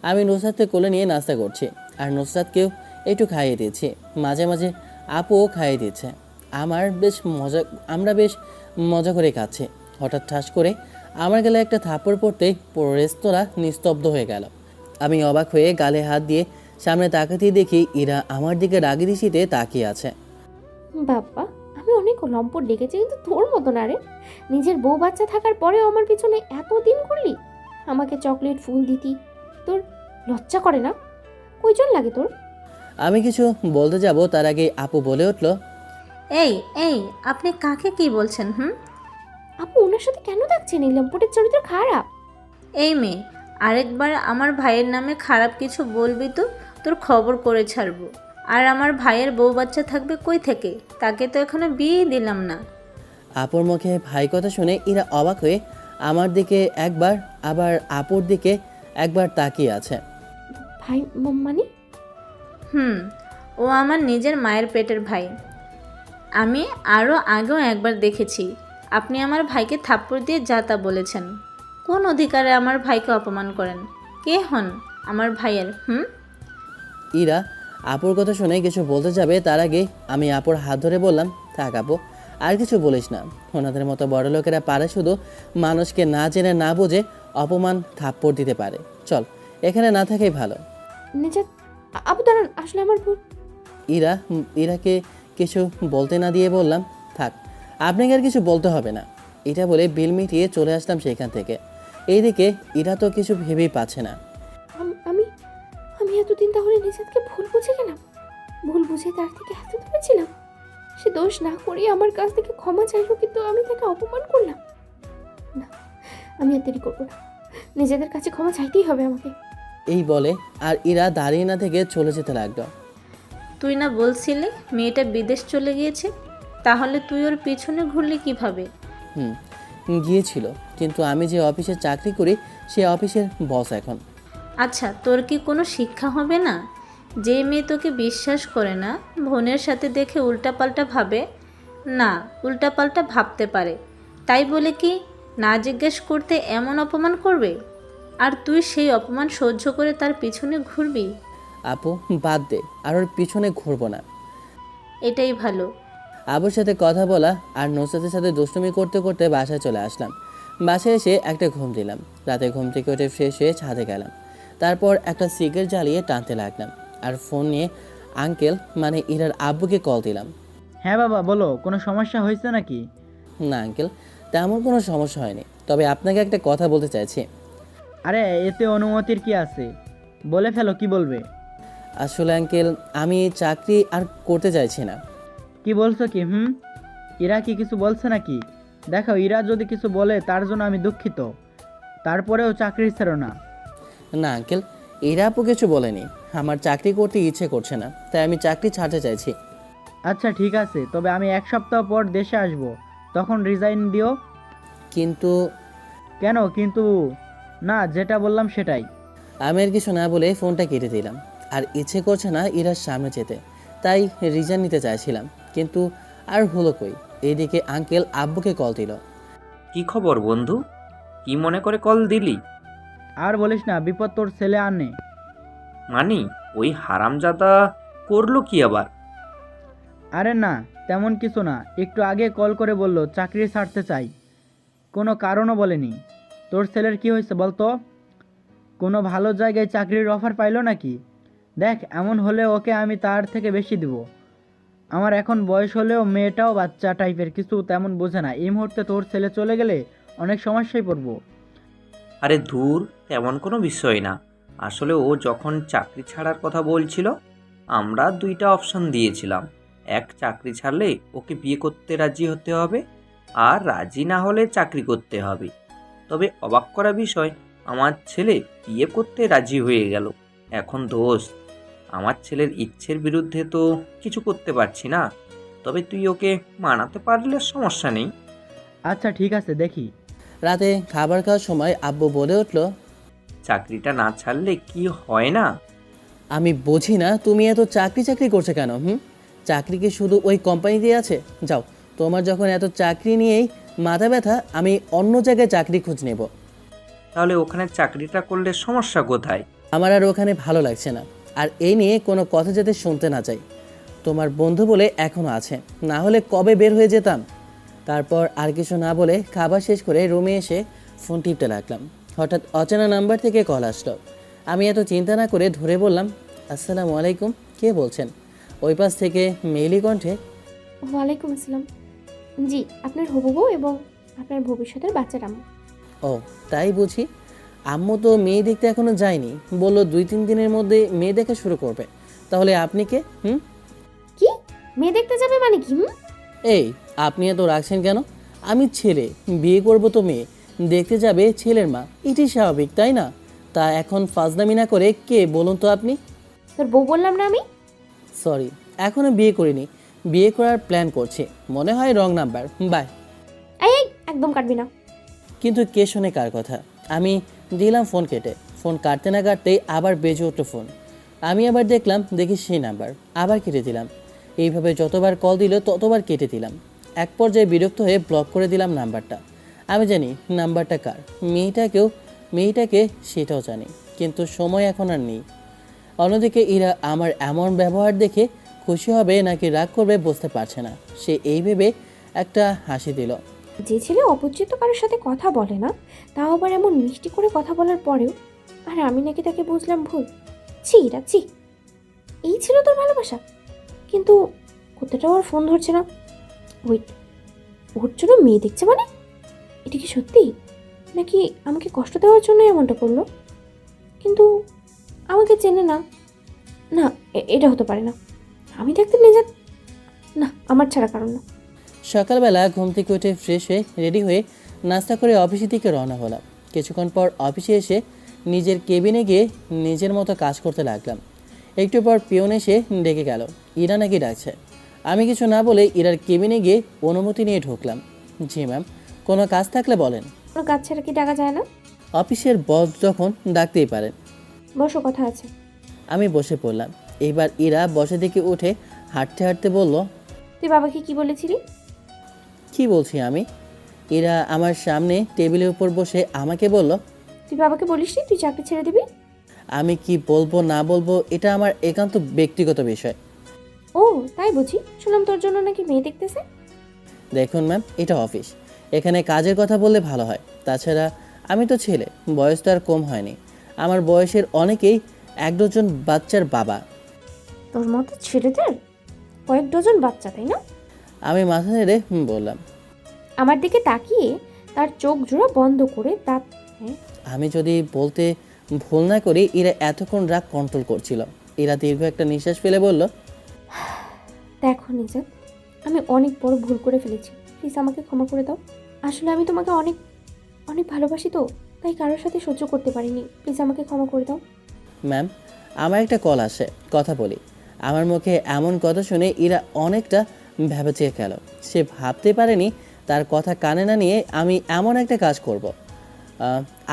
আমি নুসরাতকে কোলে নিয়ে নাস্তা করছি, আর নুসরাতকেও একটু খাইয়ে দিচ্ছি। মাঝে মাঝে আপুও খাইয়ে দিচ্ছে। আমরা বেশ মজা করে খাচ্ছি। হঠাৎ ঠাস করে আমার গালে একটা থাপ্পড় পড়তেই পুরো রেস্তোরাঁ নিস্তব্ধ হয়ে গেল। আমি অবাক হয়ে গালে হাত দিয়ে সামনে তাকাতেই দেখি ইরা আমার দিকে রাগি দৃষ্টিতে তাকিয়ে আছে। বাবা, আমি অনেক লম্পট ডেকেছি, কিন্তু তোর মতো না রে। নিজের বউ বাচ্চা থাকার পরেও আমার পিছনে এত দিন করলি। আমাকে চকলেট ফুল দিতি, তোর লজ্জা করে না? কয়জন লাগে তোর? আমি কিছু বলতে যাব তার আগে আপু বলে উঠল, এই এই আপনি কাকে কি বলছেন? আপু ওনার সাথে কেন থাকছেন? এই লম্পটের চরিত্র খারাপ। এই মেয়ে, আরেকবার আমার ভাইয়ের নামে খারাপ কিছু বলবি তো তোর খবর করে ছাড়বো। আর আমার ভাইয়ের বউ বাচ্চা থাকবে কই থেকে? তাকে তো এখনো বিয়েই দিলাম না। আপুর মুখে ভাই কথা শুনে ইরা অবাক হয়ে আমার দিকে একবার, আবার আপুর দিকে একবার তাকিয়ে আছে। ভাই মানে? ও আমার নিজের মায়ের পেটের ভাই। আমি আরও আগেও একবার দেখেছি আপনি আমার ভাইকে থাপ্পড় দিয়ে যা তা বলেছেন। কোন অধিকারে আমার ভাইকে অপমান করেন? কে হন আমার ভাইয়ের? ইরা আপুর কথা শুনে কিছু বলতে যাবে তার আগে আমি আপুর হাত ধরে বললাম, থাক আপু, আর কিছু বলিস না। ওনাদের মতো বড় লোকেরা পারে শুধু মানুষকে না জেনে না বুঝে অপমান থাপ্পড় দিতে পারে। চল, এখানে না থাকাই ভালো। নিজাত, আপু দাঁড়ান, আসলে আমার ভুল। ইরাকে কিছু বলতে না দিয়ে বললাম, থাক, আপনাকে আর কিছু বলতে হবে না। এটা বলে বিল মিটিয়ে চলে আসলাম সেখান থেকে। এইদিকে ইরা তো কিছু ভেবেই পাচ্ছে না। আমি আমি এতদিন তাহলে নিজাতকে ভুল বুঝে গেলাম। ভুল বুঝে তার থেকে এত দূরে ছিলাম। সে দোষ না করে আমার কাছ থেকে ক্ষমা চাইলো, কিন্তু আমি তাকে অপমান করলাম। না, আমি আর দেরি করবো না, নিজেদের কাছে ক্ষমা চাইতেই হবে আমাকে। এই বলে আর ইরা দাঁড়িয়ে না থেকে চলে যেতে লাগলো। তুই না বলছিলি মেয়েটা বিদেশ চলে গিয়েছে, তাহলে তুই ওর পিছনে ঘুরলি কিভাবে? গিয়েছিল, কিন্তু আমি যে অফিসে চাকরি করি সে অফিসের বস এখন। আচ্ছা, তোর কি কোনো শিক্ষা হবে না? যে মেয়ে তোকে বিশ্বাস করে না, বোনের সাথে দেখে উল্টাপাল্টা ভাবে না, উল্টাপাল্টা ভাবতে পারে, তাই বলে কি না জিজ্ঞেস করতে এমন অপমান করবে? আর তুই সেই অপমান সহ্য করে তার পিছনে ঘুরবি? আপু বাদ দে, আর ওর পিছনে ঘুরবো না। এটাই ভালো। আবুর সাথে কথা বলা আর নুসরাতের সাথে দুষ্টুমি করতে করতে বাসায় চলে আসলাম। বাসায় এসে একটা ঘুম দিলাম। রাতে ঘুম থেকে উঠে ফ্রেশ হয়ে ছাদে গেলাম। তারপর একটা সিগারেট জ্বালিয়ে টানতে লাগলাম, আর ফোন নিয়ে আঙ্কেল মানে ইরার আব্বুকে কল দিলাম। হ্যাঁ বাবা বলো, কোনো সমস্যা হয়েছে নাকি? না আঙ্কেল, তেমন কোনো সমস্যা হয়নি, তবে আপনাকে একটা কথা বলতে চাইছি। আরে এতে অনুমতির কি আছে, বলে ফেলো, কি বলবে? আসলে আঙ্কেল, আমি চাকরি আর করতে চাইছি না। কি বলছো কি? ইরা কি কিছু বলছে নাকি? দেখো, ইরা যদি কিছু বলে তার জন্য আমি দুঃখিত, তারপরেও চাকরি ছেড়ো না। না আঙ্কেল, এরা আপু কিছু বলেনি। আমার চাকরি করতে ইচ্ছে করছে না, তাই আমি চাকরি ছাড়তে চাইছি। আচ্ছা ঠিক আছে, তবে আমি 1 সপ্তাহ পর দেশে আসব, তখন রিজাইন দিও। কিন্তু কেন কিন্তু? না, যেটা বললাম সেটাই। আমি আর কিছু না বলে ফোনটা কেটে দিলাম। আর ইচ্ছে করছে না ইরার সামনে যেতে, তাই রিজাইন নিতে চাইছিলাম, কিন্তু আর হলো কই। এইদিকে আঙ্কেল আব্বুকে কল দিল। কি খবর বন্ধু? কি মনে করে কল দিলি? আর বলিস না, বিপদ তোর ছেলে আনে। মানি ওই হারামজাদা করলো কি আবার? আরে না, তেমন কিছু না। একটু আগে কল করে বলল চাকরি ছাড়তে চাই, কোনো কারণও বলেনি। তোর ছেলের কি হয়েছে বলতো? কোনো ভালো জায়গায় চাকরির অফার পাইলো নাকি? দেখ, এমন হলে ওকে আমি তার থেকে বেশি দিব। আমার এখন বয়স হলেও মেয়েটাও বাচ্চা টাইপের, কিছু তেমন বোঝে না। এই মুহূর্তে তোর ছেলে চলে গেলে অনেক সমস্যায় পড়বো। আরে ধুর, তেমন কোনো বিষয় না। আসলে ও যখন চাকরি ছাড়ার কথা বলছিল, আমরা দুইটা অপশন দিয়েছিলাম। এক, চাকরি ছাড়লে ওকে বিয়ে করতে রাজি হতে হবে, আর রাজি না হলে চাকরি করতে হবে। তবে অবাক করা বিষয়, আমার ছেলে বিয়ে করতে রাজি হয়ে গেল। এখন দোস্ত, আমার ছেলের ইচ্ছের বিরুদ্ধে তো কিছু করতে পারছি না। তবে তুই ওকে মানাতে পারলে সমস্যা নেই। আচ্ছা ঠিক আছে, দেখি। রাতে খাবার খাওয়ার সময় আব্বু বলে উঠল, চাকরিটা না ছাড়লে কি হয় না? আমি বুঝি না তুমি এত চাকরি চাকরি করছো কেন? চাকরি কি শুধু ওই কোম্পানিতেই আছে? যাও, তোমার যখন এত চাকরি নিয়েই মাথা ব্যথা, আমি অন্য জায়গায় চাকরি খোঁজ নেব। তাহলে ওখানে চাকরিটা করলে সমস্যা কোথায়? আমার আর ওখানে ভালো লাগছে না। আর এই নিয়ে কোনো কথা যাতে শুনতে না চাই। তোমার বন্ধু বলে এখনও আছে, না হলে কবে বের হয়ে যেতাম। তারপর আর কিছু না বলে খাবার শেষ করে রুমে এসে ফোন টিপতে লাগলাম। হঠাৎ অচেনা নাম্বার থেকে কল আসলো। আমি এত চিন্তা না করে ধরে বললাম, আসসালামু আলাইকুম, কে বলছেন? ওই পাশ থেকে মেইলি কণ্ঠে, ওয়ালাইকুম আসসালাম। জি, আপনার হবু বউ এবং আপনার ভবিষ্যতের বাচ্চার আম্মু। ও তাই বুঝি। আম্মু তো মেয়ে দেখতে এখনো যায়নি, বললো 2-3 দিনের মধ্যে মেয়ে দেখা শুরু করবে। তাহলে আপনি কে? কি? মেয়ে দেখতে যাবে মানে কি? এই, আপনি এত রাখছেন কেন? আমি ছেলে, বিয়ে করব তো মেয়ে দেখতে যাবে ছেলের মা, এটি স্বাভাবিক তাই না? তা এখন ফাজলামি না করে কে বলুন তো আপনি? তোর বউ বললাম না আমি। সরি, এখনও বিয়ে করিনি, বিয়ে করার প্ল্যান করছি। মনে হয় রং নাম্বার, বাই। এই একদম কাটবি না। কিন্তু কে শোনে কার কথা? আমি দিলাম ফোন কেটে। ফোন কাটতে না কাটতেই আবার বেজে উঠল ফোন। আমি আবার দেখি সেই নাম্বার, আবার কেটে দিলাম। এইভাবে যতবার কল দিল ততবার কেটে দিলাম। এক পর্যায়ে বিরক্ত হয়ে ব্লক করে দিলাম নাম্বারটা। আমি জানি নাম্বারটা কার, মেয়েটাকে সেটাও জানি, কিন্তু সময় এখন আর নেই। অন্যদিকে ইরা আমার এমন ব্যবহার দেখে খুশি হবে নাকি রাগ করবে বুঝতে পারছে না। সে এই ভেবে একটা হাসি দিল। যে ছেলে অপরিচিত কারোর সাথে কথা বলে না, তাও আবার এমন মিষ্টি করে কথা বলার পরেও, আর আমি নাকি তাকে বুঝলাম ভুল। ছি ইরা, ছি। এই ছিল তোর ভালোবাসা? কিন্তু কোথাটাও আর ফোন ধরছে না। ওয়েট, ওর জন্য মেয়ে দেখছে মানে? এটা কি সত্যি, নাকি আমাকে কষ্ট দেওয়ার জন্য এমনটা করলো? কিন্তু আমাকে চেনে না। না, এটা হতে পারে না। আমি দেখতে নিয়ে যা, না আমার ছাড়া কারণ না। সকালবেলা ঘুম থেকে উঠে ফ্রেশ হয়ে রেডি হয়ে নাস্তা করে অফিসের দিকে রওনা হলাম। কিছুক্ষণ পর অফিসে এসে নিজের কেবিনে গিয়ে নিজের মতো কাজ করতে লাগলাম। একটু পর পিয়ন এসে ডেকে গেল, ইরা নাকি ডাকছে। আমি কিছু না বলে ইরার কেবিনে গিয়ে অনুমতি নিয়ে ঢুকলাম। জি ম্যাম, কোনো কাজ থাকলে বলেন। কোনো কাজ ছাড়া কি ডাকা যায় না? অফিসের বস যখন ডাকতেই পারেন। বসো, কথা আছে। আমি বসে পড়লাম। এইবার ইরা বসে থেকে উঠে হাঁটতে হাঁটতে বলল, তুই বাবাকে কি বলেছিলি? কি বলছি আমি? ইরা আমার সামনে টেবিলের উপর বসে আমাকে বলল, তুই বাবাকে বলিসনি তুই চাকরি ছেড়ে দিবি? আমি কি বলবো না বলবো এটা আমার একান্ত ব্যক্তিগত বিষয়। ও তাই বুঝি, শুনলাম তোর জন্য নাকি মেয়ে দেখতেছে। দেখুন ম্যাম, এটা অফিস, এখানে কাজের কথা বললে ভালো হয়। তাছাড়া আমি তো ছেলে, বয়স তো আর কম হয়নি। আমার বয়সের অনেকেই 1 ডজন বাচ্চার বাবা। তোর মতো ছেলেদের কয়েক ডজন বাচ্চা, তাই না? আমি মাথা নেড়ে বললাম। আমার দিকে তাকিয়ে তার চোখ জোড়া বন্ধ করে দাঁত, আমি যদি বলতে ভুল না করি, ইরা এতক্ষণ রাগ কন্ট্রোল করছিল। ইরা দীর্ঘ একটা নিঃশ্বাস ফেলে বলল, দেখো নিজাত, আমি অনেক বড় ভুল করে ফেলেছি, প্লিজ আমাকে ক্ষমা করে দাও। আসলে আমি তোমাকে অনেক অনেক ভালোবাসি, তো তাই কারোর সাথে সহ্য করতে পারিনি, প্লিজ আমাকে ক্ষমা করে দাও। ম্যাম, আমার একটা কল আসে, কথা বলি। আমার মুখে এমন কথা শুনে ইরা অনেকটা ভেবেচেয়ে গেল। সে ভাবতে পারেনি তার কথা কানে না নিয়ে আমি এমন একটা কাজ করব।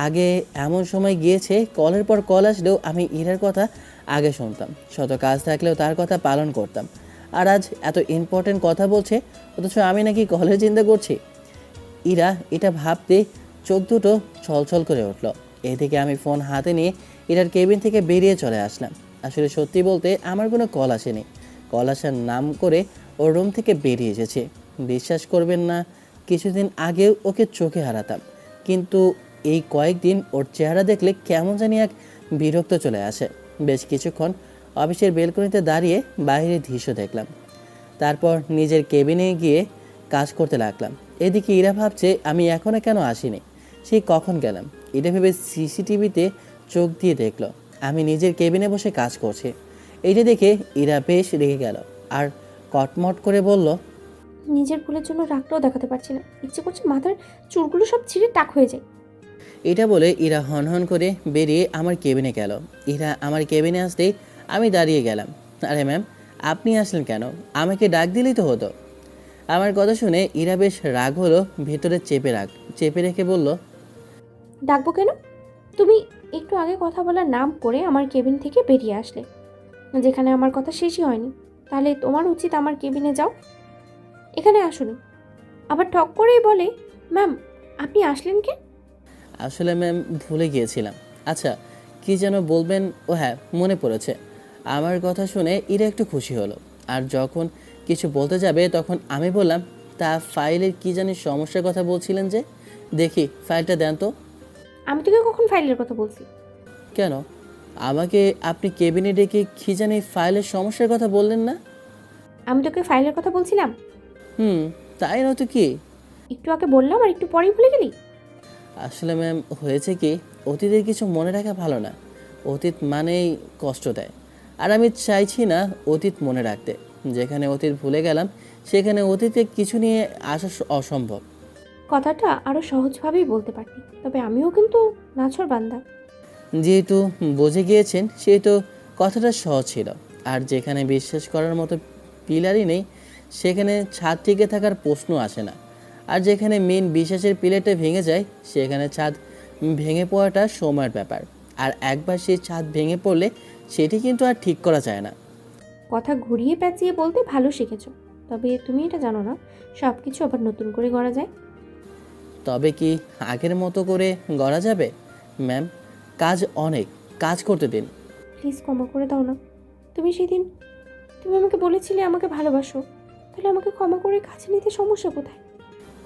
আগে এমন সময় গিয়েছে, কলের পর কল আসলেও আমি ইরার কথা আগে শুনতাম, শত কাজ থাকলেও তার কথা পালন করতাম। আর আজ এত ইম্পর্টেন্ট কথা বলছে, অথচ আমি নাকি কলের চিন্তা করছি। ইরা এটা ভাবতে চোখ দুটো ছলছল করে উঠল। এদিকে আমি ফোন হাতে নিয়ে ইরার কেবিন থেকে বেরিয়ে চলে আসলাম। আসলে সত্যি বলতে আমার কোনো কল আসেনি। কল আসার নাম করে ওর রুম থেকে বেরিয়ে এসেছি। বিশ্বাস করবেন না, কিছুদিন আগেও ওকে চোখে হারাতাম, কিন্তু এই কয়েকদিন ওর চেহারা দেখলে কেমন জানি এক বিরক্ত চলে আসে। বেশ কিছুক্ষণ অফিসের বেলকনিতে দাঁড়িয়ে বাইরে দৃশ্য দেখলাম, তারপর নিজের কেবিনে গিয়ে কাজ করতে লাগলাম। এদিকে ইরা ভাবছে আমি এখনও কেন আসিনি, সেই কখন গেলাম। এটা ভেবে সিসিটিভিতে চোখ দিয়ে দেখলো আমি নিজের কেবিনে বসে কাজ করছি। এইটা দেখে ইরা বেশ রেগে গেল আর কটমট করে বলল, নিজের ভুলের জন্য রাগটাও দেখাতে পারছি না, ইচ্ছে করছে মাথার চুলগুলো সব ছিঁড়ে টাক হয়ে যায়। এটা বলে ইরা হনহন করে বেরিয়ে আমার কেবিনে গেল। ইরা আমার কেবিনে আসতেই আমি দাঁড়িয়ে গেলাম। আরে ম্যাম, আপনি আসলেন কেন? আমাকে ডাক দিলেই তো হতো। আমার কথা শুনে ইরা বেশ রাগ হলো, ভেতরে চেপে রেখে বলল, ডাকবো কেন? তুমি একটু আগে কথা বলার নাম করে আমার কেবিন থেকে বেরিয়ে আসলে, যেখানে আমার কথা শেষই হয়নি। তাহলে তোমার উচিত আমার কেবিনে যাও, এখানে আসুনি। আবার ঠক করেই বলে, ম্যাম আপনি আসলেন কে? আসলে ম্যাম ভুলে গিয়েছিলাম। আচ্ছা, কি যেন বলবেন? ও হ্যাঁ, মনে পড়েছে। আমার কথা শুনে ইরা একটু খুশি হলো, আর যখন কিছু বলতে যাবে তখন আমি বললাম, তা ফাইলের কি জানি সমস্যার কথা বলছিলেন যে, দেখি ফাইলটা দেন তো। আমি তোকে কখন ফাইলের কথা বলছি? কেন, আমাকে আপনি কেবিনে ডেকে কি জানি ফাইলের সমস্যার কথা বললেন না? আমি তোকে ফাইলের কথা বলছিলাম? তাই নয়তো কি। একটু আগে বললাম আর একটু পরেই ভুলে গেলি? আসলে ম্যাম হয়েছে কি, অতীতের কিছু মনে রাখা ভালো না। অতীত মানেই কষ্ট দেয়, আর আমি চাইছি না অতীত মনে রাখতে। যেখানে অতীত ভুলে গেলাম সেখানে অতীতে কিছু নিয়ে আসা অসম্ভব। কথাটা আরো সহজভাবেই বলতে পারতি, তবে আমিও কিন্তু নাছর বান্দা। যেহেতু বুঝে গিয়েছেন সেহেতু কথাটা সহজ ছিল। আর যেখানে বিশ্বাস করার মতো পিলারই নেই সেখানে ছাদ টিকে থাকার প্রশ্ন আসে না। আর যেখানে মেন বিশ্বাসের পিলারটা ভেঙে যায় সেখানে ছাদ ভেঙে পড়াটা সময়ের ব্যাপার। আর একবার সেই ছাদ ভেঙে পড়লে সেটি কিন্তু আর ঠিক করা যায় না। কথা ঘুরিয়ে পেঁচিয়ে বলতে ভালো শিখেছো, তবে তুমি এটা জানো না সব কিছু আবার নতুন করে গড়া যায়। তবে কি আগের মতো করে গড়া যাবে? ম্যাম, কাজ অনেক, কাজ করতে দিন। প্লিজ ক্ষমা করে দাও না। তুমি আমাকে বলেছিলে আমাকে ভালোবাসো, তাহলে আমাকে ক্ষমা করে কাছে নিতে সমস্যা কোথায়?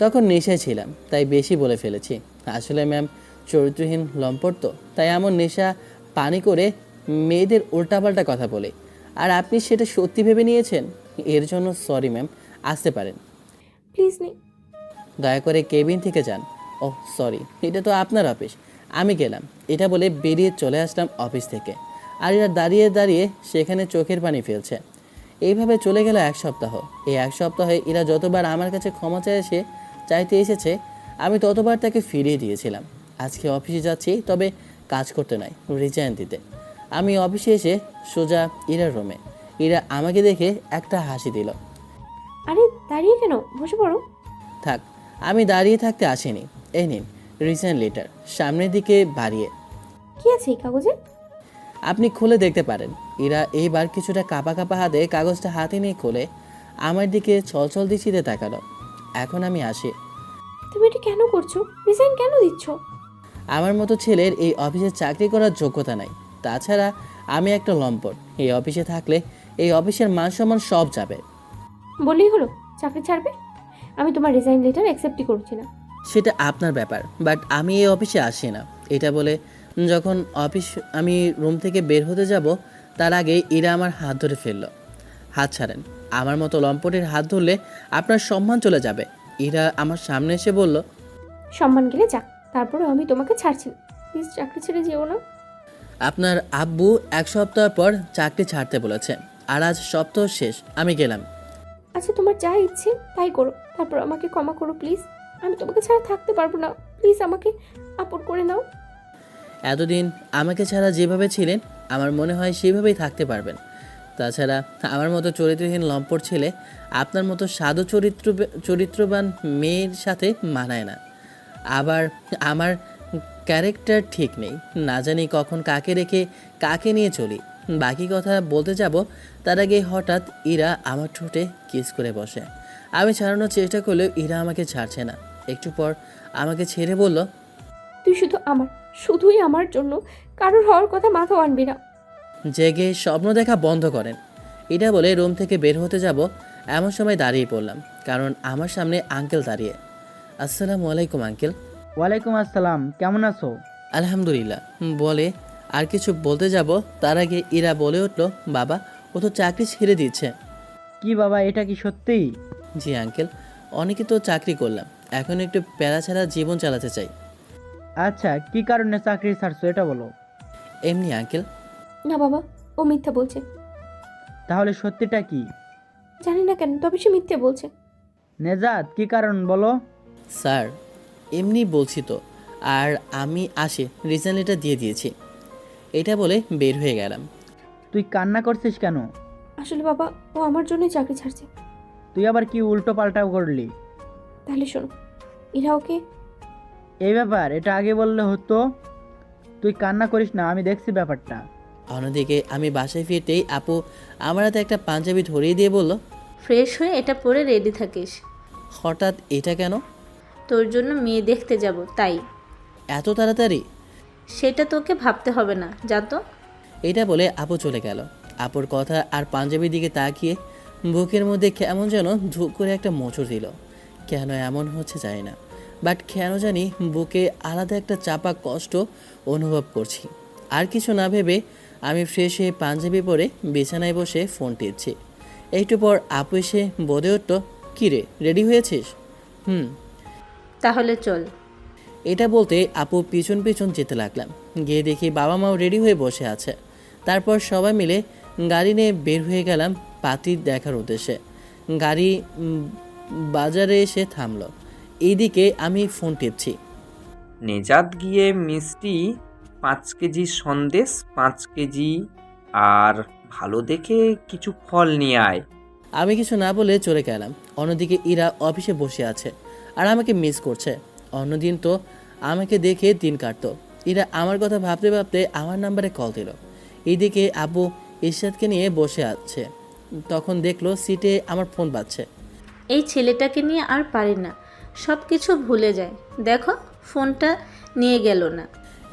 তখন নেশায় ছিলাম তাই বেশি বলে ফেলেছি। আসলে ম্যাম চরিত্রহীন লম্পট তো, তাই এমন নেশা পানি করে মেয়েদের উল্টাপাল্টা কথা বলে। আর আপনি সেটা সত্যি ভেবে নিয়েছেন, এর জন্য সরি ম্যাম। আসতে পারেন। প্লিজ নে। দয়া করে কেবিন থেকে যান। ওহ সরি, এটা তো আপনার অফিস, আমি গেলাম। এটা বলে বেরিয়ে চলে আসলাম অফিস থেকে। আর এরা দাঁড়িয়ে দাঁড়িয়ে সেখানে চোখের পানি ফেলছে। এইভাবে চলে গেল এক সপ্তাহ। এই এক সপ্তাহে এরা যতবার আমার কাছে ক্ষমা চাইতে এসেছে আমি ততবার তাকে ফিরিয়ে দিয়েছিলাম। আজকে অফিসে যাচ্ছি, তবে কাজ করতে নয়, রিজাইন দিতে। আমি অফিসে এসে সোজা ইরার রুমে। ইরা আমাকে দেখে একটা হাসি দিল। আরে দাঁড়িয়ে কেন, বসে পড়ো। থাক, আমি দাঁড়িয়ে থাকতে আসিনি। এই নিন রিজাইন লেটার, সামনের দিকে বাড়িয়ে। কি আছে এই কাগজে? আপনি খুলে দেখতে পারেন। ইরা এইবার কিছুটা কাঁপা কাঁপা হাতে কাগজটা হাতে নিয়ে খুলে আমার দিকে ছলছল দৃষ্টিতে তাকালো। এখন আমি আসি। তুমি এটা কেন করছো? রিজাইন কেন দিচ্ছ? আমার মতো ছেলের এই অফিসে চাকরি করার যোগ্যতা নাই। তাছাড়া আমি একটা লম্পট। এই অফিসে থাকলে এই অফিসের মান সম্মান সব যাবে। বললেই হলো চাকরি ছাড়বে? আমি তোমার রিজাইন লেটার অ্যাকসেপ্টই করছি না। সেটা আপনার ব্যাপার, বাট আমি এই অফিসে আসি না। এটা বলে যখন আমি রুম থেকে বের হতে যাব তার আগে ইরা আমার হাত ধরে ফেললো। হাত ছাড়েন, আমার মতো লম্পটের হাত ধরলে আপনার সম্মান চলে যাবে। ইরা আমার সামনে এসে বলল, সম্মান গেলে যাক, তারপরে আমি তোমাকে ছাড়ছি না। প্লিজ চাকরি ছেড়ে যেও না। আপনার আব্বু এক সপ্তাহ পর চাকরি ছাড়তে বলেছে, আর আজ সপ্তাহ শেষ। আমি গেলাম। আচ্ছা তোমার যা ইচ্ছে তাই করো, তারপর আমাকে ক্ষমা করো প্লিজ। আমি তোমাকে ছাড়া থাকতে পারবো না, প্লিজ আমাকে আপন করে নাও। এতদিন আমাকে ছাড়া যেভাবে ছিলেন আমার মনে হয় সেভাবেই থাকতে পারবেন। তাছাড়া আমার মতো চরিত্রহীন লম্পট ছেলে আপনার মতো সাধু চরিত্রবান মেয়ের সাথে মানায় না। আবার আমার ক্যারেক্টার ঠিক নেই, না জানি কখন কাকে রেখে কাকে নিয়ে চলি। বাকি কথা বলতে যাব তার আগে হঠাৎ ইরা আমার ঠোঁটে কিস করে বসে। আমি ছাড়ানোর চেষ্টা করলেও ইরা আমাকে ছাড়ছে না। একটু পর আমাকে ছেড়ে বলল, তুই শুধু আমার, শুধুই আমার জন্য, কারোর হওয়ার কথা মাথাও আনবি না। জেগে স্বপ্ন দেখা বন্ধ করেন। এটা বলে রুম থেকে বের হতে যাব, এমন সময় দাঁড়িয়ে পড়লাম, কারণ আমার সামনে আঙ্কেল দাঁড়িয়ে। আসসালামু আলাইকুম আঙ্কেল। ওয়ালাইকুম আসসালাম, কেমন আছো? আলহামদুলিল্লাহ বলে আর কিছু বলতে যাব, তার আগে ইরা বলে উঠল, বাবা ও তো চাকরি ছেড়ে দিচ্ছে। কি বাবা, এটা কি সত্যি? জি আঙ্কেল, অনেকে তো চাকরি করলাম, এখন একটু প্যারা ছাড়া জীবন চালাতে চাই। আচ্ছা, কি কারণে চাকরি ছাড়ছো এটা বলো। এমনি আঙ্কেল। না বাবা, ও মিথ্যা বলছে। তাহলে সত্যিটা কি? জানি না কেন, তবে সে মিথ্যে বলছে। নেজাত, কি কারণ বলো। স্যার এমনি বলছি তো, আর আমি আসে রিজাইন লেটার দিয়ে দিয়েছি। এটা বলে বের হয়ে গেলাম। তুই কান্না করছিস কেন? আসলে বাবা, ও আমার জন্যই চাকরি ছাড়ছে। তুই আবার কি উল্টো পাল্টাও করলি? তাহলে শোনো, এরা ওকে। এই ব্যাপার, এটা আগে বললে হতো। তুই কান্না করিস না, আমি দেখছি ব্যাপারটা। অন্যদিকে আমি বাসায় ফিরতেই আপু আমার হাতে একটা পাঞ্জাবি ধরিয়ে দিয়ে বলল, ফ্রেশ হয়ে এটা পরে রেডি থাকিস। হঠাৎ এটা কেন? তোর জন্য মেয়ে দেখতে যাব তাই। এত তাড়াতাড়ি? সেটা তোকে ভাবতে হবে না, যা তো। এটা বলে আপু চলে গেল। আপুর কথা আর পাঞ্জাবির দিকে তাকিয়ে বুকের মধ্যে কেমন যেন ধুক করে একটা মোচড় দিল। কেন এমন হচ্ছে জানি না, বাট কেন জানি বুকে আলাদা একটা চাপা কষ্ট অনুভব করছি। আর কিছু না ভেবে আমি ফ্রেশ হয়ে পাঞ্জাবি পরে বিছানায় বসে ফোন টিপছি। একটু পর আপু এসে বলে উঠল, কী রে, রেডি হয়েছিস? তাহলে চল। এটা বলতে আপু পিছন পিছন যেতে লাগলাম। গিয়ে দেখি বাবা মাও রেডি হয়ে বসে আছে। তারপর সবাই মিলে গাড়ি নিয়ে বের হয়ে গেলাম পাত্রীর দেখার উদ্দেশ্যে। গাড়ি বাজারে এসে থামলো। এইদিকে আমি ফোন টিপছি। নেজাত গিয়ে মিষ্টি 5 কেজি সন্দেশ 5 কেজি আর ভালো দেখে কিছু ফল নিয়ে আয়। আমি কিছু না বলে চলে গেলাম। অন্যদিকে ইরা অফিসে বসে আছে আর আমাকে মিস করছে। অন্যদিন তো আমাকে দেখে দিন কাটতো। ইরা আমার কথা ভাবতে ভাবতে আমার নাম্বারে কল দিল। এইদিকে আব্বু ইরশাদকে নিয়ে বসে আছে। তখন দেখলো সিটে আমার ফোন বাজছে। এই ছেলেটাকে নিয়ে আর পারি না, সব কিছু ভুলে যায়। দেখো ফোনটা নিয়ে গেল না।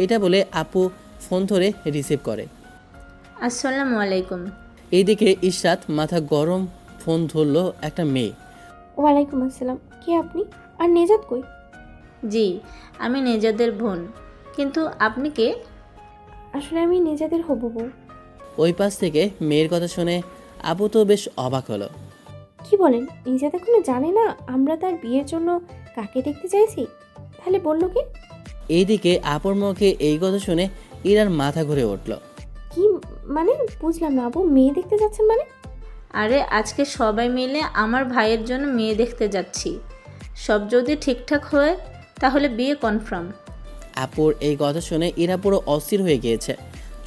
এটা বলে আপু ফোন ধরে রিসিভ করে। আসসালামু আলাইকুম। এইদিকে ইরশাদ মাথা গরম ফোন ধরলো একটা মেয়ে। ওয়ালাইকুম আসসালাম, কে আপনি? আর নেজাত কই? জি, আমি নেজাদের বোন। কিন্তু আপনি কে? আসলে আমি নেজাদের হবু বউ। ওই পাশ থেকে মেয়ের কথা শুনে আপু তো বেশ অবাক হলো। কি বলেন, নেজাত এখনো জানে না আমরা তার বিয়ের জন্য কাকে দেখতে চাইছি? তাহলে বললো কি? এইদিকে আপুর মুখে এই কথা শুনে ইরার মাথা ঘুরে উঠল। কি মানে বুঝলাম না আবু, মেয়ে দেখতে যাচ্ছেন মানে? আরে আজকে সবাই মিলে আমার ভাইয়ের জন্য মেয়ে দেখতে যাচ্ছি। সব যদি ঠিকঠাক হয় তাহলে বিয়ে কনফার্ম। আপুর এই কথা শুনে ইরা পুরো অস্থির হয়ে গিয়েছে।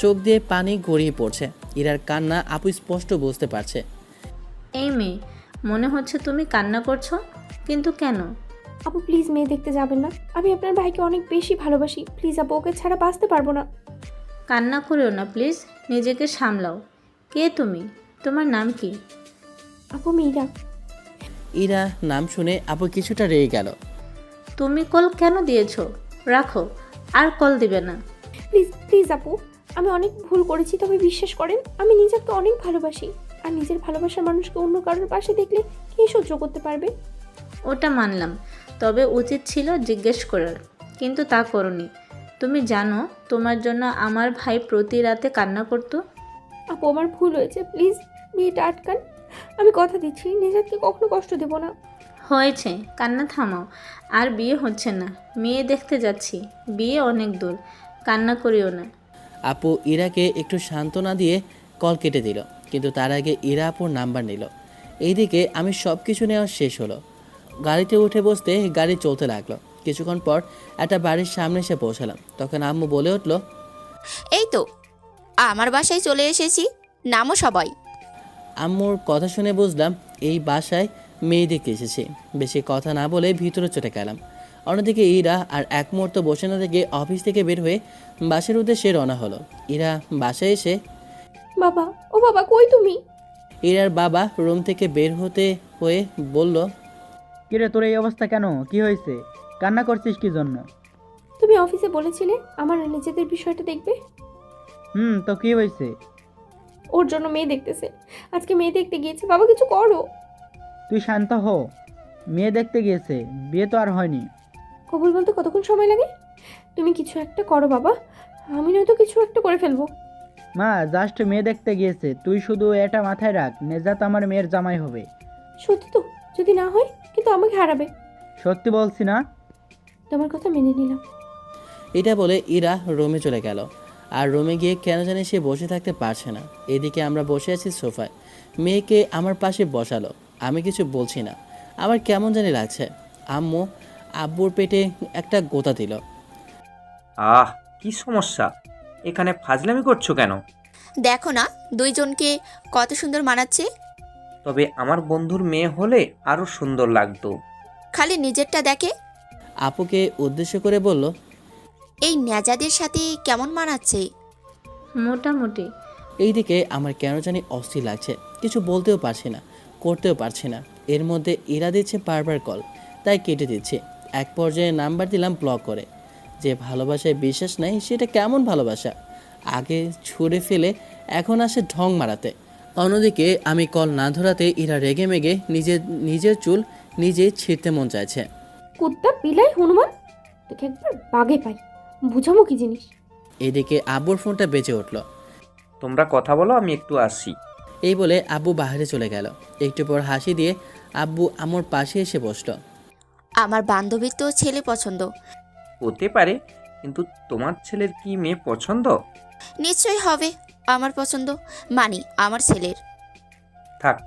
চোখ দিয়ে পানি গড়িয়ে পড়ছে। ইরার কান্না আপু স্পষ্ট বুঝতে পারছে। এই মেয়ে, মনে হচ্ছে তুমি কান্না করছো, কিন্তু কেন? আপু প্লিজ মেয়ে দেখতে যাবেন না, আমি আপনার ভাইকে অনেক বেশি ভালোবাসি। প্লিজ আপু, ওকে ছাড়া বাঁচতে পারবো না। কান্না করিও না প্লিজ, নিজেকে সামলাও। কে তুমি? তোমার নাম কি? আপু মেয়েরা। ইরা নাম শুনে আপু কিছুটা রেগে গেল। তুমি কল কেন দিয়েছো? রাখো, আর কল দিবে না। প্লিজ প্লিজ আপু, আমি অনেক ভুল করেছি, তবে বিশ্বাস করেন আমি নিজেকে অনেক ভালোবাসি। আর নিজের ভালোবাসার মানুষকে অন্য কারোর পাশে দেখলে কে সহ্য করতে পারবে? ওটা মানলাম, তবে উচিত ছিল জিজ্ঞেস করার, কিন্তু তা করনি। তুমি জানো তোমার জন্য আমার ভাই প্রতি রাতে কান্না করতো। আপু আমার ভুল হয়েছে, প্লিজ বিয়েটা আটকান। আমি কথা দিচ্ছি নেজাতকে কখনো কষ্ট দেব না। হয়েছে, কান্না থামাও। আর বিয়ে হচ্ছে না, মেয়ে দেখতে যাচ্ছি। বিয়ে অনেক দূর, কান্না করিও না। আপু ইরাকে একটু সান্ত্বনা দিয়ে কল কেটে দিল, কিন্তু তার আগে ইরা আপুর নাম্বার নিল। এইদিকে আমি সব কিছু নেওয়া শেষ হলো। গাড়িতে উঠে বসতে গাড়ি চলতে লাগলো। কিছুক্ষণ পর একটা বাড়ির সামনে এসে পৌঁছালাম। তখন আম্মু বলে উঠল, এই তো আমার বাসায় চলে এসেছি, নামো সবাই। আম্মুর কথা শুনে বুঝলাম এই বাসায় মেয়ে দেখতে এসেছি। বেশি কথা না বলে ভিতরে চলে গেলাম। অন্যদিকে ইরা আর এক মুহূর্ত বসে না থেকে অফিস থেকে বের হয়ে বাসের উদ্দেশ্যে রওনা হলো। ইরা বাসায় এসে, বাবা, ও বাবা কই তুমি? ইরার বাবা রুম থেকে বের হতে হয়ে বলল, কিরে, তোর এই অবস্থা কেন? কি হয়েছে? কান্না করছিস কি জন্য? তুমি অফিসে বলেছিলে আমার নিজেদের বিষয়টা দেখবে। তো কি হয়েছে? ওর জন্য মেয়ে দেখতেছে, আজকে মেয়ে দেখতে গিয়েছে। বাবা কিছু করো। তুই শান্ত হ। মেয়ে দেখতে গিয়েছে, বিয়ে তো আর হয়নি। কবুল বলতে কতক্ষণ সময় লাগে? তুমি কিছু একটা করো বাবা, আমি নয়তো কিছু একটা করে ফেলবো। মা জাস্ট মেয়ে দেখতে গিয়েছে, তুই শুধু এটা মাথায় রাখ, নেজাত আমার মেয়ের জামাই হবে। সত্যি তো? যদি না হয় কিন্তু আমাকে হারাবে। সত্যি বলছি না? তোমার কথা মেনে নিলাম। এটা বলে ইরা রুমে চলে গেল। আর রুমে গিয়ে কেন জানি সে বসে থাকতে পারছে না। এদিকে আমরা বসে আছি সোফায়, মেয়েকে আমার পাশে বসালো। আমি কিছু বলছি না, আমার কেমন জানি লাগছে। আম্মু আব্বুর পেটে একটা গোতা দিল। আহ, কি সমস্যা? এখানে ফাজলামি করছো কেন? দেখো না দুইজনকে কত সুন্দর মানাচ্ছে। তবে আমার বন্ধুর মেয়ে হলে আরও সুন্দর লাগতো। খালি নিজেরটা দেখে। আপুকে উদ্দেশ্য করে বলল, এই নেজাদের সাথে কেমন মানাচ্ছে? মোটামুটি। এইদিকে আমার কেন জানি অস্থির লাগছে, কিছু বলতেও পারছি না, করতেও পারছি না। এর মধ্যে ইরা দিচ্ছে বারবার কল, তাই কেটে দিচ্ছি। এক পর্যায়ে নাম্বার দিলাম ব্লক করে। যে ভালোবাসায় বিশ্বাস নাই সেটা কেমন ভালোবাসা? আগে ছুঁড়ে ফেলে এখন আসে ঢং মারাতে। অন্যদিকে আমি কল না ধরাতে ইরা রেগে মেগে নিজের চুল নিজেই ছিঁড়তে মন চাইছে। কুত্তা বিলাই হনুমান, তোকে একবার বাগে পাই, বুঝামো কি জিনিস। এদিকে আব্বুর ফোনটা বেজে উঠল। তোমরা কথা বলো, আমি একটু আসি। এই বলে আব্বু বাইরে চলে গেল। একটু পর হাসি দিয়ে আব্বু আমার পাশে এসে বসলো। আমার বান্ধবীর তো ছেলে পছন্দ। হতে পারে, কিন্তু তোমার ছেলের কি মেয়ে পছন্দ? নিশ্চয়ই হবে আমার পছন্দ, মানি আমার ছেলের। থাক,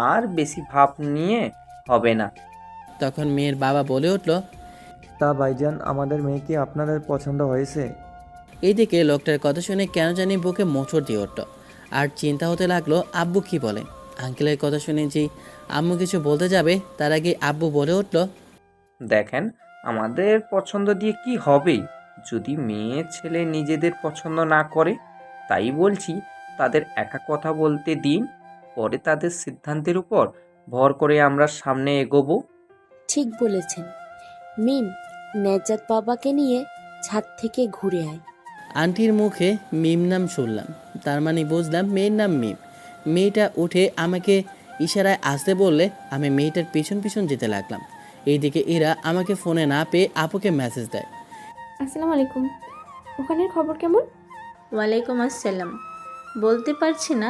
আর বেশি ভাব নিয়ে হবে না। তখন মেয়ের বাবা বলে উঠল, তা ভাইজান, আমাদের মেয়ে কি আপনাদের পছন্দ হয়েছে? এইদিকে লোকটার কথা শুনে কেন জানি বুকে মোচড় দিয়ে উঠল। আর চিন্তা হতে লাগলো আব্বু কি বলে। আঙ্কেলের কথা শুনে যে আম্মু কিছু বলতে যাবে তার আগে আব্বু বলে উঠল, দেখেন, আমাদের পছন্দ দিয়ে কি হবে যদি মেয়ে ছেলে নিজেদের পছন্দ না করে? তাই বলছি, তাদের একা কথা বলতে দিন, পরে তাদের সিদ্ধান্তের উপর ভর করে আমরা সামনে এগোবো। ঠিক বলেছেন মিম, নেজাত বাবাকে নিয়ে ছাদ থেকে ঘুরে আয়। আন্টির মুখে মিম নাম শুনলাম, তার মানে বুঝলাম মেয়ের নাম মিম। মেয়েটা উঠে আমাকে ইশারায় আসতে বললে আমি মেয়েটার পিছন পিছন যেতে লাগলাম। এইদিকে এরা আমাকে ফোনে না পেয়ে আপুকে মেসেজ দেয়। আসসালামু আলাইকুম, ওখানের খবর কেমন? ওয়ালাইকুম আসসালাম। বলতে পারছি না,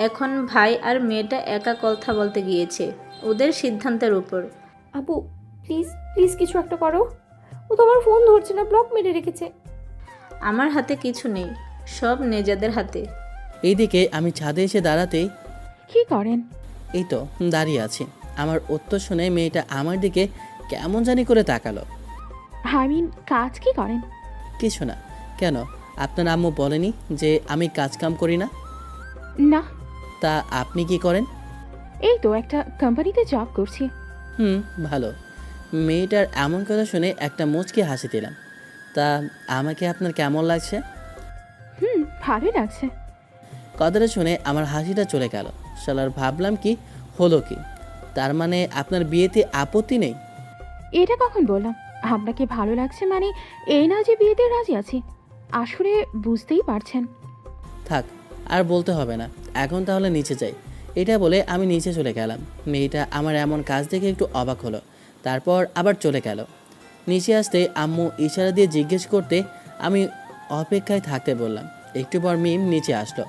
এখন ভাই আর মেয়েটা একা কথা বলতে গিয়েছে ওদের সিদ্ধান্তের উপর। আপু প্লিজ প্লিজ কিছু একটা করো, ও তো আমার ফোন ধরছে না, ব্লক মেরে রেখেছে। আমার হাতে কিছু নেই, সব নেজাদের হাতে। এইদিকে আমি ছাদে এসে দাঁড়াতেই কি করেন? এই তো দাঁড়িয়ে আছি। আমার উত্তর শুনে মেয়েটা আমার দিকে কেমন জানি করে তাকালো। আই মিন কাজ কি করেন? কিছু না। কেন, আপনার আম্মু বলেনি যে আমি কাজ কাম করি না? না। তা আপনি কি করেন? এই তো একটা কোম্পানিতে জব করছি। ভালো। মেয়েটার এমন কথা শুনে একটা মুচকি হাসি দিলাম। তা আমাকে আপনার কেমন লাগছে? ভালোই লাগছে। কথাটা শুনে আমার হাসিটা চলে গেল। শালার ভাবলাম কি হলো কি, তার মানে আপনার বিয়েতে আপত্তি নেই? এটা কখন বললাম? আপনাকে ভালো লাগছে মানে এই না যে বিয়েতে রাজি আছি। আসলে বুঝতেই পারছেন। থাক, আর বলতে হবে না, এখন তাহলে নিচে যাই। এটা বলে আমি নিচে চলে গেলাম। মেয়েটা আমার এমন কাজ দেখে একটু অবাক হলো, তারপর আবার চলে গেল। নিচে আসতে আম্মু ইশারা দিয়ে জিজ্ঞেস করতে আমি অপেক্ষায় থাকতে বললাম। একটু পর মিম নিচে আসলো।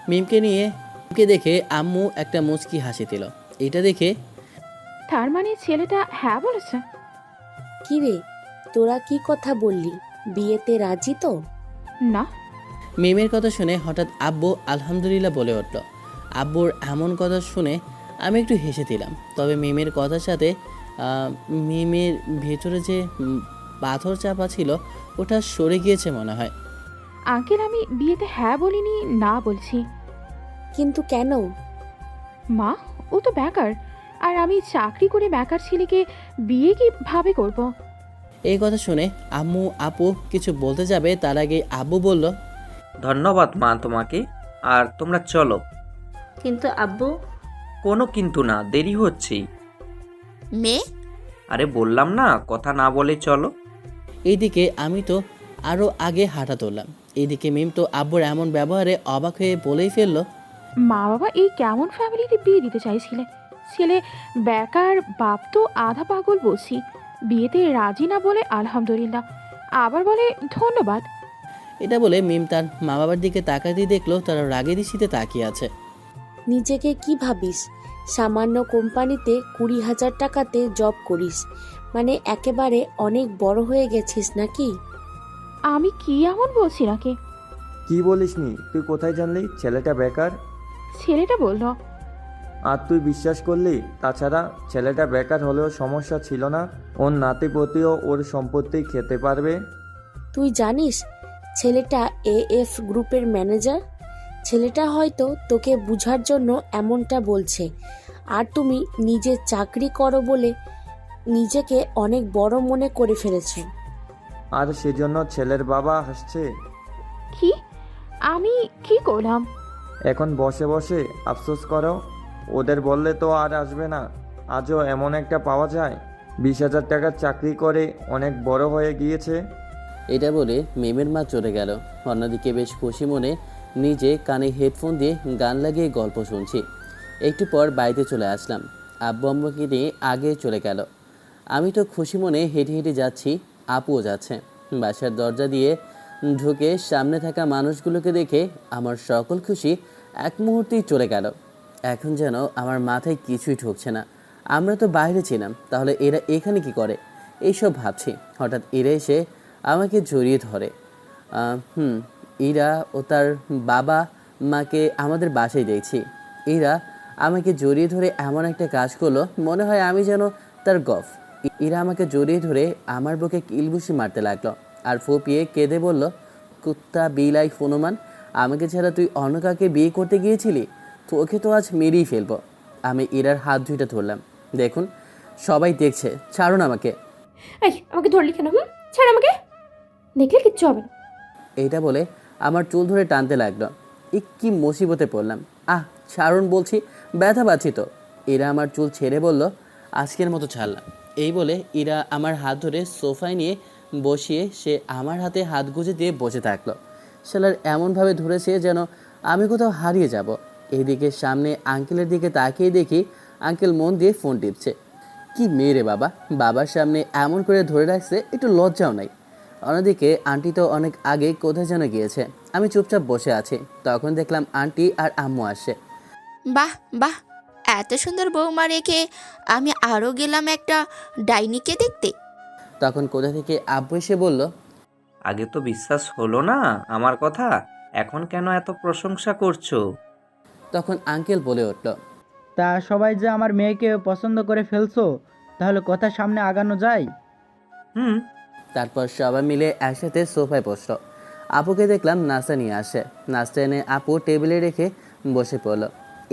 মিমকে দেখে আম্মু একটা মুচকি হাসি দিল। এটা দেখে তার মানে ছেলেটা হ্যাঁ বলেছে? কি রে, তোরা কি কথা বললি? বিয়েতে রাজি তো? না। মিমের কথা শুনে হঠাৎ আব্বু আলহামদুলিল্লাহ বলে উঠল। আব্বুর এমন কথা শুনে আমি একটু হেসে দিলাম। তবে মিমের কথার সাথে মিমের ভেতরে যে পাথর চাপা ছিল ওটা সরে গিয়েছে মনে হয়। আঙ্কেল আমি বিয়েতে হ্যাঁ বলিনি, না বলছি। কিন্তু কেন? মা ও তো বেকার, আর আমি চাকরি করে বেকার ছেলেকে বিয়ে কিভাবে করব? এই কথা শুনে আম্মু আপু কিছু বলতে যাবে তার আগে আব্বু বলল, ধন্যবাদ মা তোমাকে, আর তোমরা চলো। কিন্তু আব্বু। কোনো কিন্তু না, দেরি হচ্ছে। মেয়ে? আরে বললাম না, কথা না বলে চলো। এইদিকে আমি তো আরও আগে হাঁটা তুললাম। এইদিকে মিম তো আব্বুর এমন ব্যবহারে অবাক হয়ে বলেই ফেললো, মা বাবা এই কেমন ফ্যামিলিতে বিয়ে দিতে চাইছিলে? ছেলে বেকার, বাপ তো আধা পাগল বলছি। বিয়েতে রাজি না বলে আলহামদুলিল্লাহ, আবার বলে ধন্যবাদ। এটা বলে মিম তার মা বাবার দিকে তাকাতেই দেখলো তারা রাগে দৃষ্টিতে তাকিয়ে আছে। নিজেকে কি ভাবিস? সামান্য কোম্পানিতে 20,000 টাকাতে জব করিস, মানে একেবারে অনেক বড় হয়ে গেছিস নাকি? আমি কি এমন বলছি নাকি? কি বলিসনি? তুই কোথায় জানলি ছেলেটা বেকার? ছেলেটা বলল। আর তুই বিশ্বাস করলি? তাছাড়া ছেলেটা বেকার হলেও সমস্যা ছিল না, ওর নাতিপতিও ওর সম্পত্তি খেতে পারবে। তুই জানিস ছেলেটা এএফ গ্রুপের ম্যানেজার? ছেলেটা হয়তো তোকে বুঝার জন্য এমনটা বলছে, আর তুমি নিজে চাকরি করো বলে নিজেকে অনেক বড় মনে করে ফেলেছো। আর সেজন্য ছেলের বাবা হাসছে। কি? আমি কি করলাম? এখন বসে বসে আফসোস করো। ওদের বললে তো আর আসবে না। আজও এমন একটা পাওয়া যায়, 20,000 টাকার চাকরি করে অনেক বড় হয়ে গিয়েছে। এটা বলে মিমের মা চলে গেল। অন্যদিকে বেশ খুশি মনে নিজে কানে হেডফোন দিয়ে গান লাগিয়ে গল্প শুনছি। একটু পর বাড়িতে চলে আসলাম। আব্বু আম্মুকে নিয়ে আগে চলে গেল। আমি তো খুশি মনে হেঁটে হেঁটে যাচ্ছি, আপুও যাচ্ছে। বাসার দরজা দিয়ে ঢুকে সামনে থাকা মানুষগুলোকে দেখে আমার সকল খুশি এক মুহূর্তেই চলে গেল। এখন যেন আমার মাথায় কিছুই ঢুকছে না। আমরা তো বাইরে ছিলাম, তাহলে এরা এখানে কি করে এইসব ভাবছি। হঠাৎ এরা এসে আমাকে জড়িয়ে ধরে। ইরা ও তার বাবা মাকে আমাদের বাসায় দেখছি। ইরা আমাকে জড়িয়ে ধরে এমন একটা কাজ করলো, মনে হয় আমি যেন তার গফ। ইরা আমাকে জড়িয়ে ধরে আমার বুকে কিলবুসি মারতে লাগলো আর ফুপিয়ে কেঁদে বলল, কুত্তা বিলাই হনুমান, আমাকে ছাড়া তুই অন্য কাকে বিয়ে করতে গিয়েছিলি? তোকে তো আজ মেরেই ফেলবো। আমি ইরার হাত দুইটা ধরলাম। দেখুন সবাই দেখছে, ছাড়ুন আমাকে। এই আমাকে ধরলি কেন? ছাড় আমাকে, দেখলে কিচ্ছু হবে না। এইটা বলে আমার চুল ধরে টানতে লাগলো। কি মুসিবতে পড়লাম। ছাড়ুন বলছি, ব্যথা পাচ্ছি তো। ইরা আমার চুল ছেড়ে বলল, আজকের মতো ছাড়লাম। এই বলে ইরা আমার হাত ধরে সোফায় নিয়ে বসিয়ে সে আমার হাতে হাত গুঁজে দিয়ে বসে থাকলো। শালার এমনভাবে ধরেছে যেন আমি কোথাও হারিয়ে যাব। এইদিকে সামনে আঙ্কেলের দিকে তাকিয়ে দেখি আঙ্কেল মন দিয়ে ফোন টিপছে। কি মেয়ে রে বাবা, বাবার সামনে এমন করে ধরে রাখছে, একটু লজ্জাও নাই। অন্যদিকে আন্টি তো অনেক আগে কোথায় যেন গিয়েছে। আমি চুপচাপ বসে আছি। তখন দেখলাম আন্টি আর আম্মু আসে। বাহ বাহ, এত সুন্দর বৌমা রেখে আমি আরও গেলাম একটা ডাইনিকে দেখতে। তখন কোথা থেকে আব্বু এসে বলল, আগে তো বিশ্বাস হলো না আমার কথা, এখন কেন এত প্রশংসা করছো? তখন আঙ্কেল বলে উঠল, তা সবাই যে আমার মেয়েকে পছন্দ করে ফেলছো, তাহলে কথা সামনে আগানো যায়? হুম। তারপর সবাই মিলে একসাথে সোফায় বসলো। আপুকে দেখলাম নাস্তা নিয়ে আসে। নাস্তা এনে আপু টেবিলে রেখে বসে পড়ল।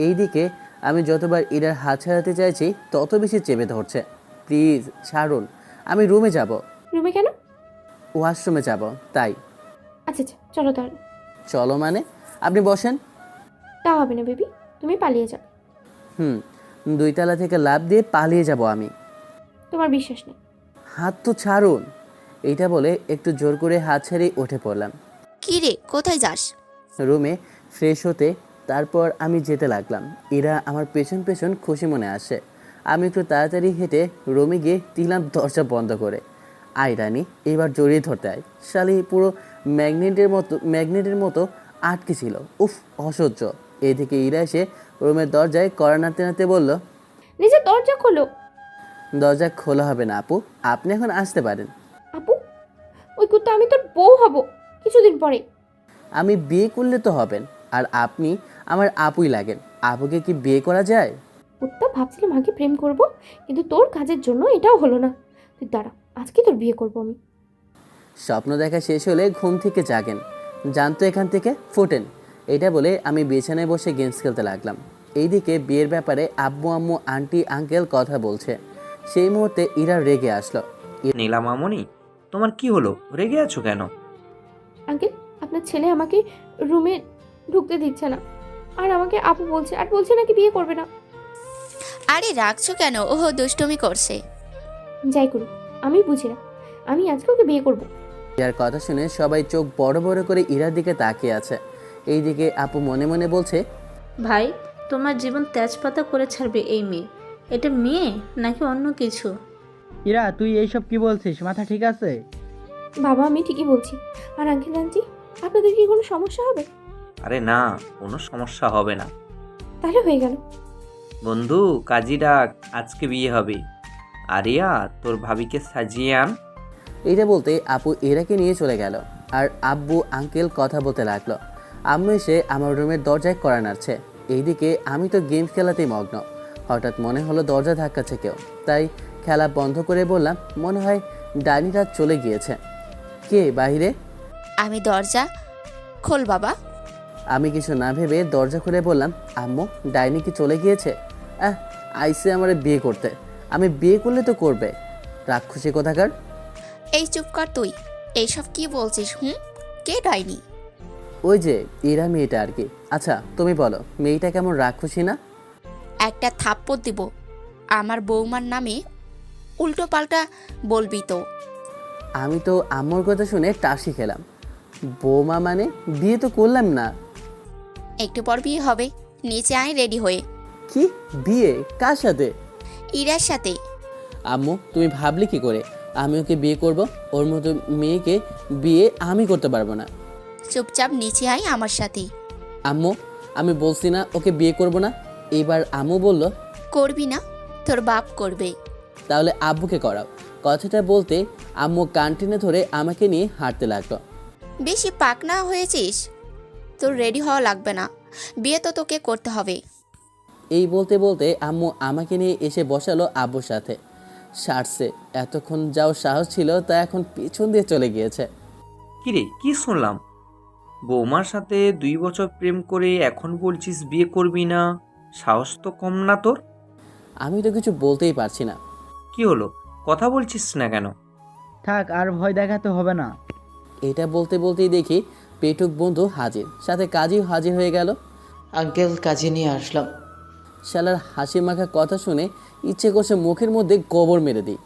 এইদিকে আমি যতবার ইরার হাত ছাড়াতে চাইছি তত বেশি চেপে ধরছে। প্লিজ ছাড়ুন, আমি রুমে যাব। রুমে কেন? ওয়াশরুমে যাব তাই। আচ্ছা আচ্ছা চলো তাহলে। চলো মানে? আপনি বসেন। তা হবে না বেবি, তুমি পালিয়ে যাও। 2 তলা থেকে লাফ দিয়ে পালিয়ে যাব আমি? তোমার বিশ্বাস নেই। হাত তো ছাড়ুন। এইটা বলে একটু জোর করে হাত ছেড়ে উঠে পড়লাম। কি রে, কোথায় যাস? রুমে ফ্রেশ হতে। তারপর আমি যেতে লাগলাম। এরা আমার পেছন পেছন খুশি মনে আসে। আমি একটু তাড়াতাড়ি হেঁটে রুমে গিয়ে দিলাম দরজা বন্ধ করে। আয় রানী, এবার জড়িয়ে ধরতে আয়। শালি পুরো ম্যাগনেটের মতো আটকে ছিল। উফ, অসহ্য। এদিকে ইরা এসে রুমের দরজায় কড়া নাড়তে নাড়তে বলল, নিজের দরজা খোলো। দরজা খোলা হবে না আপু, আপনি এখন আসতে পারেন। আপু? ওই কুত্তা আমি তোর বউ হব কিছুদিন পরে। আমি বিয়ে করলে তো হবেন, আর আপনি আমার আপুই লাগেন। আপুকে কি বিয়ে করা যায়? কুত্তা, ভাবছিলাম আগে প্রেম করব, কিন্তু তোর কাজের জন্য এটাও হলো না। তুই দাঁড়া, আজকে তোর বিয়ে করবো আমি। স্বপ্ন দেখা শেষ হলে ঘুম থেকে জাগেন, জানতো এখান থেকে ফোটেন। এটা বলে আমি বিছানায় বসে গেমস খেলতে লাগলাম। এইদিকে বিয়ের ব্যাপারে আব্বু আম্মু আন্টি আঙ্কেল কথা বলছে। সেই মুহূর্তে ইরা রেগে আসলো। নীলা মামনি, তোমার কি হলো? রেগে আছো কেন? আঙ্কেল, আপনার ছেলে আমাকে রুমে ঢুকতে দিচ্ছে না, আর আমাকে আপু বলছে, আর বলছে নাকি বিয়ে করবে না। আরে রাখছো কেন? ওহো দুষ্টুমি করছে। যাই করুক আমি বুঝি না, আমি আজকে ওকে বিয়ে করব। ইরার কথা শুনে সবাই চোখ বড় বড় করে ইরার দিকে তাকিয়ে আছে। এইদিকে আপু মনে মনে বলছে, ভাই, তোমার জীবন তেজপাতা করে ছাড়বে এই মেয়ে। এটা মেয়ে নাকি অন্য কিছু? ইরা, তুই এইসব কি বলছিস? মাথা ঠিক আছে? বাবা, আমি ঠিকই বলছি। আর আঙ্কেল আন্টি, আপনাদের কি কোনো সমস্যা হবে? আরে না, কোনো সমস্যা হবে না। তাহলে হয়ে গেল। বন্ধু, কাজী ডাক, আজকে বিয়ে হবে। আরিয়া, তোর ভাবিকে সাজিয়ে আন। এইটা বলতে আপু ইরাকে নিয়ে চলে গেল। আর আব্বু আঙ্কেল কথা বলতে লাগলো। আম্মু এসে আমার রুমের দরজায় কড়া নাড়ছে। এইদিকে আমি তো গেম খেলাতেই মগ্ন। হঠাৎ মনে হলো দরজা ধাক্কাচ্ছে কেউ, তাই খেলা বন্ধ করে বললাম, মনে হয় ডাইনিটা চলে গিয়েছে। কে বাইরে? আমি দরজা খোল বাবা। আমি কিছু না ভেবে দরজা খুলে বললাম, আম্মু, ডাইনি কি চলে গিয়েছে? আইসে আমার বিয়ে করতে। আমি বিয়ে করলে তো করবে, রাক্ষসী কোথাকার। এই চুপ কর তুই। এইসব কি বলছিস? কে ডাইনি? ওই যে ইরা মেয়েটা আর কি। আচ্ছা তুমি বলো, মেয়েটা কেমন, রাক্ষসী না? একটা থাপ্পড় দিব। আমার বৌমার নামে উল্টো পাল্টা বলবি তো। আমি তো আম্মুর কথা শুনে টাসি খেলাম। বৌমা মানে? বিয়ে তো করলাম না। একটু পর বিয়ে হবে, নিচে আয় রেডি হয়ে। কি বিয়ে? কার সাথে? ইরার সাথে। আম্মু, তুমি ভাবলে কি করে আমি ওকে বিয়ে করব? ওর মতো মেয়েকে বিয়ে আমি করতে পারবো না। চুপচাপ নিচে আয় আমার সাথে। আম্মু, আমি বলছি না ওকে বিয়ে করব না। এবার আম্মু বলল, করবি না? তোর বাপ করবে। তাহলে আব্বুকে করাও। কথাটা বলতে আম্মু কান টেনে ধরে আমাকে নিয়ে হাঁটতে লাগলো। বেশি পাকনা হয়েছিস, তোর রেডি হওয়া লাগবে না, বিয়ে তো তোকে করতে হবে। এই বলতে বলতে আম্মু আমাকে নিয়ে এসে বসালো আব্বুর সাথে। সারছে, এতক্ষণ যাও সাহস ছিল তা এখন পিছন দিয়ে চলে গিয়েছে। কিরে, কি শুনলাম? বৌমার সাথে 2 বছর প্রেম করে এখন বলছিস বিয়ে করবি না? সাহস তো কম না তোর। আমি তো কিছু বলতেই পারছি না। কি হলো, কথা বলছিস না কেন? থাক, আর ভয় দেখাতে হবে না। এটা বলতে বলতেই দেখি পেটুক বন্ধু হাজির, সাথে কাজীও হাজির হয়ে গেল। আঙ্কেল, কাজে নিয়ে আসলাম। শালার হাসি মাখা কথা শুনে ইচ্ছে করছে মুখের মধ্যে গোবর মেরে দিই।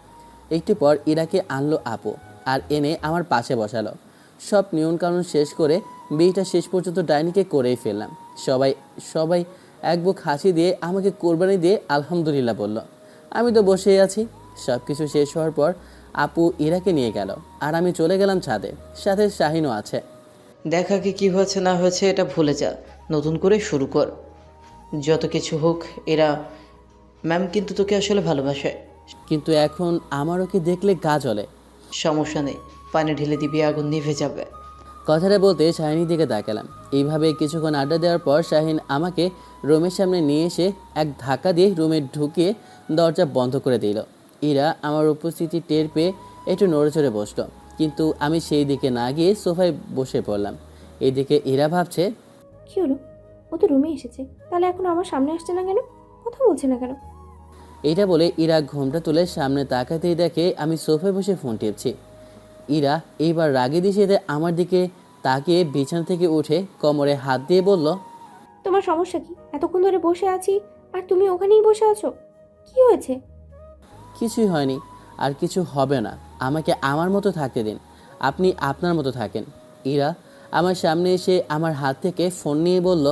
একটু পর ইরাকে আনলো আপু আর এনে আমার পাশে বসালো। সব নিয়মকানুন শেষ করে বিয়েটা শেষ পর্যন্ত ডাইনিকে করেই ফেললাম। সবাই সবাই এক বুক হাসি দিয়ে আমাকে কোরবানি দিয়ে আলহামদুলিল্লাহ বলল। আমি তো বসেই আছি। সব কিছু শেষ হওয়ার পর আপু ইরাকে নিয়ে গেল আর আমি চলে গেলাম ছাদে, সাথে শাহিনও আছে। দেখাকে কি হয়েছে না হয়েছে এটা ভুলে যা, নতুন করে শুরু কর। যত কিছু হোক, এরা ম্যাম কিন্তু তোকে আসলে ভালোবাসে। কিন্তু এখন আমার ওকে দেখলে গা জ্বলে। সমস্যা নেই, পানি ঢেলে দিবি, আগুন নিভে যাবে। কথাটা বলতে শাহিনীর দিকে তাকালাম। এইভাবে কিছুক্ষণ আড্ডা দেওয়ার পর শাহিন আমাকে রুমের সামনে নিয়ে এসে এক ধাক্কা দিয়ে রুমে ঢুকিয়ে দরজা বন্ধ করে দিল। ইরা আমার উপস্থিতি টের পেয়ে একটু নড়েচড়ে বসলো, কিন্তু আমি সেই দিকে না গিয়ে সোফায় বসে পড়লাম। এইদিকে ইরা ভাবছে, কি হলো, ও তো রুমে এসেছে, তাহলে এখন আমার সামনে আসছে না কেন, কথা বলছে না কেন? এইটা বলে ইরা ঘোমটা তুলে সামনে তাকাতেই দেখে আমি সোফায় বসে ফোন টিপছি। ইরা এইবার রাগে দিশে আমার দিকে তাকিয়ে বিছানা থেকে উঠে কোমরে হাত দিয়ে বলল, তোমার সমস্যা কি? এতক্ষণ ধরে বসে আছি আর তুমি ওখানেই বসে আছো, কি হয়েছে? কিছুই হয়নি, আর কিছু হবে না। আমাকে আমার মতো থাকতে দিন, আপনি আপনার মতো থাকেন। ইরা আমার সামনে এসে আমার হাত থেকে ফোন নিয়ে বলল,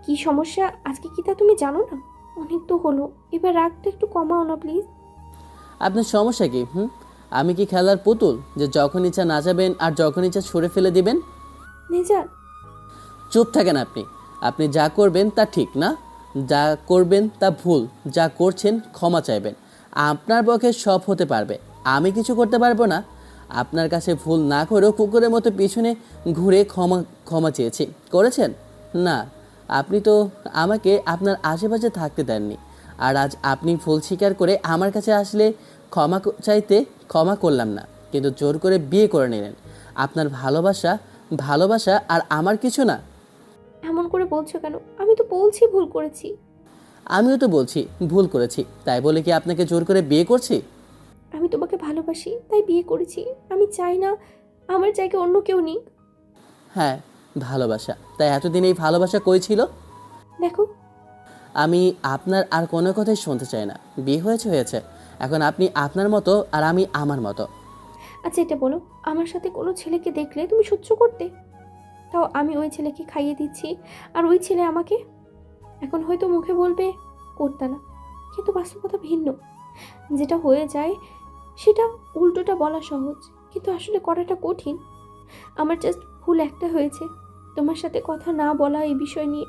কি সমস্যা আজকে কি তা তুমি জানো না? অনেক তো হলো, এবার রাগটা একটু কমাও না প্লিজ। আপনার সমস্যা কি? আমি কি খেলার পুতুল যে যখন ইচ্ছা নাচাবেন আর যখন ইচ্ছা ছুঁড়ে ফেলে দিবেন? নেজার, চুপ থাকেন আপনি। আপনি যা করবেন তা ঠিক না, যা করবেন তা ভুল, যা করছেন ক্ষমা চাইবেন। আপনার পক্ষে সব হতে পারবে, আমি কিছু করতে পারবো না। আপনার কাছে ভুল না করেও কুকুরের মতো পিছনে ঘুরে ক্ষমা চেয়েছি, করেছেন না? আপনি তো আমাকে আপনার আশেপাশে থাকতে দেননি, আর আজ আপনি ভুল স্বীকার করে আমার কাছে আসলে চাইতে ক্ষমা করলাম না, কিন্তু জোর করে বিয়ে করে নিলেন। আপনার ভালোবাসা আর আমার কিছু না। এমন করে বলছো কেন? আমি তো বলছি ভুল করেছি। আমিও তো বলছি ভুল করেছি, তাই বলে কি আপনাকে জোর করে বিয়ে করছি? আমি তোমাকে ভালোবাসি তাই বিয়ে করেছি, আমি চাই না আমার জায়গায় অন্য কেউ নিক। হ্যাঁ, ভালোবাসা, তাই এতদিন এই ভালোবাসা কই ছিল? দেখো, আমি আপনার আর কোনো কথাই শুনতে চাই না। বিয়ে হয়েছে, এখন আপনি আপনার মতো আর আমি আমার মতো। আচ্ছা এটা বলো, আমার সাথে কোনো ছেলেকে দেখলে তুমি সহ্য করতে? তাও আমি ওই ছেলেকে খাইয়ে দিচ্ছি আর ওই ছেলে আমাকে। এখন হয়তো মুখে বলবে করতে না, কিন্তু বাস্তবতা ভিন্ন। যেটা হয়ে যায় সেটা উল্টোটা বলা সহজ, কিন্তু আসলে করাটা কঠিন। আমার জাস্ট ভুল একটা হয়েছে, তোমার সাথে কথা না বলা এই বিষয় নিয়ে।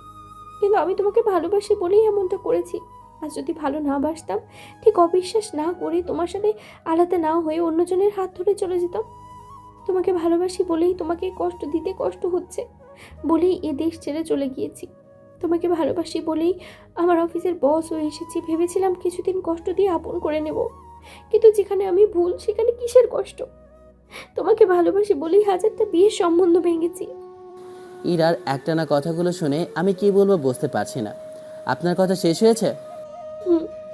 কিন্তু আমি তোমাকে ভালোবাসি বলেই এমনটা করেছি। আর যদি ভালো না বাসতাম, ঠিক অবিশ্বাস না করে তোমার সাথে আলাদা না হয়ে অন্যজনের হাত ধরে চলে যেতাম। তোমাকে ভালোবাসি বলেই তোমাকে কষ্ট দিতে কষ্ট হচ্ছে বলেই এ দেশ ছেড়ে চলে গিয়েছি। তোমাকে ভালোবাসি বলেই আমার অফিসের বস হয়ে এসেছি, ভেবেছিলাম কিছুদিন কষ্ট দিয়ে আপন করে নেব। কিন্তু যেখানে আমি ভুল সেখানে কিসের কষ্ট? তোমাকে ভালোবাসি বলেই হাজারটা বিয়ের সম্বন্ধ ভেঙেছি। ইরার একটানা কথাগুলো শুনে আমি কি বলবো বুঝতে পারছি না। আপনার কথা শেষ হয়েছে?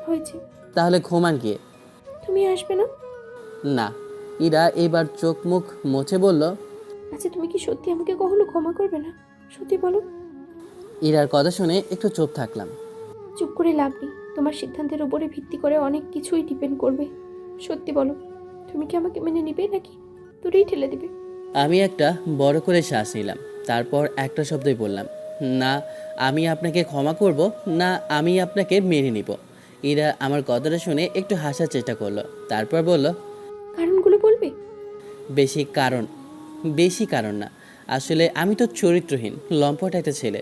হয়েছে। তাহলে ঘুমান গিয়ে। তুমি আসবে না? না। ইরা এবার চোখ মুখ মুছে বলল, আচ্ছা তুমি কি সত্যি আমাকে কখনো ক্ষমা করবে না? সত্যি বলো। ইরার কথা শুনে একটু চুপ থাকলাম। চুপ করে লাভ নেই, তোমার সিদ্ধান্তের উপরে ভিত্তি করে অনেক কিছুই ডিপেন্ড করবে। সত্যি বলো, তুমি কি আমাকে মেনে নিবে নাকি দূরেই ঠেলে দিবে? আমি একটা বড় করে শ্বাস নিলাম, তারপর একটা শব্দই বললাম, না আমি আপনাকে ক্ষমা করব না, আমি আপনাকে মেনে নিব। ইরা আমার কথাটা শুনে একটু হাসার চেষ্টা করলো, তারপর বলল, কারণগুলো বলবে? বেশি কারণ না, আসলে আমি তো চরিত্রহীন লম্পট একটা ছেলে,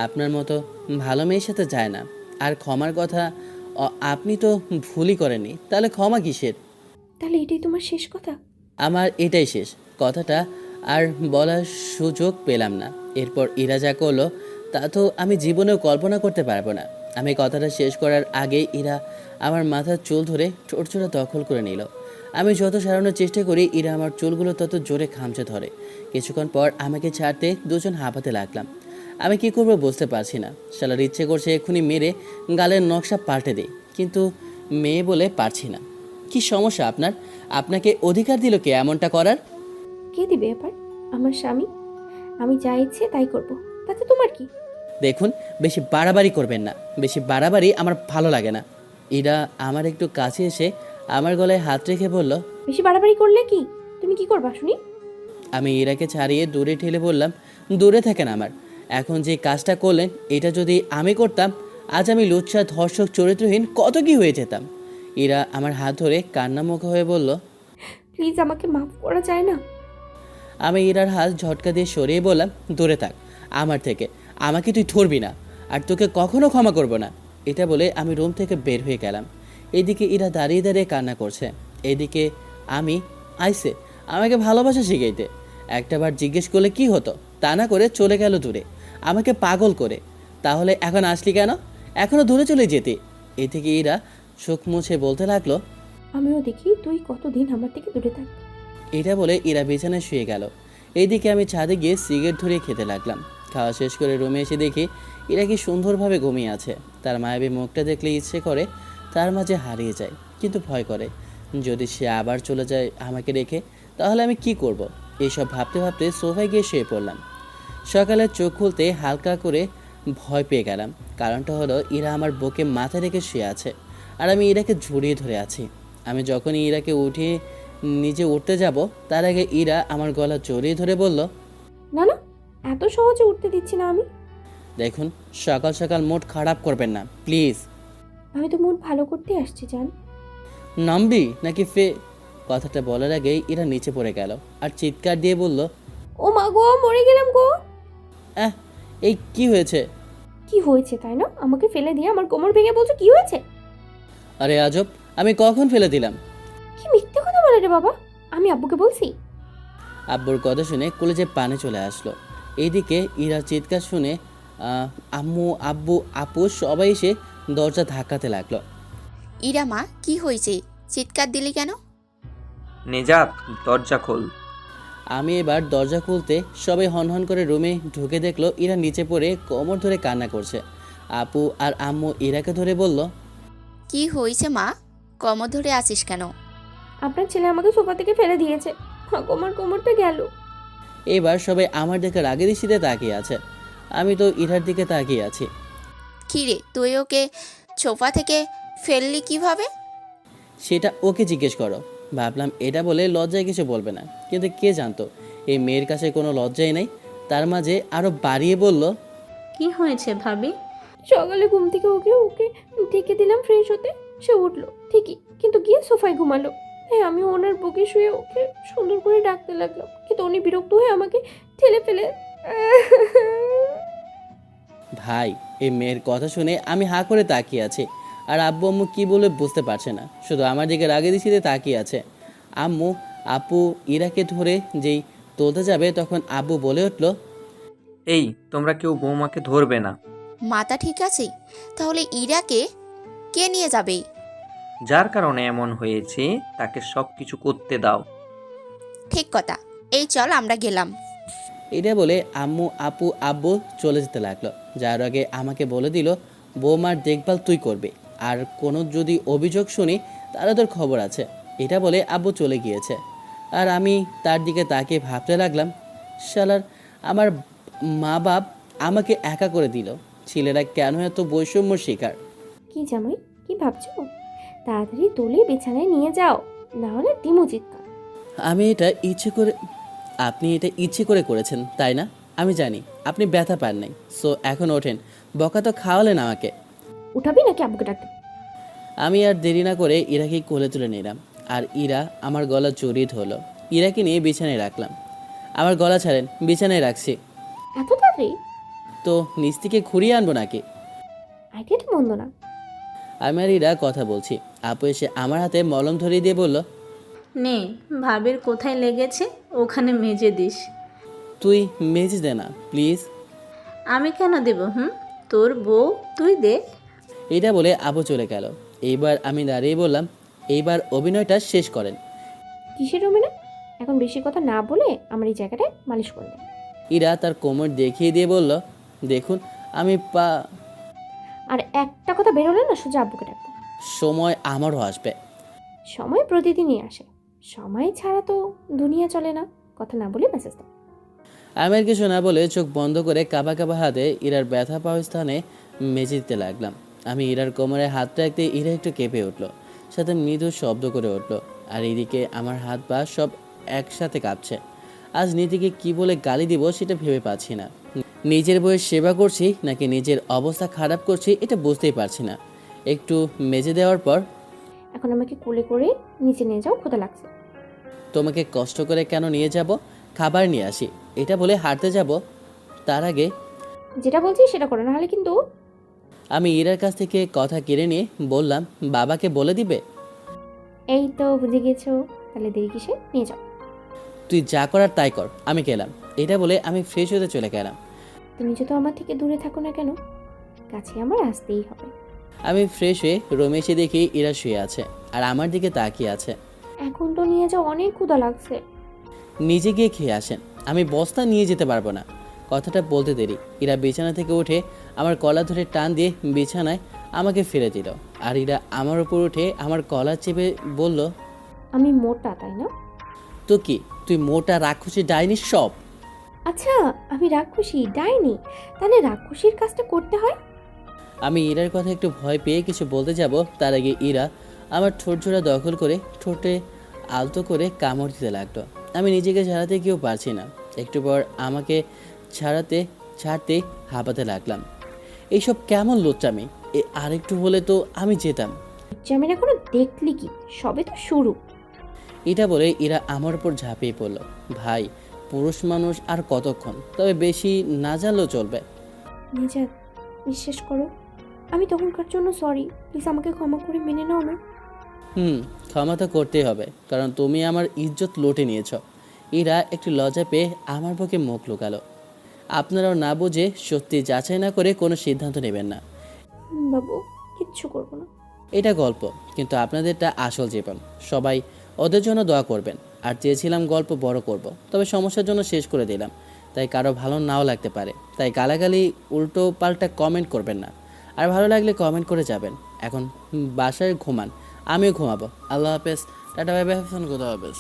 আপনার মতো ভালো মেয়ের সাথে যায় না। আর ক্ষমার কথা আপনি তো ভুলই করেননি, তাহলে ক্ষমা কিসের? তাহলে এটাই তোমার শেষ কথা? আমার এটাই শেষ কথাটা, আর বলার সুযোগ পেলাম না। এরপর ইরা যা করলো তা তো আমি জীবনেও কল্পনা করতে পারবো না। আমি কথাটা শেষ করার আগেই ইরা আমার মাথার চুল ধরে ঠোঁটচোরা দখল করে নিল। আমি যত সারানোর চেষ্টা করি ইরা আমার চুলগুলো তত জোরে খামচে ধরে। কিছুক্ষণ পর আমাকে ছাড়তে দুজন হাঁপাতে লাগলাম। আমি কি করব বুঝতে পারছি না। শালার ইচ্ছে করছে এক্ষুনি মেরে গালের নকশা পাল্টে দিই, কিন্তু মেয়ে বলে পারছি না। কি সমস্যা আপনার? আপনাকে অধিকার দিল কে এমনটা করার? কে দিবে এবার? আমার স্বামী। আমি যা ইচ্ছে তাই করব, তাতে তোমার কি? দেখুন, বেশি বাড়াবাড়ি করবেন না, বেশি বাড়াবাড়ি আমার ভালো লাগে না। ইরা আমার একটু কাছে এসে আমার গলায় হাত রেখে বলল, বেশি বাড়াবাড়ি করলে কি তুমি কি করবা শুনি? আমি ইরাকে ছাড়িয়ে দূরে ঠেলে বললাম, দূরে থাকেন আমার। এখন যে কাজটা করলেন এটা যদি আমি করতাম, আজ আমি লুচ্ছা ধর্ষক চরিত্রহীন কত কি হয়ে যেতাম। ইরা আমার হাত ধরে কান্নামুখো হয়ে বলল, প্লিজ আমাকে মাফ করা যায় না? আমি ইরার হাত ঝটকা দিয়ে সরিয়ে বললাম, দূরে থাক আমার থেকে, আমাকে তুই ধরবি না, আর তোকে কখনো ক্ষমা করব না। এটা বলে আমি রুম থেকে বের হয়ে গেলাম। এদিকে ইরা দাঁড়িয়ে দাঁড়িয়ে কান্না করছে, এদিকে আমি আইসে আমাকে ভালোবাসা শিখাইতে। একটাবার জিজ্ঞেস করলে কি হতো, তা না করে চলে গেল দূরে আমাকে পাগল করে। তাহলে এখন আসলি কেন? এখনও দূরে চলে যেতে। এদিকে ইরা চোখ মুছে বলতে লাগলো, আমিও দেখি তুই কতদিন আমার থেকে দূরে থাক। এটা বলে ইরা বিছানায় শুয়ে গেল। এইদিকে আমি ছাদে গিয়ে সিগারেট ধরিয়ে খেতে লাগলাম। খাওয়া শেষ করে রুমে এসে দেখি ইরা কি সুন্দরভাবে ঘুমিয়ে আছে। তার মায়াবী মুখটা দেখলে ইচ্ছে করে তার মাঝে হারিয়ে যায়, কিন্তু ভয় করে যদি সে আবার চলে যায় আমাকে রেখে, তাহলে আমি কি করব। এইসব ভাবতে ভাবতে সোফায় গিয়ে শুয়ে পড়লাম। সকালে চোখ খুলতে হালকা করে ভয় পেয়ে গেলাম। কারণটা হলো ইরা আমার বুকে মাথা রেখে শুয়ে আছে, আর আমি ইরাকে জড়িয়ে ধরে আছি। আমি যখনই ইরাকে উঠিয়ে নিজে উঠতে যাব, তার আগে ইরা আমার গলা জড়িয়ে ধরে বলল, না না, এত সহজে উঠতে দিচ্ছি না আমি। দেখুন, সকাল সকাল মুড খারাপ করবেন না প্লিজ। আমি তো মুড ভালো করতে আসছি জান। নামবি নাকি কথাটা বলার আগেই ইরা নিচে পড়ে গেল আর চিৎকার দিয়ে বলল, ও মা গো, মরে গেলাম গো। এই কি হয়েছে? কি হয়েছে তাই না? আমাকে ফেলে দিয়ে আমার কোমর ভেঙে বলছো কি হয়েছে? আরে আজব, আমি কখন ফেলে দিলাম? কি মিথ্যে কথা বলে রে বাবা, আমি আব্বুকে বলছি। আব্বুর কথা শুনে কলেজে পানি চলে আসলো। এইদিকে ইরার চিৎকার শুনে আম্মু, আব্বু, আপু সবাই এসে দরজা ধাক্কাতে লাগলো। ইরা মা, কি হয়েছে? চিৎকার দিলি কেন? নেজাত, দরজা খোল। আমি এবার দরজা খুলতে সবাই হনহন করে রুমে ঢুকে দেখলো ইরা নিচে পড়ে কোমর ধরে কান্না করছে। আপু আর আম্মু ইরাকে ধরে বলল, কি হয়েছে মা? কমর ধরে আছিস কেন? আপনার ছেলে আমাকে সোফা থেকে ফেলে দিয়েছে, আমার কোমরটা গেল। এবার সবাই আমার দিকে রাগে দৃষ্টিতে তাকিয়ে আছে। আমি তো ইরার দিকে তাকিয়ে আছি। কি রে, তুই ওকে সোফা থেকে ফেললি কিভাবে? সেটা ওকে জিজ্ঞেস করো। ভাবলাম এটা বলে লজ্জায় কিছু বলবে না, কিন্তু কে জানতো এই মেয়ের কাছে কোনো লজ্জাই নেই। তার মাঝে আরও বাড়িয়ে বলল, কি হয়েছে ভাবি? সকালে ঘুম থেকে ওকে ডেকে দিলাম ফ্রেশ হতে, সে উঠলো ঠিকই, কিন্তু গিয়ে সোফায় ঘুমালো। হ্যাঁ, আমি ওনার বুকে শুয়ে ওকে সুন্দর করে ডাকতে লাগলাম, কিন্তু উনি বিরক্ত হয়ে আমাকে ঠেলে ফেলে ভাই এই মেয়ের কথা শুনে আমি হাঁ করে তাকিয়ে আছি, আর আব্বু আম্মু কী বলে বুঝতে পারছে না, শুধু আমার দিকে রাগে দৃষ্টিতে তাকিয়ে আছে। আম্মু আপু ইরাকে ধরে যেই তুলতে যাবে তখন আব্বু বলে উঠল, এই তোমরা কেউ বৌমাকে ধরবে না। মাথা ঠিক আছে? তাহলে ইরাকে কে নিয়ে যাবে? যার কারণে এমন হয়েছে তাকে সব কিছু করতে দাও। ঠিক কথা, এই চল আমরা গেলাম। এটা বলে আম্মু আপু আব্বু চলে যেতে লাগলো। যার আগে আমাকে বলে দিল, বৌমার দেখভাল তুই করবি, আর কোনো যদি অভিযোগ শুনি তাহলে তোর খবর আছে। এটা বলে আব্বু চলে গিয়েছে, আর আমি তার দিকে তাকিয়ে ভাবতে লাগলাম, শালার আমার মা বাপ আমাকে একা করে দিল, ছেলেরা কেন এত বৈষম্য শিকার। কি জামাই, কি ভাবছো? তাড়াতাড়ি তুলে বিছানায় নিয়ে যাও, না হলে দিমু চিৎকার। আপনি এটা ইচ্ছে করে করেছেন তাই না? আমি জানি আপনি ব্যথা পান নাই, সো এখন ওঠেন, বকা তো খাওয়ালেন আমাকে। উঠাবি নাকি আব্বুকে ডাকতে? আমি আর দেরি না করে ইরাকে কোলে তুলে নিলাম, আর ইরা আমার গলা জড়িয়ে ধরলো। ইরাকে নিয়ে বিছানায় রাখলাম। আমার গলা ছাড়েন, বিছানায় রাখছি। এত তাড়াতাড়ি? তো নিচ থেকে ঘুরিয়ে আনবো নাকি? আইডিয়াটা মন্দ না। আমি আর ইরা কথা বলছি, আপু এসে আমার হাতে মলম ধরিয়ে দিয়ে বলল, নে, ভাবির কোথায় লেগেছে ওখানে মেজে দিস। তুই মেজে দে না প্লিজ। আমি কেন দেব? তোর বউ, তুই দে। এটা বলে আপু চলে গেল। এইবার আমি দাঁড়িয়ে বললাম, এইবার অভিনয়টা শেষ করেন। কিসের রুমে? এখন বেশি কথা না বলে আমার এই জায়গাটায় মালিশ করে দে। ইরা তার কোমর দেখিয়ে দিয়ে বলল, দেখুন আমি আর একটা কথা বেরোলে না সোজা আব্বুকে ডাকবো। সময় আমারও আসবে। সময় প্রতিদিনই আসে, সময় ছাড়া তো দুনিয়া চলে না। কথা না বলে মেসেজ দাও। আমি আর কিছু না বলে চোখ বন্ধ করে কাবা কাবা হাতে ইরার ব্যথা পাওয়া স্থানে মেজে দিতে লাগলাম। আমি ইরার কোমরে হাত রাখতে ইরা একটু কেঁপে উঠলো, সাথে মৃদু শব্দ করে উঠলো, আর এদিকে আমার হাত পা সব একসাথে কাঁপছে। আজ নীতিকে কি বলে গালি দিব সেটা ভেবে পাচ্ছি না। নিজের বইয়ের সেবা করছি নাকি নিজের অবস্থা খারাপ করছি এটা বুঝতেই পারছি না। একটু মেজে দেওয়ার পর, এখন আমাকে কোলে করে নিচে নিয়ে যাও, ক্ষুধা লাগছে। তোমাকে কষ্ট করে কেন নিয়ে যাব, খাবার নিয়ে আসি। এটা বলে হাঁটতে যাব, তার আগে যেটা বলছি সেটা করো, না হলে কিন্তু। আমি ইরার কাছ থেকে কথা কেড়ে নিয়ে বললাম, বাবাকে বলে দিবে? এই তো বুঝে গেছো, তাহলে দেরি কিসে, নিয়ে যাও। তুই যা করার তাই কর, আমি গেলাম। এটা বলে আমি ফ্রেশ হতে চলে গেলাম। তুমি যত আমার থেকে দূরে থাকো না কেন, কাছে আমার আসতেই হবে। আমি ফ্রেশ হয়ে রুমে এসে দেখি ইরা শুয়ে আছে আর আমার দিকে তাকিয়ে আছে। এখন তো নিয়ে যাও, অনেক ক্ষুধা লাগছে। নিজে গিয়ে খেয়ে আসেন, আমি বস্তা নিয়ে যেতে পারবো না। কথাটা বলতে দেরি ইরা বিছানা থেকে উঠে আমার কলা ধরে টান দিয়ে বিছানায় আমাকে ফিরে দিল, আর ইরা আমার উপর উঠে আমার কলা চেপে বলল, আমি মোটা তাই না? তো কি তুই মোটা রাক্ষসী ডাইনি সব? আচ্ছা, আমি রাক্ষসী ডাইনি, তাহলে রাক্ষসীর কাজটা করতে হয়। আমি ইরার কথা একটু ভয় পেয়ে কিছু বলতে যাব, তার আগে ইরা আমার ঠোঁট জোড়া দখল করে ঠোঁটে আলতো করে কামড় দিতে লাগলো। আমি নিজেকে ছাড়াতে কেউ পারছি না। একটু পর আমাকে ছাড়তে হাঁপাতে লাগলাম। এইসব কেমন লোচ্চামি, আরেকটু হলে তো আমি যেতাম। আমি এখনো দেখলি কি, সবে তো শুরু। এটা বলে ইরা আমার উপর ঝাঁপিয়ে পড়লো। ভাই পুরুষ মানুষ আর কতক্ষণ, তবে বেশি না জানলেও চলবে। নিজাত, বিশ্বাস করো, আমি তখনকার জন্য সরি, প্লিজ আমাকে ক্ষমা করে মেনে নাও না। ক্ষমা তো করতেই হবে, কারণ তুমি আমার ইজ্জত লুটে নিয়েছ। ইরা একটু লজ্জা পেয়ে আমার বুকে মুখ লুকালো। আপনারাও না বুঝে সত্যি যাচাই না করে কোনো সিদ্ধান্ত নেবেন না। বাবু, কিচ্ছু করবো না। এটা গল্প, কিন্তু আপনাদেরটা আসল জীবন। সবাই ওদের জন্য দোয়া করবেন। আর চেয়েছিলাম গল্প বড় করব, তবে সমস্যার জন্য শেষ করে দিলাম, তাই কারো ভালো নাও লাগতে পারে। তাই গালাগালি উল্টো পাল্টা কমেন্ট করবেন না, আর ভালো লাগলে কমেন্ট করে যাবেন। এখন বাসায় ঘুমান, আমিও ঘুমাবো। আল্লাহ হাফেজ, টাটা, বাই বাই, কোথাও হাফেজ।